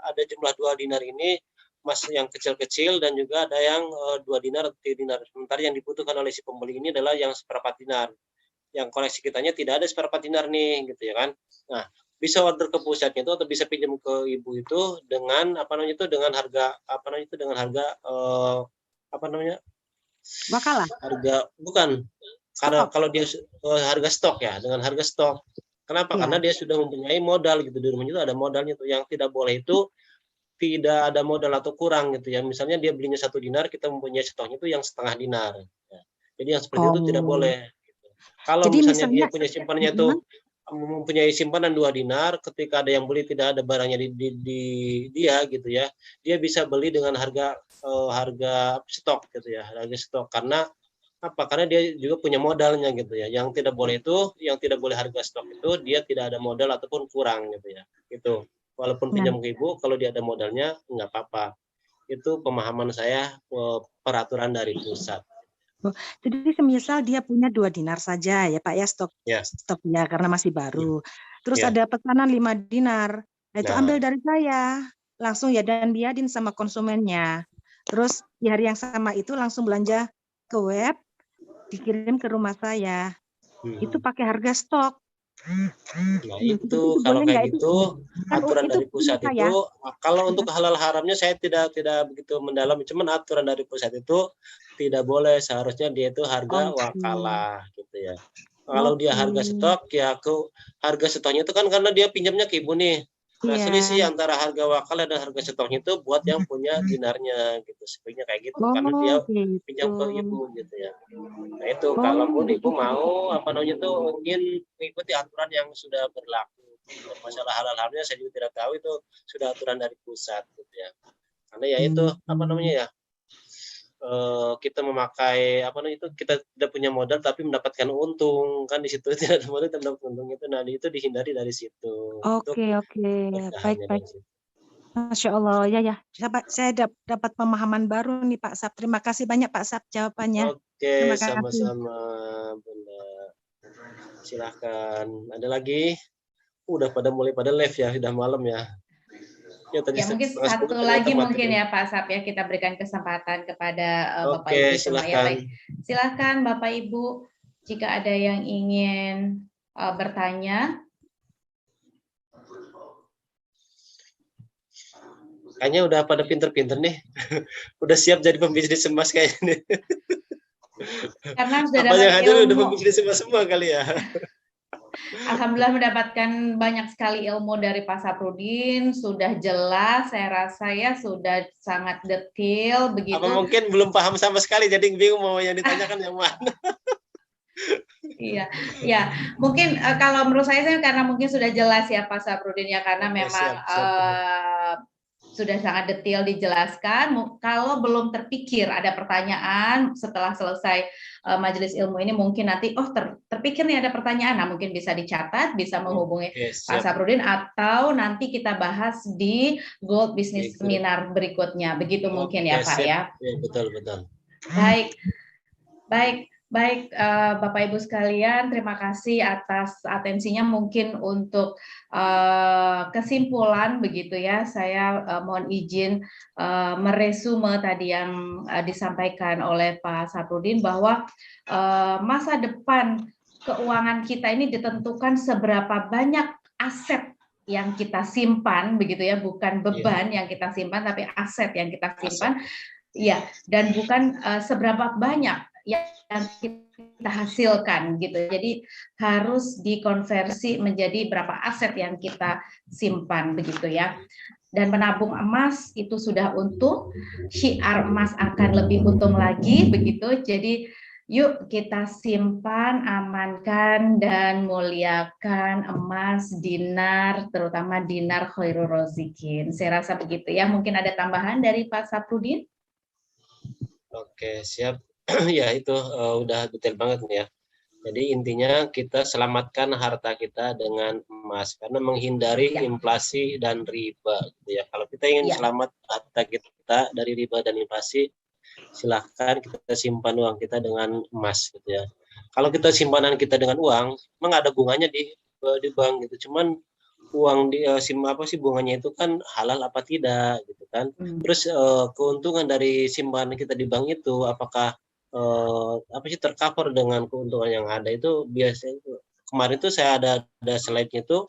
ada jumlah 2 dinar ini emas yang kecil-kecil dan juga ada yang 2 dinar atau 3 dinar. Sementara yang dibutuhkan oleh si pembeli ini adalah yang seperempat dinar. Yang koleksi kitanya tidak ada seperempat dinar nih, gitu ya kan. Nah, bisa order ke pusatnya itu atau bisa pinjam ke ibu itu dengan dengan harga wakalah. Harga bukan. Karena kalau dia harga stok ya, dengan harga stok. Kenapa? Ya. Karena dia sudah mempunyai modal gitu di rumah itu ada modalnya tuh. Yang tidak boleh itu tidak ada modal atau kurang gitu ya. Misalnya dia belinya 1 dinar, kita mempunyai stoknya itu yang setengah dinar. Ya. Jadi yang seperti itu tidak boleh. Gitu. Kalau misalnya dia punya simpanannya itu mempunyai simpanan 2 dinar, ketika ada yang beli tidak ada barangnya di dia gitu ya, dia bisa beli dengan harga stok gitu ya, harga stok. Karena apa? Karena dia juga punya modalnya gitu ya. Yang tidak boleh harga stok itu dia tidak ada modal ataupun kurang gitu ya. Gitu. Walaupun pinjam ke ibu, kalau dia ada modalnya nggak apa-apa. Itu pemahaman saya peraturan dari pusat. Jadi semisal dia punya 2 dinar saja ya Pak ya stoknya karena masih baru. Terus ada pesanan 5 dinar. Nah, itu ambil dari saya langsung ya dan biadin sama konsumennya. Terus di hari yang sama itu langsung belanja ke web, dikirim ke rumah saya. Itu pakai harga stok. Nah itu kalau kayak gitu aturan dari pusat itu kalau untuk halal haramnya saya tidak begitu mendalam, cuman aturan dari pusat itu tidak boleh, seharusnya dia itu harga wakalah gitu ya. Kalau dia harga stok ya harga stoknya itu kan karena dia pinjamnya ke ibu nih. Nah selisih antara harga wakalah dan harga stoknya itu buat yang punya dinarnya gitu, sebaiknya kayak gitu karena dia pinjam ke ibu gitu ya. Nah itu kalaupun ibu mau mungkin mengikuti aturan yang sudah berlaku. Masalah halal haramnya saya juga tidak tahu, itu sudah aturan dari pusat gitu ya. Karena ya itu apa namanya ya, kita memakai apa namanya itu, kita tidak punya modal tapi mendapatkan untung kan, di situ tidak ada modal tapi mendapat untung itu. Nah itu dihindari dari situ. Itu Oke, keberkahannya baik. dari situ. Masya Allah, ya. Saya dapat pemahaman baru nih Pak Sab. Terima kasih banyak Pak Sab jawabannya. Oke, Terima kasih. sama-sama Bunda. Silahkan. Ada lagi? Udah mulai pada live ya, sudah malam ya. Ya, tadi Ya mungkin setengah 10 satu ternyata lagi mati mungkin kan. ya Pak Sab ya, kita berikan kesempatan kepada Bapak Oke, Ibu semua ya. silahkan. Baik, silahkan Bapak Ibu jika ada yang ingin bertanya. Kayaknya udah pada pinter-pinter nih. Udah siap jadi pembisnis emas kayaknya. Karena sudah Apa yang dapat hadir udah ilmu. pembisnis emas semua kali ya. Alhamdulillah mendapatkan banyak sekali ilmu dari Pak Saprudin, sudah jelas, saya rasa ya sudah sangat detail begitu. Apa mungkin belum paham sama sekali, jadi bingung mau yang ditanyakan yang mana. Iya, ya mungkin kalau menurut saya karena mungkin sudah jelas ya Pak Saprudin ya, karena Oke, memang siap. sudah sangat detail dijelaskan. Kalau belum terpikir ada pertanyaan setelah selesai majelis ilmu ini, mungkin nanti terpikir nih ada pertanyaan, nah mungkin bisa dicatat, bisa menghubungi Pak Saprudin, atau nanti kita bahas di Gold Business Seminar berikutnya. Begitu mungkin ya Pak ya. Betul. Baik, Bapak Ibu sekalian, terima kasih atas atensinya. Mungkin untuk kesimpulan begitu ya, saya mohon izin meresume tadi yang disampaikan oleh Pak Saprudin, bahwa masa depan keuangan kita ini ditentukan seberapa banyak aset yang kita simpan begitu ya, bukan beban yang kita simpan tapi aset yang kita simpan. Ya, dan bukan seberapa banyak yang kita hasilkan gitu. Jadi harus dikonversi menjadi berapa aset yang kita simpan begitu ya. Dan menabung emas itu sudah untung, syiar emas akan lebih untung lagi begitu. Jadi yuk kita simpan, amankan dan muliakan emas, dinar, terutama dinar khairul rozikin. Saya rasa begitu ya. Mungkin ada tambahan dari Pak Saprudin? Oke, siap. Ya itu udah detail banget nih ya. Jadi intinya kita selamatkan harta kita dengan emas karena menghindari inflasi dan riba gitu ya. Kalau kita ingin selamat harta kita dari riba dan inflasi, silahkan kita simpan uang kita dengan emas gitu ya. Kalau kita simpanan kita dengan uang, memang ada bunganya di bank gitu. Cuman uang di bunganya itu kan halal apa tidak gitu kan. Terus keuntungan dari simpanan kita di bank itu apakah tercover dengan keuntungan yang ada itu. Biasanya kemarin itu saya ada slide-nya itu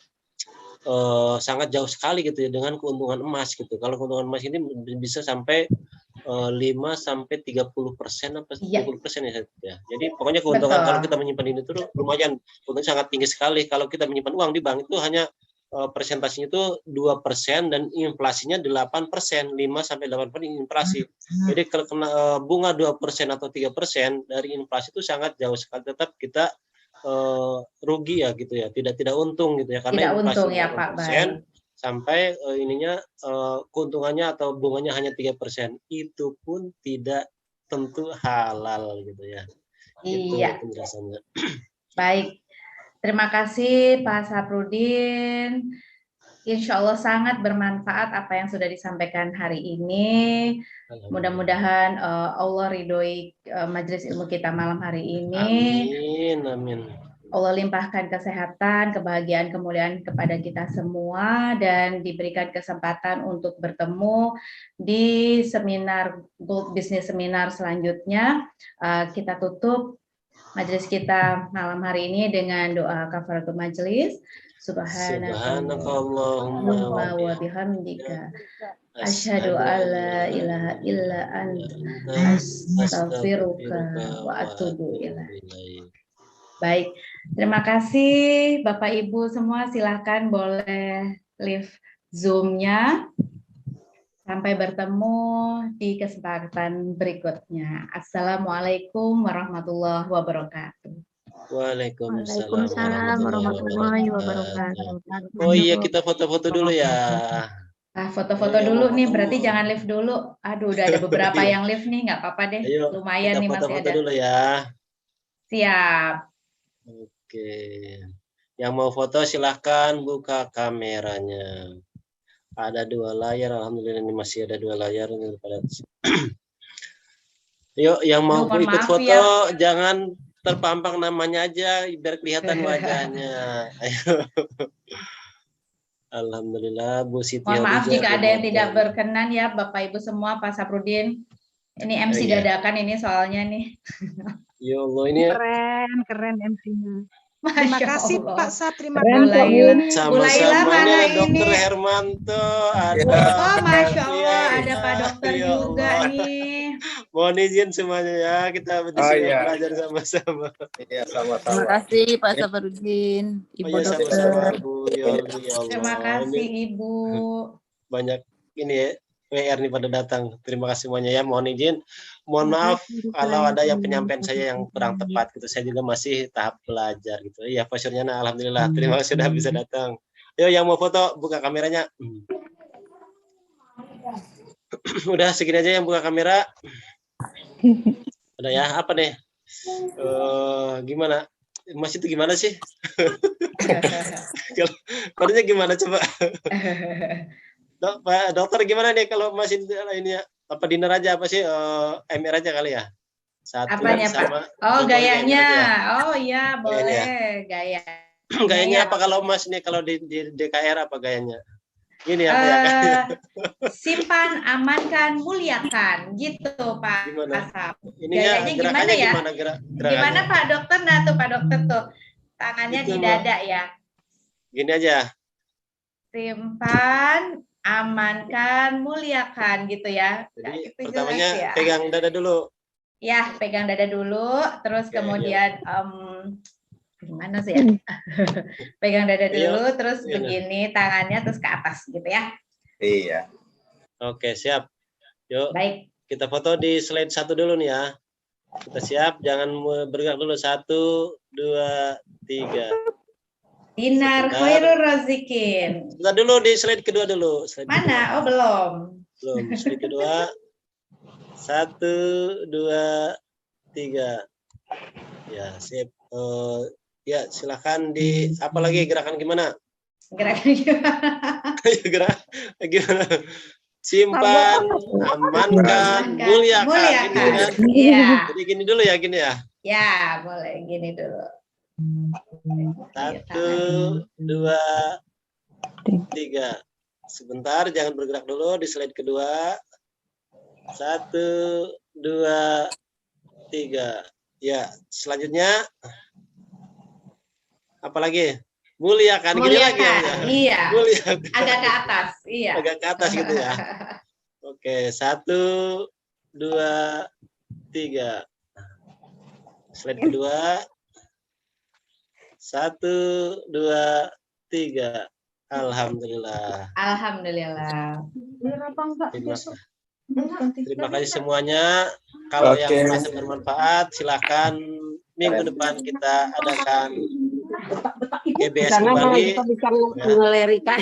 sangat jauh sekali gitu ya dengan keuntungan emas gitu. Kalau keuntungan emas ini bisa sampai 5-30% apa 30% ya. Jadi pokoknya keuntungan kalau kita menyimpan ini tuh lumayan, keuntungan sangat tinggi sekali. Kalau kita menyimpan uang di bank itu hanya persentasenya itu 2% dan inflasinya 8%, 5-8% inflasi. Jadi kalau kena bunga 2% atau 3% dari inflasi itu sangat jauh sekali, tetap kita rugi ya gitu ya, tidak untung gitu ya, karena tidak inflasi untung ya Pak. Baik. Sampai keuntungannya atau bunganya hanya 3%, itu pun tidak tentu halal gitu ya. Iya. Itu penjelasannya. Baik. Terima kasih Pak Saprudin. Insya Allah sangat bermanfaat apa yang sudah disampaikan hari ini. Mudah-mudahan Allah ridhoi majelis ilmu kita malam hari ini. Amin. Allah limpahkan kesehatan, kebahagiaan, kemuliaan kepada kita semua, dan diberikan kesempatan untuk bertemu di seminar Gold Business Seminar selanjutnya. Kita tutup majelis kita malam hari ini dengan doa kafaratul majelis. Subhanakallahumma wa bihamdika asyhadu alla ilaha illa anta astaghfiruka wa atubu ilaik. Baik, terima kasih Bapak Ibu semua, silakan boleh live Zoom-nya. Sampai bertemu di kesempatan berikutnya. Assalamualaikum warahmatullahi wabarakatuh. Waalaikumsalam warahmatullahi wabarakatuh. Oh iya, kita foto-foto dulu ya. Foto-foto Ayo, dulu mau nih, foto. berarti jangan live dulu. Aduh, udah ada beberapa yang live nih, nggak apa-apa deh. Ayo, Lumayan kita nih masih foto-foto ada. dulu ya. Siap. Oke. Yang mau foto silahkan buka kameranya. Ada 2 layar, alhamdulillah ini masih ada 2 layar. Yuk, yang mau Aduh, mohon ikut maaf foto ya. jangan terpampang namanya aja, biar kelihatan wajahnya. Ayo. Alhamdulillah, Bu Siti Mohon maaf Khadijah jika ada yang memotong. tidak berkenan ya, Bapak Ibu semua, Pak Saprudin. Ini MC Iya. dadakan ini soalnya nih. Ya Allah, ini Keren MC-nya. Terima Masya kasih Allah. Pak Sab, terima Keren, kasih. Bu Laila. sama-sama mana ini ada ini? Dokter Hermanto, ada Oh, Masya Allah, Iya, ada Pak Dokter ya juga Allah. nih. Mohon izin semuanya ya, kita di sini belajar sama-sama. Iya, sama-sama. Terima kasih Pak Safarudin, Ibu Oh ya, Dokter. sama-sama Bu Yoli, ya Allah. Terima kasih Ini Ibu. banyak ini ya, WR nih pada datang. Terima kasih semuanya ya. Mohon izin, mohon maaf kalau ada yang penyampaian saya yang kurang tepat gitu. Saya juga masih tahap belajar gitu. Iya, Pak Suryana, alhamdulillah. Terima kasih sudah bisa datang. Yuk, yang mau foto buka kameranya. Udah segini aja yang buka kamera. Udah ya, apa nih? Gimana? Mas itu gimana sih? Kodenya gimana coba? Pak Dokter gimana nih kalau masih ini ya? Apa dinner aja apa sih? MR aja kali ya? Satu Apanya, sama. Pak? Oh, gayanya. aja. Oh iya, boleh. Gaya. Gayanya apa kalau Mas nih kalau di DKR apa gayanya? Ini apa ya? Simpan, amankan, muliakan, gitu Pak Gimana? Asap. Ininya Gayanya gimana gerakannya ya? gimana Gimana Pak Dokter? Nah tuh Pak Dokter tuh tangannya Gitu, di dada ya. Gini aja. Simpan, amankan, muliakan, gitu ya. Jadi Nah, gitu pertamanya jelek ya. pegang dada dulu. Ya, pegang dada dulu, terus Oke, kemudian gimana sih ya? Pegang dada dulu, terus Iya. begini tangannya terus ke atas gitu ya. Iya. Oke, siap. Yuk, Baik. kita foto di slide 1 dulu nih ya. Kita siap, jangan bergerak dulu. 1, 2, 3. Dinar Sebentar. Khairul Razikin. Sebentar dulu di slide kedua dulu. Slide Mana? Oh, belum. Belum. Slide kedua. 1, 2, 3. Ya, sip. Ya, silakan di apa lagi gerakan gimana? Gerakan gimana? Gerak gimana? Simpan, amankan, muliakan. Gitu kan? Iya. Jadi gini dulu ya, gini ya. Ya, boleh gini dulu. 1, 2, 3. Sebentar, jangan bergerak dulu di slide kedua. 1, 2, 3. Ya, selanjutnya apa lagi? Muliakan, gini lagi ya. Iya. Muliakan. Agak ke atas. Iya. Agak ke atas gitu ya. Oke, 1, 2, 3. Slide kedua. 1, 2, 3. Alhamdulillah. Alhamdulillah. Terima kasih semuanya. Kalau Oke. yang merasa bermanfaat, silakan minggu depan kita adakan GBS kembali. bisa melerikan.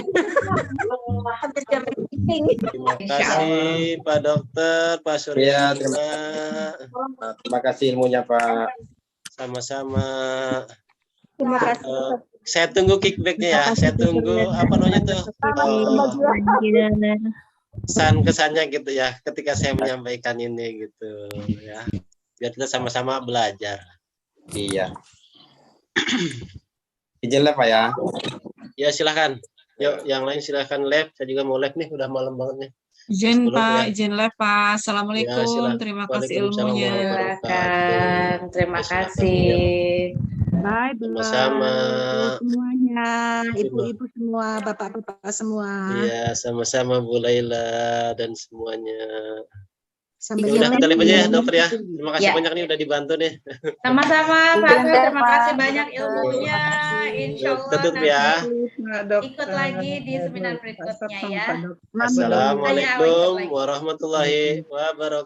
Terima kasih Pak Dokter, Pak Iya, Surya. Terima kasih ilmunya Pak. Sama-sama. Terima kasih. Saya tunggu kickbacknya ya. Saya tunggu apa namanya tuh kesannya gitu ya. Ketika saya menyampaikan ini gitu ya. Biar kita sama-sama belajar. Iya. Izin lah Pak ya. Ya silakan. Yuk, yang lain silakan live. Saya juga mau live nih. Udah malam banget nih. Izin Sebelum Pak, ya. izin live Pak. Assalamualaikum. silakan. Terima kasih Waalaikumsalam ilmunya. warahmatullahi Silakan. Terima Silakan. kasih. Bye, Sama-sama. semuanya, ibu-ibu semua, bapak-bapak semua. Iya, sama-sama Bu Laila dan semuanya. Sampai Ya udah jumpa kita live aja ya lagi. Dokter ya. Terima kasih Ya. banyak nih udah dibantu nih. Sama-sama Pak Asep, Sebentar, terima Pak. kasih banyak ilmunya. Insya Allah Tutup ya. nanti ikut lagi di seminar berikutnya ya. Assalamualaikum Saya ikut lagi. warahmatullahi wabarakatuh.